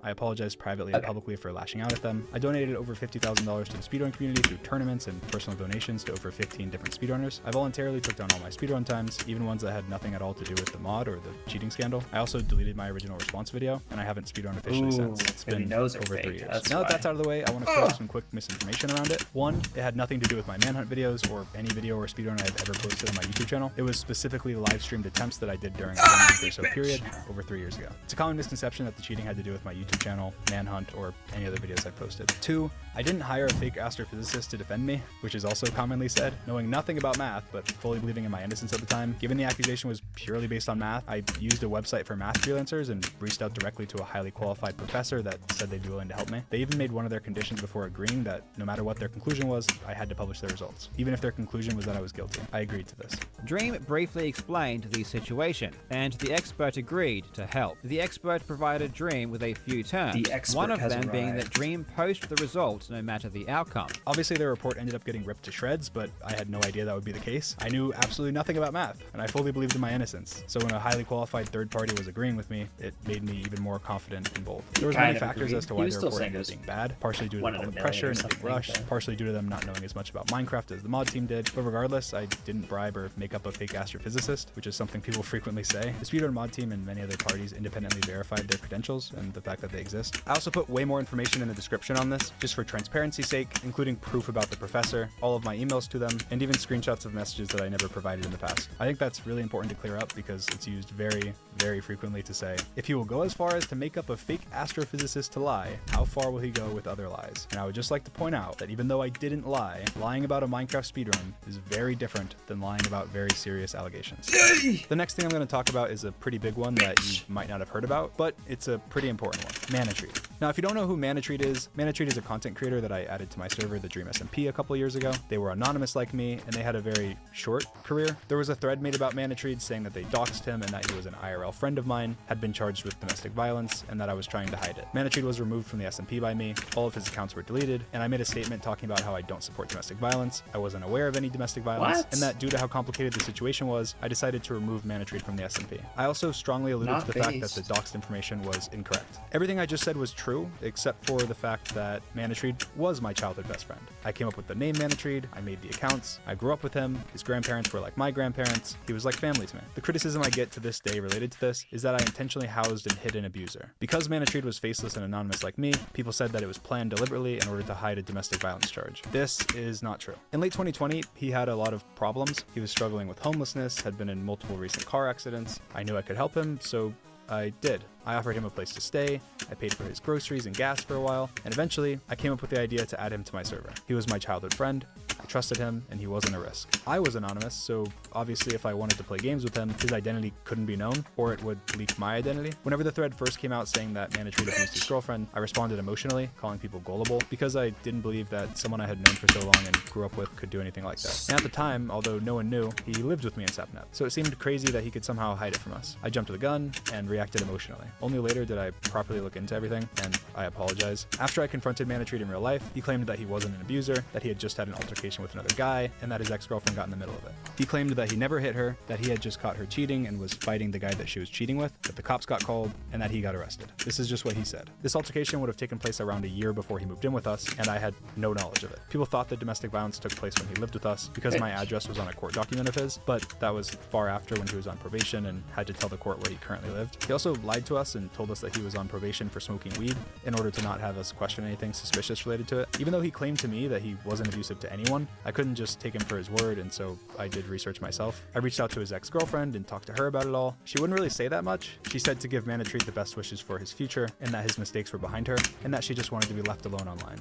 I apologized privately and publicly for lashing out at them. I donated over $50,000 to the speedrun community through tournaments and personal donations to over 15 different speedrunners. I voluntarily took down all my speedrun times, even ones that had nothing at all to do with the mod or the cheating scandal. I also deleted my original response video, and I haven't speedrun officially since. It's been over 3 years. Now that that's out of the way, I want to clear up some quick misinformation around it. One, it had nothing to do with my manhunt videos or any video or speedrun I've ever posted on my YouTube channel. It was specifically live streamed attempts that I did during a 1 month or so period over 3 years ago. It's a common misconception that the cheating had to do with my YouTube channel, manhunt, or any other videos I posted. 2, I didn't hire a fake astrophysicist to defend me, which is also commonly said. Knowing nothing about math, but fully believing in my innocence at the time, given the accusation was purely based on math, I used a website for math freelancers and reached out directly to a highly qualified professor that said they'd be willing to help me. They even made one of their conditions before agreeing that no matter what their conclusion was, I had to publish their results, even if their conclusion was that I was guilty. I agreed to this. Dream briefly explained the situation, and the expert agreed to help. The expert provided Dream with a few terms, The expert one of has them being arrived. that Dream post the results no matter the outcome. Obviously, their report ended up getting ripped to shreds, but I had no idea that would be the case. I knew absolutely nothing about math, and I fully believed in my innocence. So when a highly qualified third party was agreeing with me, it made me even more confident and bold. There was kind many of factors agreed. as to He why was the still report saying ended up it being bad, partially due to one the in a public million pressure or and a big something, rush, but- partially due to them not knowing as much about Minecraft as the mod team did. But regardless, I didn't bribe or make up a fake astrophysicist, which is something people frequently say. The speedrun mod team and many other parties independently verified their credentials and the fact that they exist. I also put way more information in the description on this, just for transparency's sake, including proof about the professor, all of my emails to them, and even screenshots of messages that I never provided in the past. I think that's really important to clear up because it's used very, very frequently to say, if he will go as far as to make up a fake astrophysicist to lie, how far will he go with other lies? And I would just like to point out that even though I didn't lie, lying about a Minecraft speedrun is very different than lying about very serious allegations. The next thing I'm going to talk about is a pretty big one that you might not have heard about, but it's a pretty important one. Manatreat. Now, if you don't know who Manatreat is a content creator that I added to my server, the Dream SMP, a couple years ago. They were anonymous like me, and they had a very short career. There was a thread made about Manatreat saying that they doxed him and that he was an IRL friend of mine, had been charged with domestic violence, and that I was trying to hide it. Manatreat was removed from the SMP by me, all of his accounts were deleted, and I made a statement talking about how I don't support domestic violence, I wasn't aware of any domestic violence, What? and that due to how complicated the situation was, I decided to remove Manatreat from the SMP. I also strongly alluded Not to the fact that based. the doxed information was incorrect. Everything I just said was true, except for the fact that Manatreat was my childhood best friend. I came up with the name Manatreat, I made the accounts, I grew up with him, his grandparents were like my grandparents, he was like family to me. The criticism I get to this day related to this is that I intentionally housed and hid an abuser. Because Manatreat was faceless and anonymous like me, people said that it was planned deliberately in order to hide a domestic violence charge. This is not true. In late 2020, he had a lot of problems. He was struggling with homelessness, had been in multiple recent car accidents. I knew I could help him, so I did. I offered him a place to stay, I paid for his groceries and gas for a while, and eventually I came up with the idea to add him to my server. He was my childhood friend, I trusted him, and he wasn't a risk. I was anonymous, so obviously if I wanted to play games with him, his identity couldn't be known, or it would leak my identity. Whenever the thread first came out saying that Manatreat abused his girlfriend, I responded emotionally, calling people gullible, because I didn't believe that someone I had known for so long and grew up with could do anything like that. And at the time, although no one knew, he lived with me in Sapnet, so it seemed crazy that he could somehow hide it from us. I jumped the gun and reacted emotionally. Only later did I properly look into everything, and I apologize. After I confronted Manatreat in real life, he claimed that he wasn't an abuser, that he had just had an altercation with another guy, and that his ex-girlfriend got in the middle of it. He claimed that he never hit her, that he had just caught her cheating and was fighting the guy that she was cheating with, that the cops got called, and that he got arrested. This is just what he said. This altercation would have taken place around a year before he moved in with us, and I had no knowledge of it. People thought that domestic violence took place when he lived with us because my address was on a court document of his, but that was far after when he was on probation and had to tell the court where he currently lived. He also lied to us and told us that he was on probation for smoking weed in order to not have us question anything suspicious related to it. Even though he claimed to me that he wasn't abusive to anyone, I couldn't just take him for his word, and so I did research myself. I reached out to his ex-girlfriend and talked to her about it all. She wouldn't really say that much. She said to give Manatreat the best wishes for his future, and that his mistakes were behind her, and that she just wanted to be left alone online.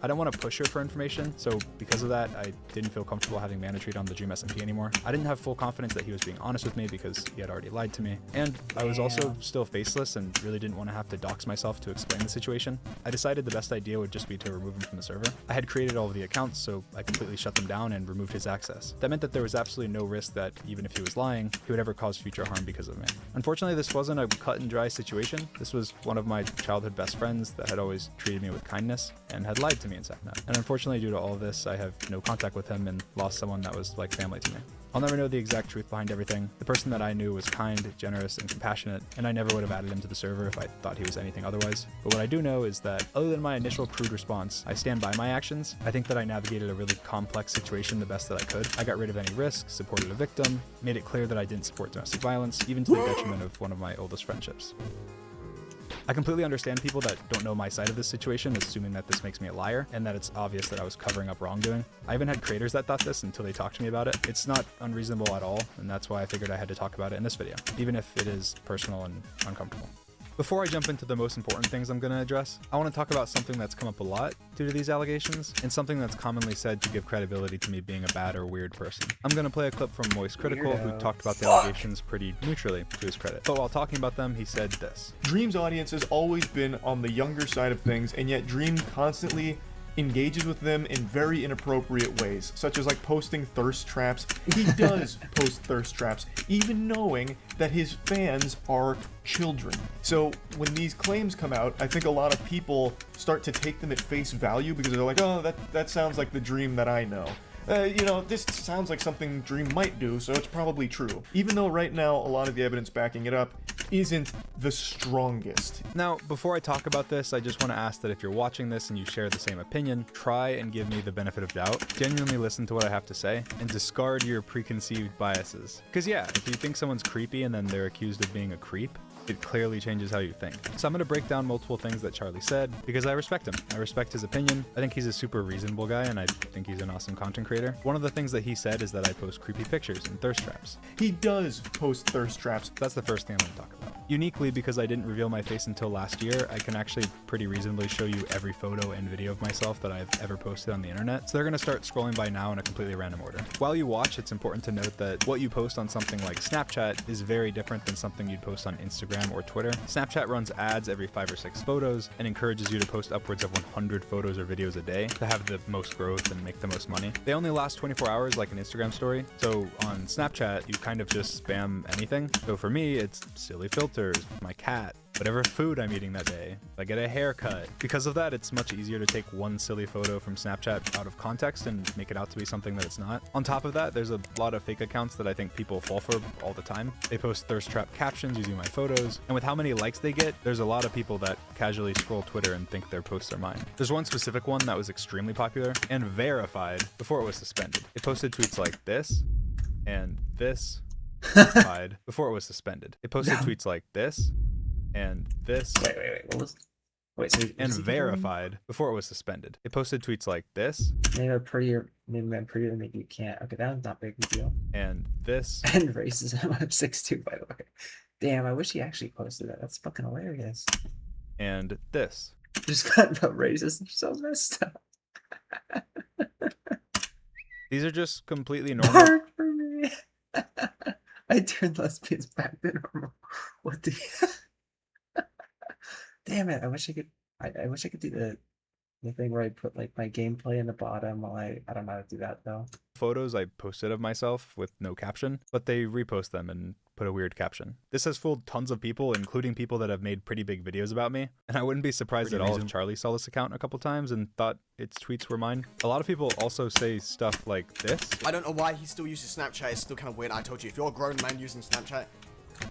I don't want to push her for information, so because of that, I didn't feel comfortable having Mana treat on the Dream SMP anymore. I didn't have full confidence that he was being honest with me because he had already lied to me. And I was also still faceless and really didn't want to have to dox myself to explain the situation. I decided the best idea would just be to remove him from the server. I had created all of the accounts, so I completely shut them down and removed his access. That meant that there was absolutely no risk that even if he was lying, he would ever cause future harm because of me. Unfortunately, this wasn't a cut and dry situation. This was one of my childhood best friends that had always treated me with kindness and had lied to me in SecNet. And unfortunately, due to all of this, I have no contact with him and lost someone that was like family to me. I'll never know the exact truth behind everything. The person that I knew was kind, generous, and compassionate, and I never would have added him to the server if I thought he was anything otherwise. But what I do know is that, other than my initial crude response, I stand by my actions. I think that I navigated a really complex situation the best that I could. I got rid of any risk, supported a victim, made it clear that I didn't support domestic violence, even to the detriment of one of my oldest friendships. I completely understand people that don't know my side of this situation, assuming that this makes me a liar and that it's obvious that I was covering up wrongdoing. I even had creators that thought this until they talked to me about it. It's not unreasonable at all, and that's why I figured I had to talk about it in this video, even if it is personal and uncomfortable. Before I jump into the most important things I'm going to address, I want to talk about something that's come up a lot due to these allegations, and something that's commonly said to give credibility to me being a bad or weird person. I'm going to play a clip from Moist Critical, who talked about the allegations pretty neutrally, to his credit. But while talking about them, he said this. Dream's audience has always been on the younger side of things, and yet Dream constantly engages with them in very inappropriate ways, such as like posting thirst traps. He does post thirst traps, even knowing that his fans are children. So when these claims come out, I think a lot of people start to take them at face value because they're like, oh, that sounds like the Dream that I know. You know, this sounds like something Dream might do, so it's probably true. Even though right now a lot of the evidence backing it up isn't the strongest. Now, before I talk about this, I just want to ask that if you're watching this and you share the same opinion, try and give me the benefit of doubt. Genuinely listen to what I have to say and discard your preconceived biases. Because yeah, if you think someone's creepy and then they're accused of being a creep, it clearly changes how you think. So I'm going to break down multiple things that Charlie said because I respect him. I respect his opinion. I think he's a super reasonable guy and I think he's an awesome content creator. One of the things that he said is that I post creepy pictures and thirst traps. He does post thirst traps. That's the first thing I'm going to talk about. Uniquely, because I didn't reveal my face until last year, I can actually pretty reasonably show you every photo and video of myself that I've ever posted on the internet. So they're going to start scrolling by now in a completely random order. While you watch, it's important to note that what you post on something like Snapchat is very different than something you'd post on Instagram or Twitter. Snapchat runs ads every 5 or 6 photos and encourages you to post upwards of 100 photos or videos a day to have the most growth and make the most money. They only last 24 hours like an Instagram story. So on Snapchat, you kind of just spam anything. So for me, it's silly filters, my cat, whatever food I'm eating that day, if I get a haircut. Because of that, it's much easier to take one silly photo from Snapchat out of context and make it out to be something that it's not. On top of that, there's a lot of fake accounts that I think people fall for all the time. They post thirst trap captions using my photos, and with how many likes they get, there's a lot of people that casually scroll Twitter and think their posts are mine. There's one specific one that was extremely popular and verified before it was suspended. It posted tweets like this and this verified before it was suspended. It posted tweets like this and this Wait, what was... Wait, so and is he verified before it was suspended. It posted tweets like this maybe I'm prettier, maybe you can't. Okay, that's not big of a deal. and this And racism, I'm 6'2", by the way. Damn, I wish he actually posted that. That's fucking hilarious. and this. Just got about racism so messed up. These are just completely normal. Hard for me. I turned lesbians back to normal. What the... Damn it, I wish I could do the thing where I put like my gameplay in the bottom while I don't know how to do that though. Photos I posted of myself with no caption, but they repost them and put a weird caption. This has fooled tons of people, including people that have made pretty big videos about me, and I wouldn't be surprised at all if Charlie saw this account a couple times and thought its tweets were mine. A lot of people also say stuff like this. I don't know why he still uses Snapchat. It's still kind of weird. I told you, if you're a grown man using Snapchat,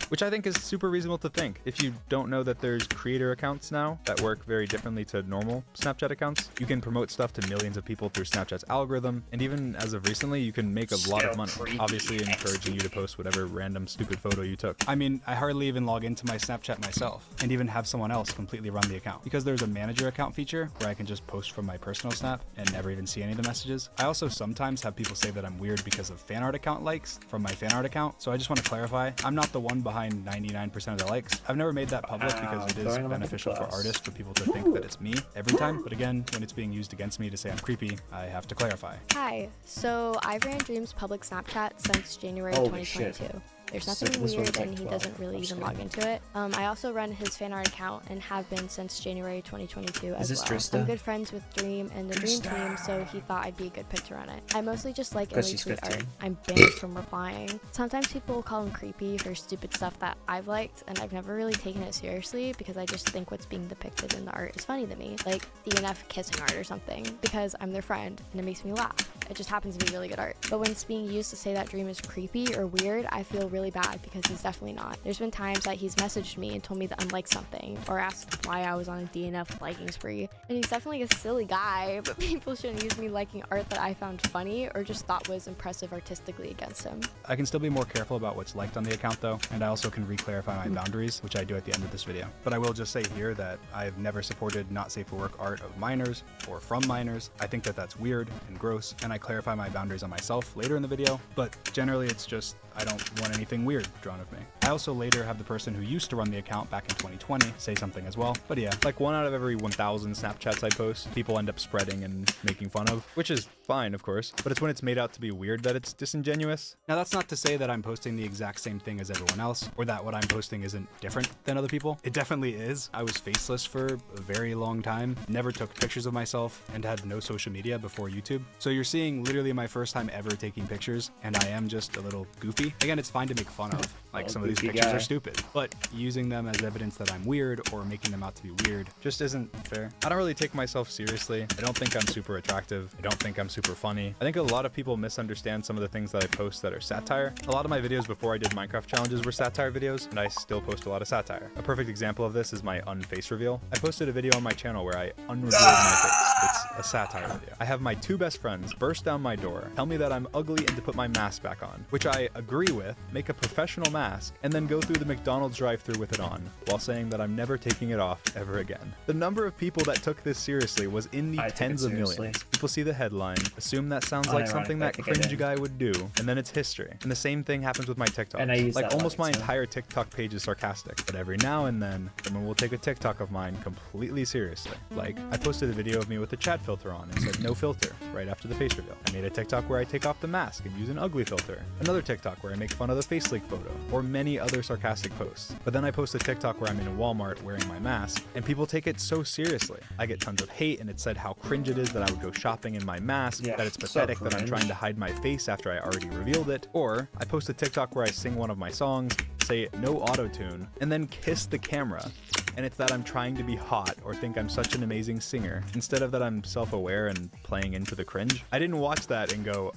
which I think is super reasonable to think. If you don't know that there's creator accounts now that work very differently to normal Snapchat accounts, you can promote stuff to millions of people through Snapchat's algorithm, and even as of recently, you can make a lot of money, obviously encouraging you to post whatever random stupid photo you took. I mean, I hardly even log into my Snapchat myself, and even have someone else completely run the account. Because there's a manager account feature where I can just post from my personal Snap and never even see any of the messages. I also sometimes have people say that I'm weird because of fan art account likes from my fan art account, so I just want to clarify, I'm not the one behind behind 99% of the likes. I've never made that public because it is throwing them under the beneficial for bus. artists for people to think that it's me every time. But again, when it's being used against me to say I'm creepy, I have to clarify. Hi, so I've ran Dream's public Snapchat since January Holy shit. 2022. There's Sick, nothing this one's weird like and he 12. doesn't really I'm just even log kidding. into it. I also run his fan art account and have been since January 2022 as this well. Drista? I'm good friends with Dream and the Dream team, so he thought I'd be a good pick to run it. I mostly just like and Because she's retweet art. 15. I'm banned from replying. Sometimes people will call him creepy for stupid stuff that I've liked, and I've never really taken it seriously because I just think what's being depicted in the art is funny to me, like DNF kissing art or something, because I'm their friend and it makes me laugh. It just happens to be really good art. But when it's being used to say that Dream is creepy or weird, I feel really bad because he's definitely not. There's been times that he's messaged me and told me that I'm like something, or asked why I was on a DNF liking spree. And he's definitely a silly guy, but people shouldn't use me liking art that I found funny or just thought was impressive artistically against him. I can still be more careful about what's liked on the account though, and I also can re-clarify my boundaries, which I do at the end of this video. But I will just say here that I've never supported not safe for work art of minors or from minors. I think that that's weird and gross, and I clarify my boundaries on myself later in the video, but generally it's just I don't want anything weird drawn of me. I also later have the person who used to run the account back in 2020 say something as well. But yeah, like 1 out of every 1,000 Snapchats I post, people end up spreading and making fun of, which is fine, of course, but it's when it's made out to be weird that it's disingenuous. Now that's not to say that I'm posting the exact same thing as everyone else, or that what I'm posting isn't different than other people. It definitely is. I was faceless for a very long time, never took pictures of myself, and had no social media before YouTube. So you're seeing literally my first time ever taking pictures, and I am just a little goofy. Again, it's fine to make fun of, like Oh, some of these goofy pictures guy. are stupid, but using them as evidence that I'm weird or making them out to be weird just isn't fair. I don't really take myself seriously. I don't think I'm super attractive. I don't think I'm super funny. I think a lot of people misunderstand some of the things that I post that are satire. A lot of my videos before I did Minecraft challenges were satire videos, and I still post a lot of satire. A perfect example of this is my unface reveal. I posted a video on my channel where I unrevealed my face. It's a satire video. I have my 2 best friends burst down my door, tell me that I'm ugly and to put my mask back on, which I agree with, make a professional mask, and then go through the McDonald's drive-thru with it on, while saying that I'm never taking it off ever again. The number of people that took this seriously was in the I took it tens of seriously. millions. People see the headline, assume that sounds like Unironic, something I that think I cringe did. guy would do, and then it's history. And the same thing happens with my TikTok. And I use like that almost my line, too. entire TikTok page is sarcastic, but every now and then someone will take a TikTok of mine completely seriously. Like I posted a video of me with the Chad filter on and said no filter right after the face reveal. I made a TikTok where I take off the mask and use an ugly filter. Another TikTok where I make fun of the face leak photo, or many other sarcastic posts. But then I post a TikTok where I'm in a Walmart wearing my mask, and people take it so seriously. I get tons of hate, and it said how cringe it is that I would go shopping in my mask, Yeah, that it's so pathetic that I'm cringe. trying to hide my face after I already revealed it. Or I post a TikTok where I sing one of my songs, say no auto-tune, and then kiss the camera. And it's that I'm trying to be hot or think I'm such an amazing singer, instead of that I'm self-aware and playing into the cringe. I didn't watch that and go,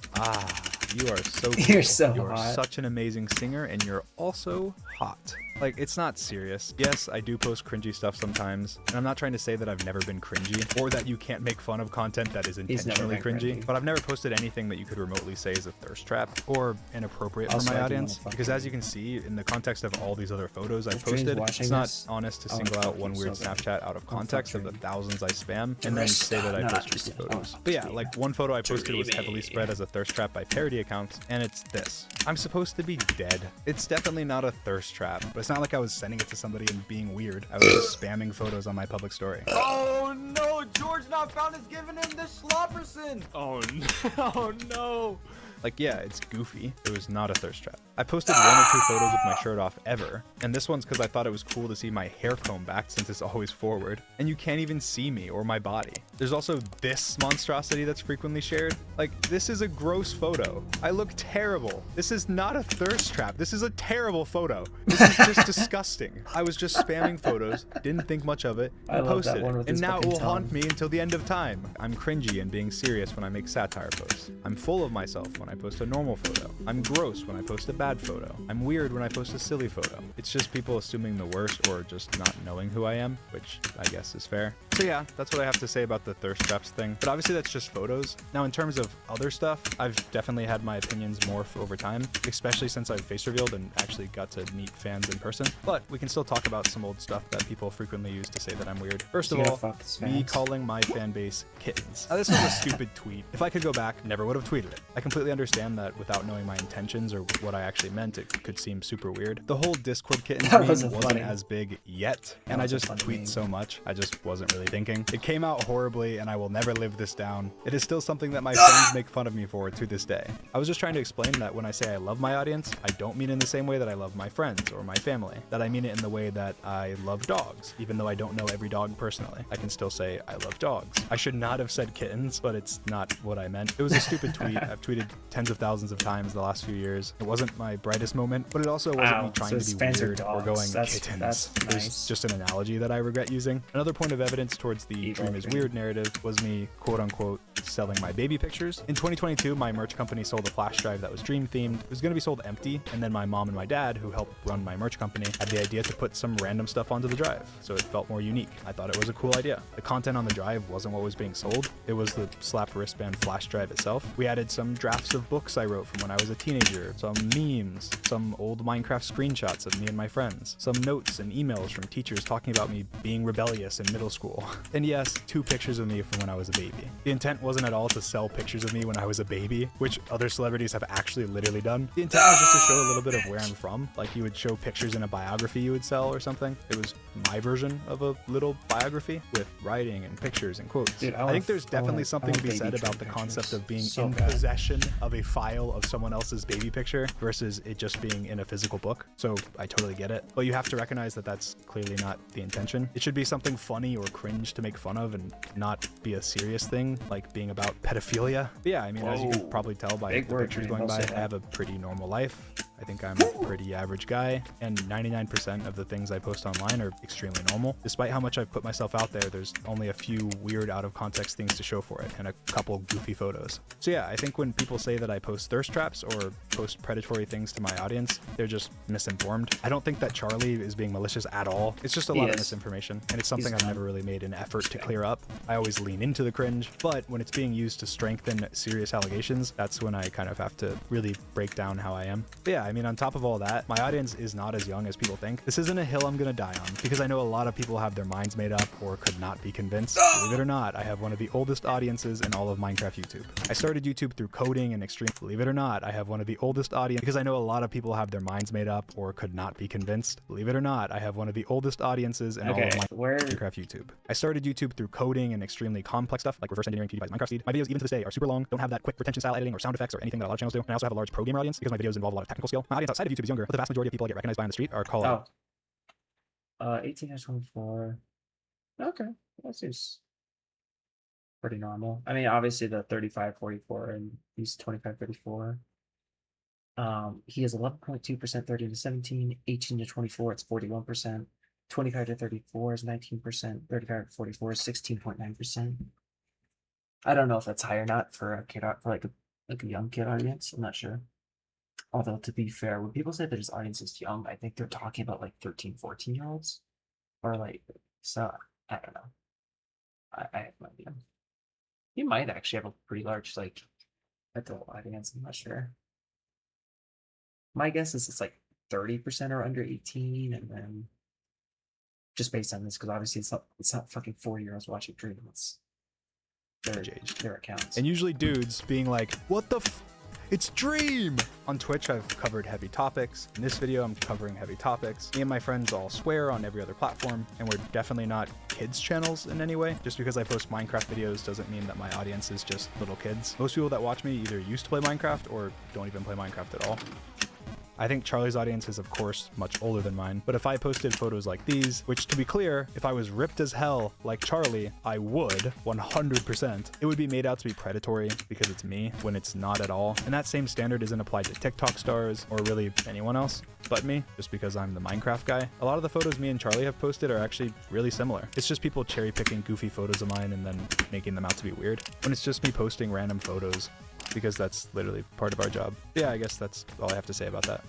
you are so cool. You're so You are hot. such an amazing singer, and you're also hot. Like, it's not serious. Yes, I do post cringy stuff sometimes, and I'm not trying to say that I've never been cringy, or that you can't make fun of content that is He's never intentionally been cringy, cringy. but I've never posted anything that you could remotely say is a thirst trap, or inappropriate Also, for I my do audience, wanna fuck because you. as you can see, in the context of all these other photos I've If Dream's posted, watching it's not this, honest to I wanna single out fuck one you weird so bad. Snapchat out of I'll fuck context of the Dream. thousands I spam, and then say that I No, post just creepy kidding. photos. But yeah, like one photo I posted was heavily spread as a thirst trap by parody accounts, and it's this. I'm supposed to be dead. It's definitely not a thirst trap, but it's not like I was sending it to somebody and being weird. I was just spamming photos on my public story. Oh no, George Not Found is giving him the Slopperson! Oh no, oh no! Like, yeah, it's goofy. It was not a thirst trap. I posted 1 or 2 photos with my shirt off ever, and this one's because I thought it was cool to see my hair comb back since it's always forward, and you can't even see me or my body. There's also this monstrosity that's frequently shared. Like, this is a gross photo. I look terrible. This is not a thirst trap. This is a terrible photo. This is just disgusting. I was just spamming photos, didn't think much of it, I and love that posted one it, with and his now it fucking will haunt tongue. me until the end of time. I'm cringy and being serious when I make satire posts. I'm full of myself when I post a normal photo. I'm gross when I post a bad photo. I'm weird when I post a silly photo. It's just people assuming the worst or just not knowing who I am, which I guess is fair. So yeah, that's what I have to say about the thirst traps thing. But obviously that's just photos. Now in terms of other stuff, I've definitely had my opinions morph over time, especially since I've face revealed and actually got to meet fans in person. But we can still talk about some old stuff that people frequently use to say that I'm weird. First of You gotta all, fuck his me fans. calling my fan base kittens. Now this was a stupid tweet. If I could go back, never would have tweeted it. I completely understand that without knowing my intentions or what I actually meant, it could seem super weird. The whole Discord kittens That meme wasn't wasn't funny. as big yet, That and I was a just funny tweet meme. so much, I just wasn't really thinking. It came out horribly, and I will never live this down. It is still something that my friends make fun of me for to this day. I was just trying to explain that when I say I love my audience, I don't mean in the same way that I love my friends or my family. That I mean it in the way that I love dogs, even though I don't know every dog personally. I can still say I love dogs. I should not have said kittens, but it's not what I meant. It was a stupid tweet. I've tweeted tens of thousands of times the last few years. It wasn't my brightest moment, but it also wasn't Wow, me trying so to his be fans are weird or dogs. going That's kittens. It was nice. just an analogy that I regret using. Another point of evidence towards the Evil Dream is thing. Weird narrative was me quote-unquote selling my baby pictures. In 2022, my merch company sold a flash drive that was Dream themed. It was going to be sold empty, and then my mom and my dad, who helped run my merch company, had the idea to put some random stuff onto the drive, so it felt more unique. I thought it was a cool idea. The content on the drive wasn't what was being sold, it was the slap wristband flash drive itself. We added some drafts of books I wrote from when I was a teenager, some memes, some old Minecraft screenshots of me and my friends, some notes and emails from teachers talking about me being rebellious in middle school, and yes, 2 pictures of me from when I was a baby. The intent wasn't at all to sell pictures of me when I was a baby, which other celebrities have actually literally done. The intent was just to show a little bit of where I'm from, like you would show pictures in a biography you would sell or something. It was my version of a little biography with writing and pictures and quotes. Dude, I think there's definitely something to be said about the concept of being in possession of a file of someone else's baby picture versus it just being in a physical book. So I totally get it, but you have to recognize that that's clearly not the intention. It should be something funny or cringe to make fun of and not be a serious thing like being about pedophilia. But yeah, I mean, as you Whoa. can probably tell by Big the word, pictures man. going Don't by, say I that. have a pretty normal life. I think I'm a pretty average guy, and 99% of the things I post online are extremely normal. Despite how much I've put myself out there, there's only a few weird out of context things to show for it, and a couple goofy photos. So yeah, I think when people say that I post thirst traps or post predatory things to my audience, they're just misinformed. I don't think that Charlie is being malicious at all. It's just a lot of misinformation, and it's something I've never really made an effort to clear up. I always lean into the cringe, but when it's being used to strengthen serious allegations, that's when I kind of have to really break down how I am. But yeah, I mean, on top of all that, my audience is not as young as people think. This isn't a hill I'm gonna die on, because I know a lot of people have their minds made up or could not be convinced. Believe it or not, I have one of the oldest audiences in all of Minecraft YouTube. I started YouTube through coding and extreme. Believe it or not, I have one of the oldest audience because I know a lot of people have their minds made up or could not be convinced. Believe it or not, I have one of the oldest audiences in all of Minecraft YouTube. I started YouTube through coding and extremely complex stuff like reverse engineering PewDiePie's Minecraft speed. My videos, even to this day, are super long, don't have that quick retention style editing or sound effects or anything that a lot of channels do. And I also have a large pro gamer audience because my videos involve a lot of technical skill. My audience outside of YouTube is younger, but the vast majority of people I get recognized by on the street are called out. 18 to 24. Okay, that seems pretty normal. I mean, obviously the 35, 44, and he's 25, 34. He is 11.2%, 30 to 17, 18 to 24, it's 41%, 25 to 34 is 19%, 35 to 44 is 16.9%. I don't know if that's high or not for a kid, for like a young kid audience. I'm not sure. Although, to be fair, when people say that his audience is young, I think they're talking about like 13, 14-year-olds. Or like, so, I don't know. I have no idea. He might actually have a pretty large, like, adult audience. I'm not sure. My guess is it's like 30% are under 18, and then just based on this, because obviously it's not fucking 4-year-olds watching Dream. It's their accounts. And usually dudes being like, what the f? It's Dream! On Twitch, I've covered heavy topics. In this video, I'm covering heavy topics. Me and my friends all swear on every other platform, and we're definitely not kids channels in any way. Just because I post Minecraft videos doesn't mean that my audience is just little kids. Most people that watch me either used to play Minecraft or don't even play Minecraft at all. I think Charlie's audience is, of course, much older than mine, but if I posted photos like these, which, to be clear, if I was ripped as hell like Charlie, I would, 100%, it would be made out to be predatory because it's me, when it's not at all. And that same standard isn't applied to TikTok stars or really anyone else but me, just because I'm the Minecraft guy. A lot of the photos me and Charlie have posted are actually really similar. It's just people cherry-picking goofy photos of mine and then making them out to be weird. When it's just me posting random photos, because that's literally part of our job. Yeah, I guess that's all I have to say about that.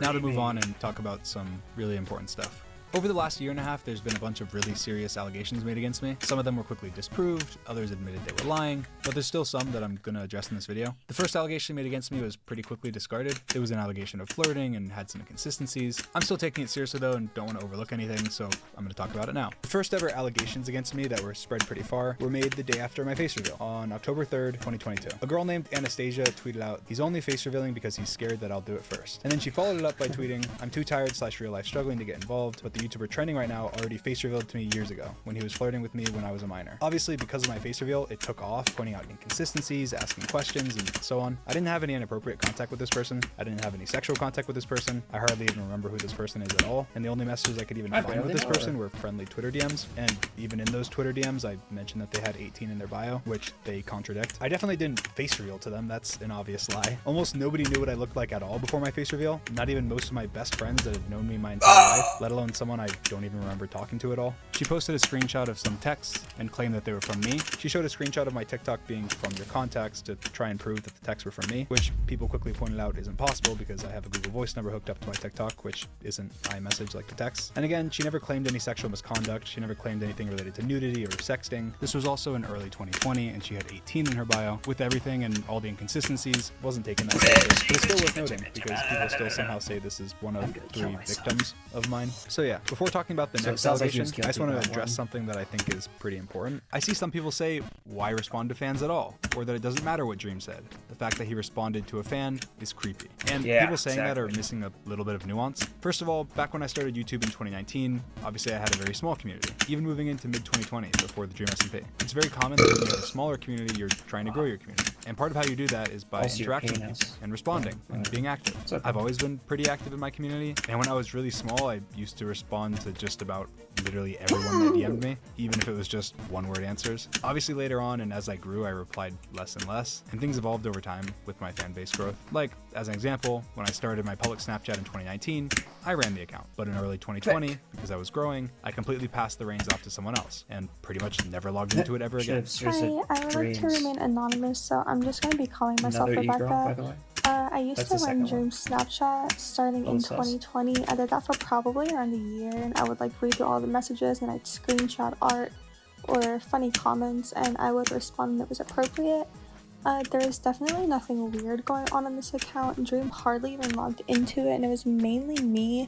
Now to move on and talk about some really important stuff. Over the last year and a half, there's been a bunch of really serious allegations made against me. Some of them were quickly disproved, others admitted they were lying, but there's still some that I'm gonna address in this video. The first allegation made against me was pretty quickly discarded. It was an allegation of flirting and had some inconsistencies. I'm still taking it seriously though and don't want to overlook anything, so I'm gonna talk about it now. The first ever allegations against me that were spread pretty far were made the day after my face reveal, on October 3rd, 2022. A girl named Anastasia tweeted out, "He's only face revealing because he's scared that I'll do it first." And then she followed it up by tweeting, "I'm too tired / real life struggling to get involved, but the YouTuber trending right now already face revealed to me years ago when he was flirting with me when I was a minor." Obviously, because of my face reveal, it took off, pointing out inconsistencies, asking questions, and so on. I didn't have any inappropriate contact with this person. I didn't have any sexual contact with this person. I hardly even remember who this person is at all. And the only messages I could even find with this person were friendly Twitter DMs. And even in those Twitter DMs, I mentioned that they had 18 in their bio, which they contradict. I definitely didn't face reveal to them. That's an obvious lie. Almost nobody knew what I looked like at all before my face reveal. Not even most of my best friends that have known me my entire life, let alone someone I don't even remember talking to at all. She posted a screenshot of some texts and claimed that they were from me. She showed a screenshot of my TikTok being from your contacts to try and prove that the texts were from me, which people quickly pointed out isn't possible because I have a Google Voice number hooked up to my TikTok, which isn't iMessage like the text. And again, she never claimed any sexual misconduct. She never claimed anything related to nudity or sexting. This was also in early 2020 and she had 18 in her bio. With everything and all the inconsistencies, wasn't taken that seriously. But it's still worth noting because people still somehow say this is one of 3 victims of mine. So yeah, before talking about the next allegation, I just want to address something that I think is pretty important. I see some people say, why respond to fans at all? Or that it doesn't matter what Dream said. The fact that he responded to a fan is creepy. And people saying that are missing a little bit of nuance. First of all, back when I started YouTube in 2019, obviously I had a very small community. Even moving into mid-2020 before the Dream SMP. It's very common that when you have a smaller community, you're trying to grow your community. And part of how you do that is by interacting with people and responding and being active. I've always been pretty active in my community. And when I was really small, I used to respond to just about literally everyone that DM'd me, even if it was just one-word answers. Obviously later on, and as I grew, I replied less and less, and things evolved over time with my fan base growth. Like, as an example, when I started my public Snapchat in 2019, I ran the account. But in early 2020, because I was growing, I completely passed the reins off to someone else, and pretty much never logged into it ever again. Hi, I would like to remain anonymous, so I'm just going to be calling myself Rebecca. I used to run Dream Snapchat starting in 2020. I did that for probably around a year, and I would like read through all the messages and I'd screenshot art or funny comments and I would respond when it was appropriate. There is definitely nothing weird going on this account. Dream hardly even logged into it and it was mainly me.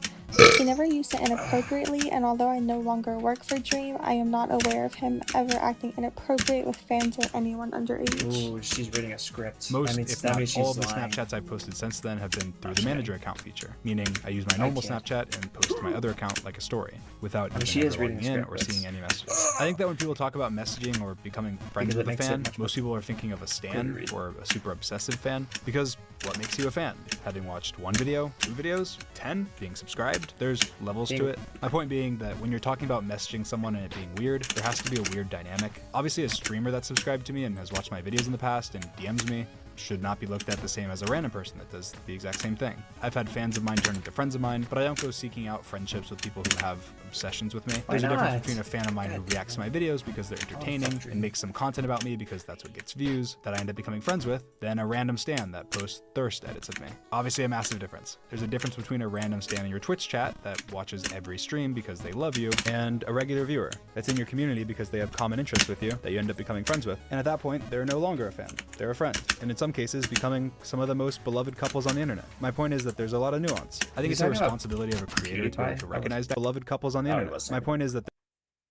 He never used it inappropriately, and although I no longer work for Dream, I am not aware of him ever acting inappropriate with fans or anyone underage. Ooh, she's reading a script. Most, if not all, of the Snapchats I've posted since then have been through the manager account feature, meaning I use my normal Snapchat and post to my other account like a story, without even ever logging in or seeing any messages. I think that when people talk about messaging or becoming friends with a fan, most people are thinking of a stan or a super obsessive fan, because what makes you a fan? Having watched 1 video, 2 videos, 10, being subscribed? There's levels to it. My point being that when you're talking about messaging someone and it being weird, there has to be a weird dynamic. Obviously, a streamer that's subscribed to me and has watched my videos in the past and DMs me should not be looked at the same as a random person that does the exact same thing. I've had fans of mine turn into friends of mine, but I don't go seeking out friendships with people who have obsessions with me. There's a difference between a fan of mine who reacts to my videos because they're entertaining and makes some content about me because that's what gets views that I end up becoming friends with, than a random stan that posts thirst edits of me. Obviously a massive difference. There's a difference between a random stan in your Twitch chat that watches every stream because they love you, and a regular viewer that's in your community because they have common interests with you that you end up becoming friends with. And at that point, they're no longer a fan. They're a friend. And in some cases, becoming some of the most beloved couples on the internet. My point is that there's a lot of nuance. I think it's a responsibility of a creator to be able to recognize beloved couples on the internet. My point is that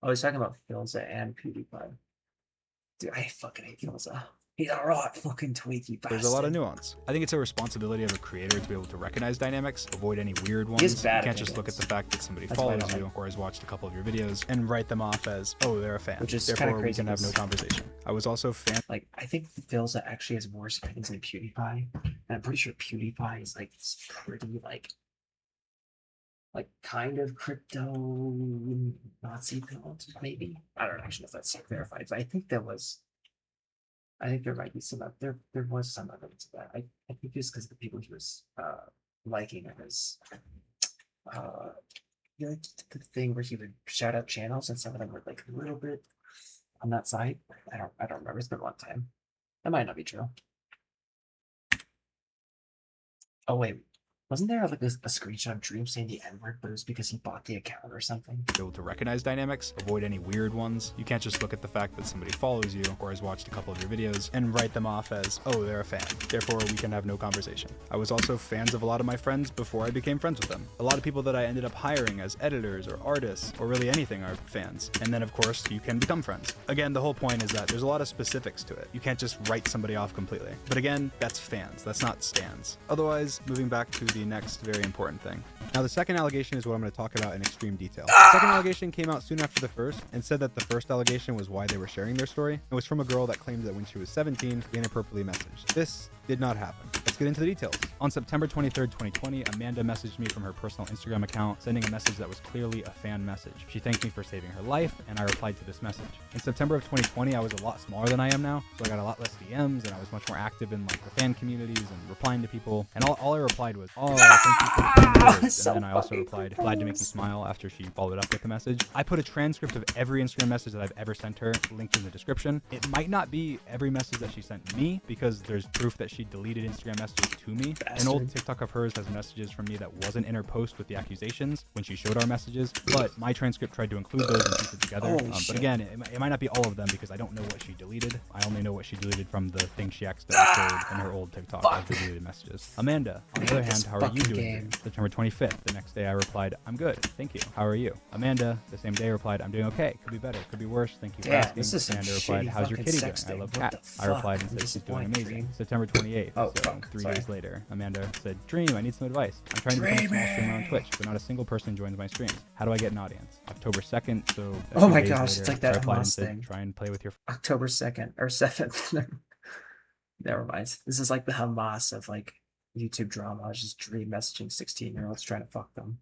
he's talking about Philza and PewDiePie. Dude, I fucking hate Philza. He's a rot fucking tweaky bastard. There's a lot of nuance. I think it's a responsibility of a creator to be able to recognize dynamics, avoid any weird ones. You can't just look at the fact that somebody follows you or has watched a couple of your videos and write them off as, oh, they're a fan. Which is therefore crazy. We can have no conversation. I was also like, I think Philza actually has worse opinions than PewDiePie, and I'm pretty sure PewDiePie is like this pretty like kind of crypto Nazi build, maybe. I don't actually know if that's verified, but I think there might be some there was some evidence of that. I think just because the people he was liking his you know, the thing where he would shout out channels and some of them were like a little bit on that side. I don't remember. It's been a long time. That might not be true. Oh wait, Wasn't there like a screenshot of Dream saying the N-word, but it was because he bought the account or something? Be able to recognize dynamics, avoid any weird ones. You can't just look at the fact that somebody follows you or has watched a couple of your videos and write them off as, oh, they're a fan, therefore we can have no conversation. I was also fans of a lot of my friends before I became friends with them. A lot of people that I ended up hiring as editors or artists or really anything are fans. And then of course you can become friends. Again, the whole point is that there's a lot of specifics to it. You can't just write somebody off completely. But again, that's fans, that's not stans. Otherwise, moving back to the next very important thing. Now the second allegation is what I'm going to talk about in extreme detail. The second allegation came out soon after the first and said that the first allegation was why they were sharing their story. It was from a girl that claimed that when she was 17, they inappropriately messaged. This did not happen. Let's get into the details. On September 23rd, 2020, Amanda messaged me from her personal Instagram account, sending a message that was clearly a fan message. She thanked me for saving her life, and I replied to this message. In September of 2020, I was a lot smaller than I am now, so I got a lot less DMs, and I was much more active in like the fan communities and replying to people. And all I replied was, "Oh, thank you for the kind words." And then I also replied, "Glad to make you smile," after she followed up with the message. I put a transcript of every Instagram message that I've ever sent her linked in the description. It might not be every message that she sent me because there's proof that she deleted Instagram messages to me. An old TikTok of hers has messages from me that wasn't in her post with the accusations when she showed our messages, but my transcript tried to include those and piece it together. But again, it might not be all of them because I don't know what she deleted. I only know what she deleted from the thing she accidentally showed in her old TikTok of the deleted messages. Amanda, on the other hand, how are you doing? September 25th. The next day I replied, "I'm good, thank you. How are you?" Amanda, the same day, replied, "I'm doing okay. Could be better. Could be worse. Thank you for asking." This is Amanda replied, "How's your kitty doing? I love cats." I replied and said, "She's doing amazing." September 28th. So 3 days later, Amanda said, "Dream, I need some advice. I'm trying to become a small streamer on Twitch, but not a single person joins my streams. How do I get an audience?" October 2nd, so oh my gosh, it's like that Hamas said, thing. "Try and play with your..." October 2nd or 7th. Never mind. This is like the Hamas of like YouTube drama. It's just Dream messaging 16-year-olds trying to fuck them.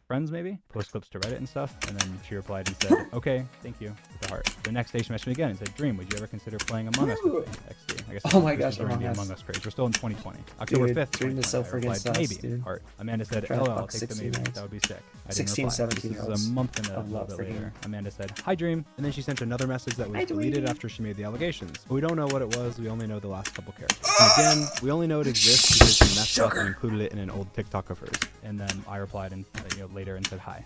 Friends, maybe post clips to Reddit and stuff. And then she replied and said, "Okay, thank you," with a heart. The next day she messaged me again and said, "Dream, would you ever consider playing Among Us with me?" XD. I guess oh my gosh, during the Among Us craze. We're still in 2020. October 5th. Dream is so friggin' sus, maybe. dude. Heart. Amanda said, "LOL, I'll take the maybe. That would be sick." I didn't 16, reply. 17 This is a month and a little bit later. Amanda said, "Hi, Dream," and then she sent another message that was deleted after she made the allegations. But we don't know what it was. We only know the last couple characters. And again, we only know it exists because she messed up and included it in an old TikTok of hers. And then I replied and later and said, "Hi."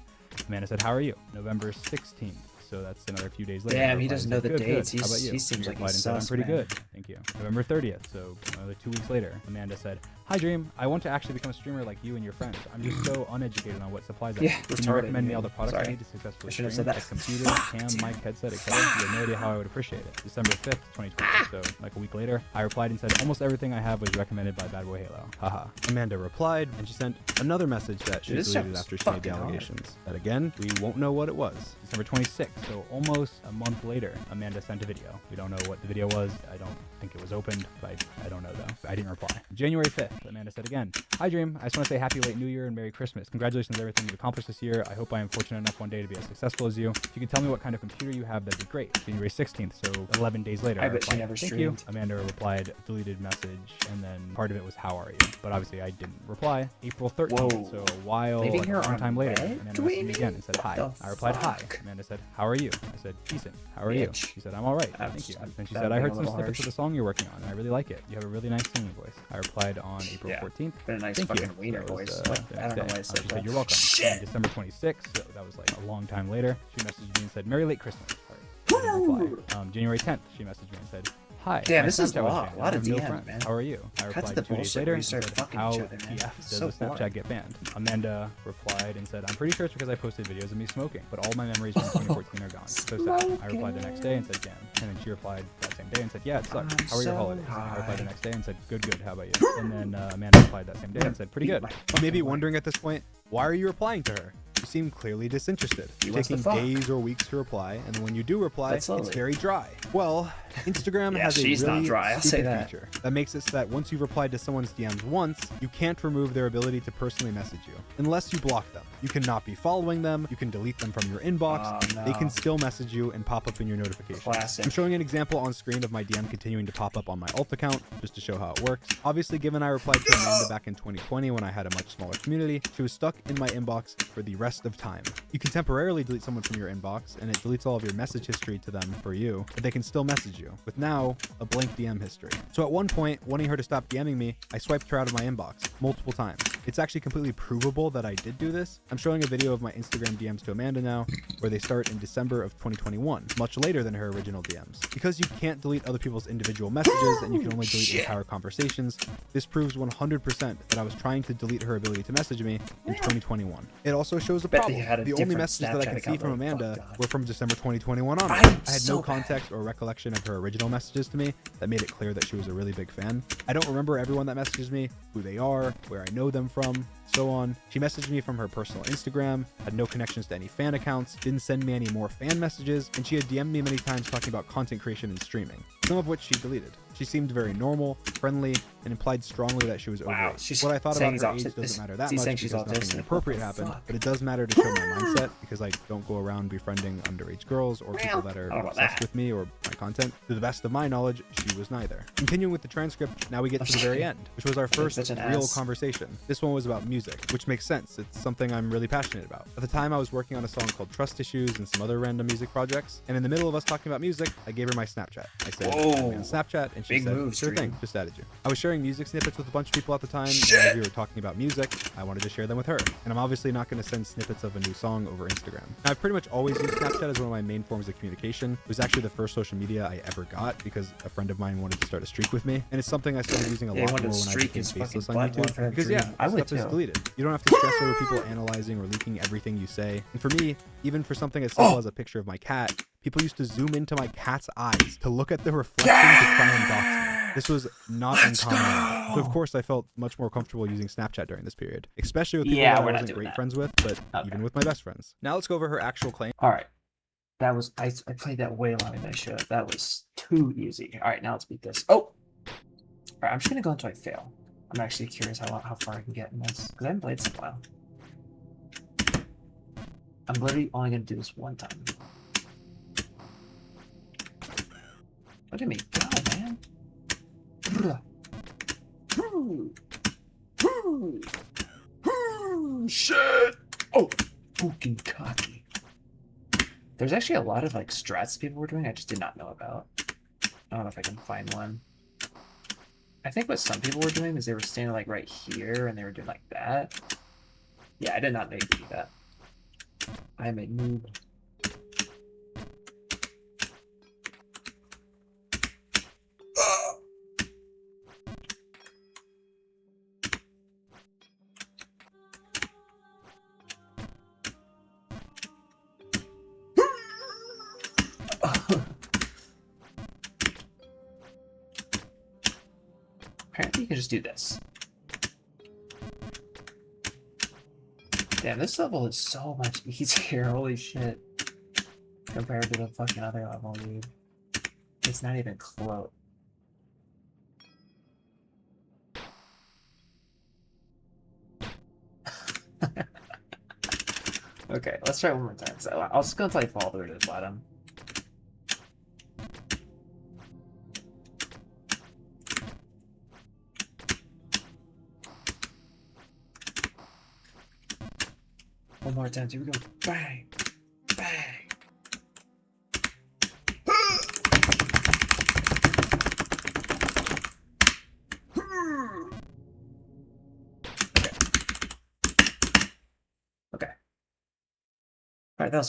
Amanda said, "How are you?" November 16th. So that's another few days later. Damn, he doesn't know the dates. How about you? He seems like he's "I'm sus, pretty man. good. Thank you." November 30th. So another 2 weeks later, Amanda said, "Hi, Dream. I want to actually become a streamer like you and your friends. I'm just so uneducated on what supplies I need. Can you recommend me all the products I need to successfully stream? Like computer, cam, mic, headset, etc. You have no idea how I would appreciate it." December 5th, 2020. So like a week later, I replied and said, "Almost everything I have was recommended by Bad Boy Halo. Haha." Amanda replied and she sent another message that she deleted after she made the allegations. That again, we won't know what it was. December 26th. So almost a month later, Amanda sent a video. We don't know what the video was. I don't think it was opened, but I don't know though. I didn't reply. January 5th, Amanda said again, "Hi Dream, I just want to say happy late New Year and Merry Christmas. Congratulations on everything you've accomplished this year. I hope I am fortunate enough one day to be as successful as you. If you could tell me what kind of computer you have, that'd be great." January 16th, so 11 days later, I bet she replied, never "Thank streamed." you." Amanda replied, deleted message, and then part of it was, "How are you?" But obviously I didn't reply. April 13th, so a while, Leaving like her a long on time later, red? Amanda messaged me again and said, "Hi." I replied, "Hi." Amanda said, "How are you?" I said, "Decent. How are you?" She said, "I'm all right. Thank you." Then she said, "I heard some snippets of the song you're working on, and I really like it. You have a really nice singing voice." I replied on April 14th. But a nice "Thank fucking you." wiener That was, voice. the I next don't know day. why I said She that. said, "You're welcome." And December 26th, so that was like a long time later, she messaged me and said, "Merry late Christmas." I didn't reply. January 10th, she messaged me and said, "Hi, damn, my this is Snapchat was a banned. lot I of have no DMs, friends. man. How are you?" I Cut to replied the 2 days bullshit later where you and start said, fucking "How each other, man. TF It's does so the Snapchat boring. get banned?" Amanda replied and said, "I'm pretty sure it's because I posted videos of me smoking, but all my memories from 2014 are gone. So sad." I replied the next day and said, "Damn." And then she replied that same day and said, "Yeah, it sucks. How are your holidays?" I replied the next day and said, "Good, good. How about you?" And then Amanda replied that same day and said, "Pretty good." You may be wondering at this point, why are you replying to her? You seem clearly disinterested. You're taking days or weeks to reply, and then when you do reply, it's very dry. Well, Instagram has a she's not really dry, I'll say stupid that. feature that makes it so that once you've replied to someone's DMs once, you can't remove their ability to personally message you, unless you block them. You cannot be following them, you can delete them from your inbox, they can still message you and pop up in your notifications. Classic. I'm showing an example on screen of my DM continuing to pop up on my alt account, just to show how it works. Obviously, given I replied to Amanda back in 2020 when I had a much smaller community, she was stuck in my inbox for the rest of time. You can temporarily delete someone from your inbox, and it deletes all of your message history to them for you, but they can still message you, with now a blank DM history. So at one point, wanting her to stop DMing me, I swiped her out of my inbox multiple times. It's actually completely provable that I did do this. I'm showing a video of my Instagram DMs to Amanda now, where they start in December of 2021, much later than her original DMs. Because you can't delete other people's individual messages and you can only delete entire conversations, this proves 100% that I was trying to delete her ability to message me in 2021. It also shows a problem. The only messages that I can see from Amanda were from December 2021 on. I had no context or recollection of her original messages to me that made it clear that she was a really big fan. I don't remember everyone that messages me, who they are, where I know them from, so on. She messaged me from her personal Instagram, had no connections to any fan accounts, didn't send me any more fan messages, and she had DM'd me many times talking about content creation and streaming, some of which she deleted. She seemed very normal, friendly, and implied strongly that she was overweight. What I thought about her age doesn't matter that much because nothing inappropriate happened, but it does matter to show my mindset because I don't go around befriending underage girls or people that are obsessed with me or my content. To the best of my knowledge, she was neither. Continuing with the transcript, now we get to the very end, which was our first real conversation. This one was about music, which makes sense. It's something I'm really passionate about. At the time, I was working on a song called Trust Issues and some other random music projects, and in the middle of us talking about music, I gave her my Snapchat. I said, "Add me on Snapchat," and she said, "Sure thing, just added you." I was sharing music snippets with a bunch of people at the time, and as we were talking about music, I wanted to share them with her. And I'm obviously not going to send snippets of a new song over Instagram. Now, I've pretty much always used Snapchat as one of my main forms of communication. It was actually the first social media I ever got because a friend of mine wanted to start a streak with me, and it's something I started using a lot more when I became faceless on YouTube. Because stuff is deleted. You don't have to stress over people analyzing or leaking everything you say. And for me, even for something as simple as a picture of my cat, people used to zoom into my cat's eyes to look at the reflection to try and dox me. This was not uncommon. So of course I felt much more comfortable using Snapchat during this period, especially with people that I wasn't great friends with, but even with my best friends. Now let's go over her actual claim. All right. That was, I played that way longer than I should have. That was too easy. All right, now let's beat this. Oh! All right, I'm just going to go until I fail. I'm actually curious how far I can get in this, because I haven't played this in a while. I'm literally only going to do this one time. Look at me go, man. Shit! Oh! Fucking cocky. There's actually a lot of like strats people were doing I just did not know about. I don't know if I can find one. I think what some people were doing is they were standing like right here and they were doing like that. Yeah, I did not know you could do that. I am a noob. Apparently you can just do this. Damn, this level is so much easier, holy shit. Compared to the fucking other level, dude. It's not even close. Okay, let's try one more time. So I'll just go until I fall through to the bottom. One more time, here we go. Bang! Bang! Okay. Alright, that was fun.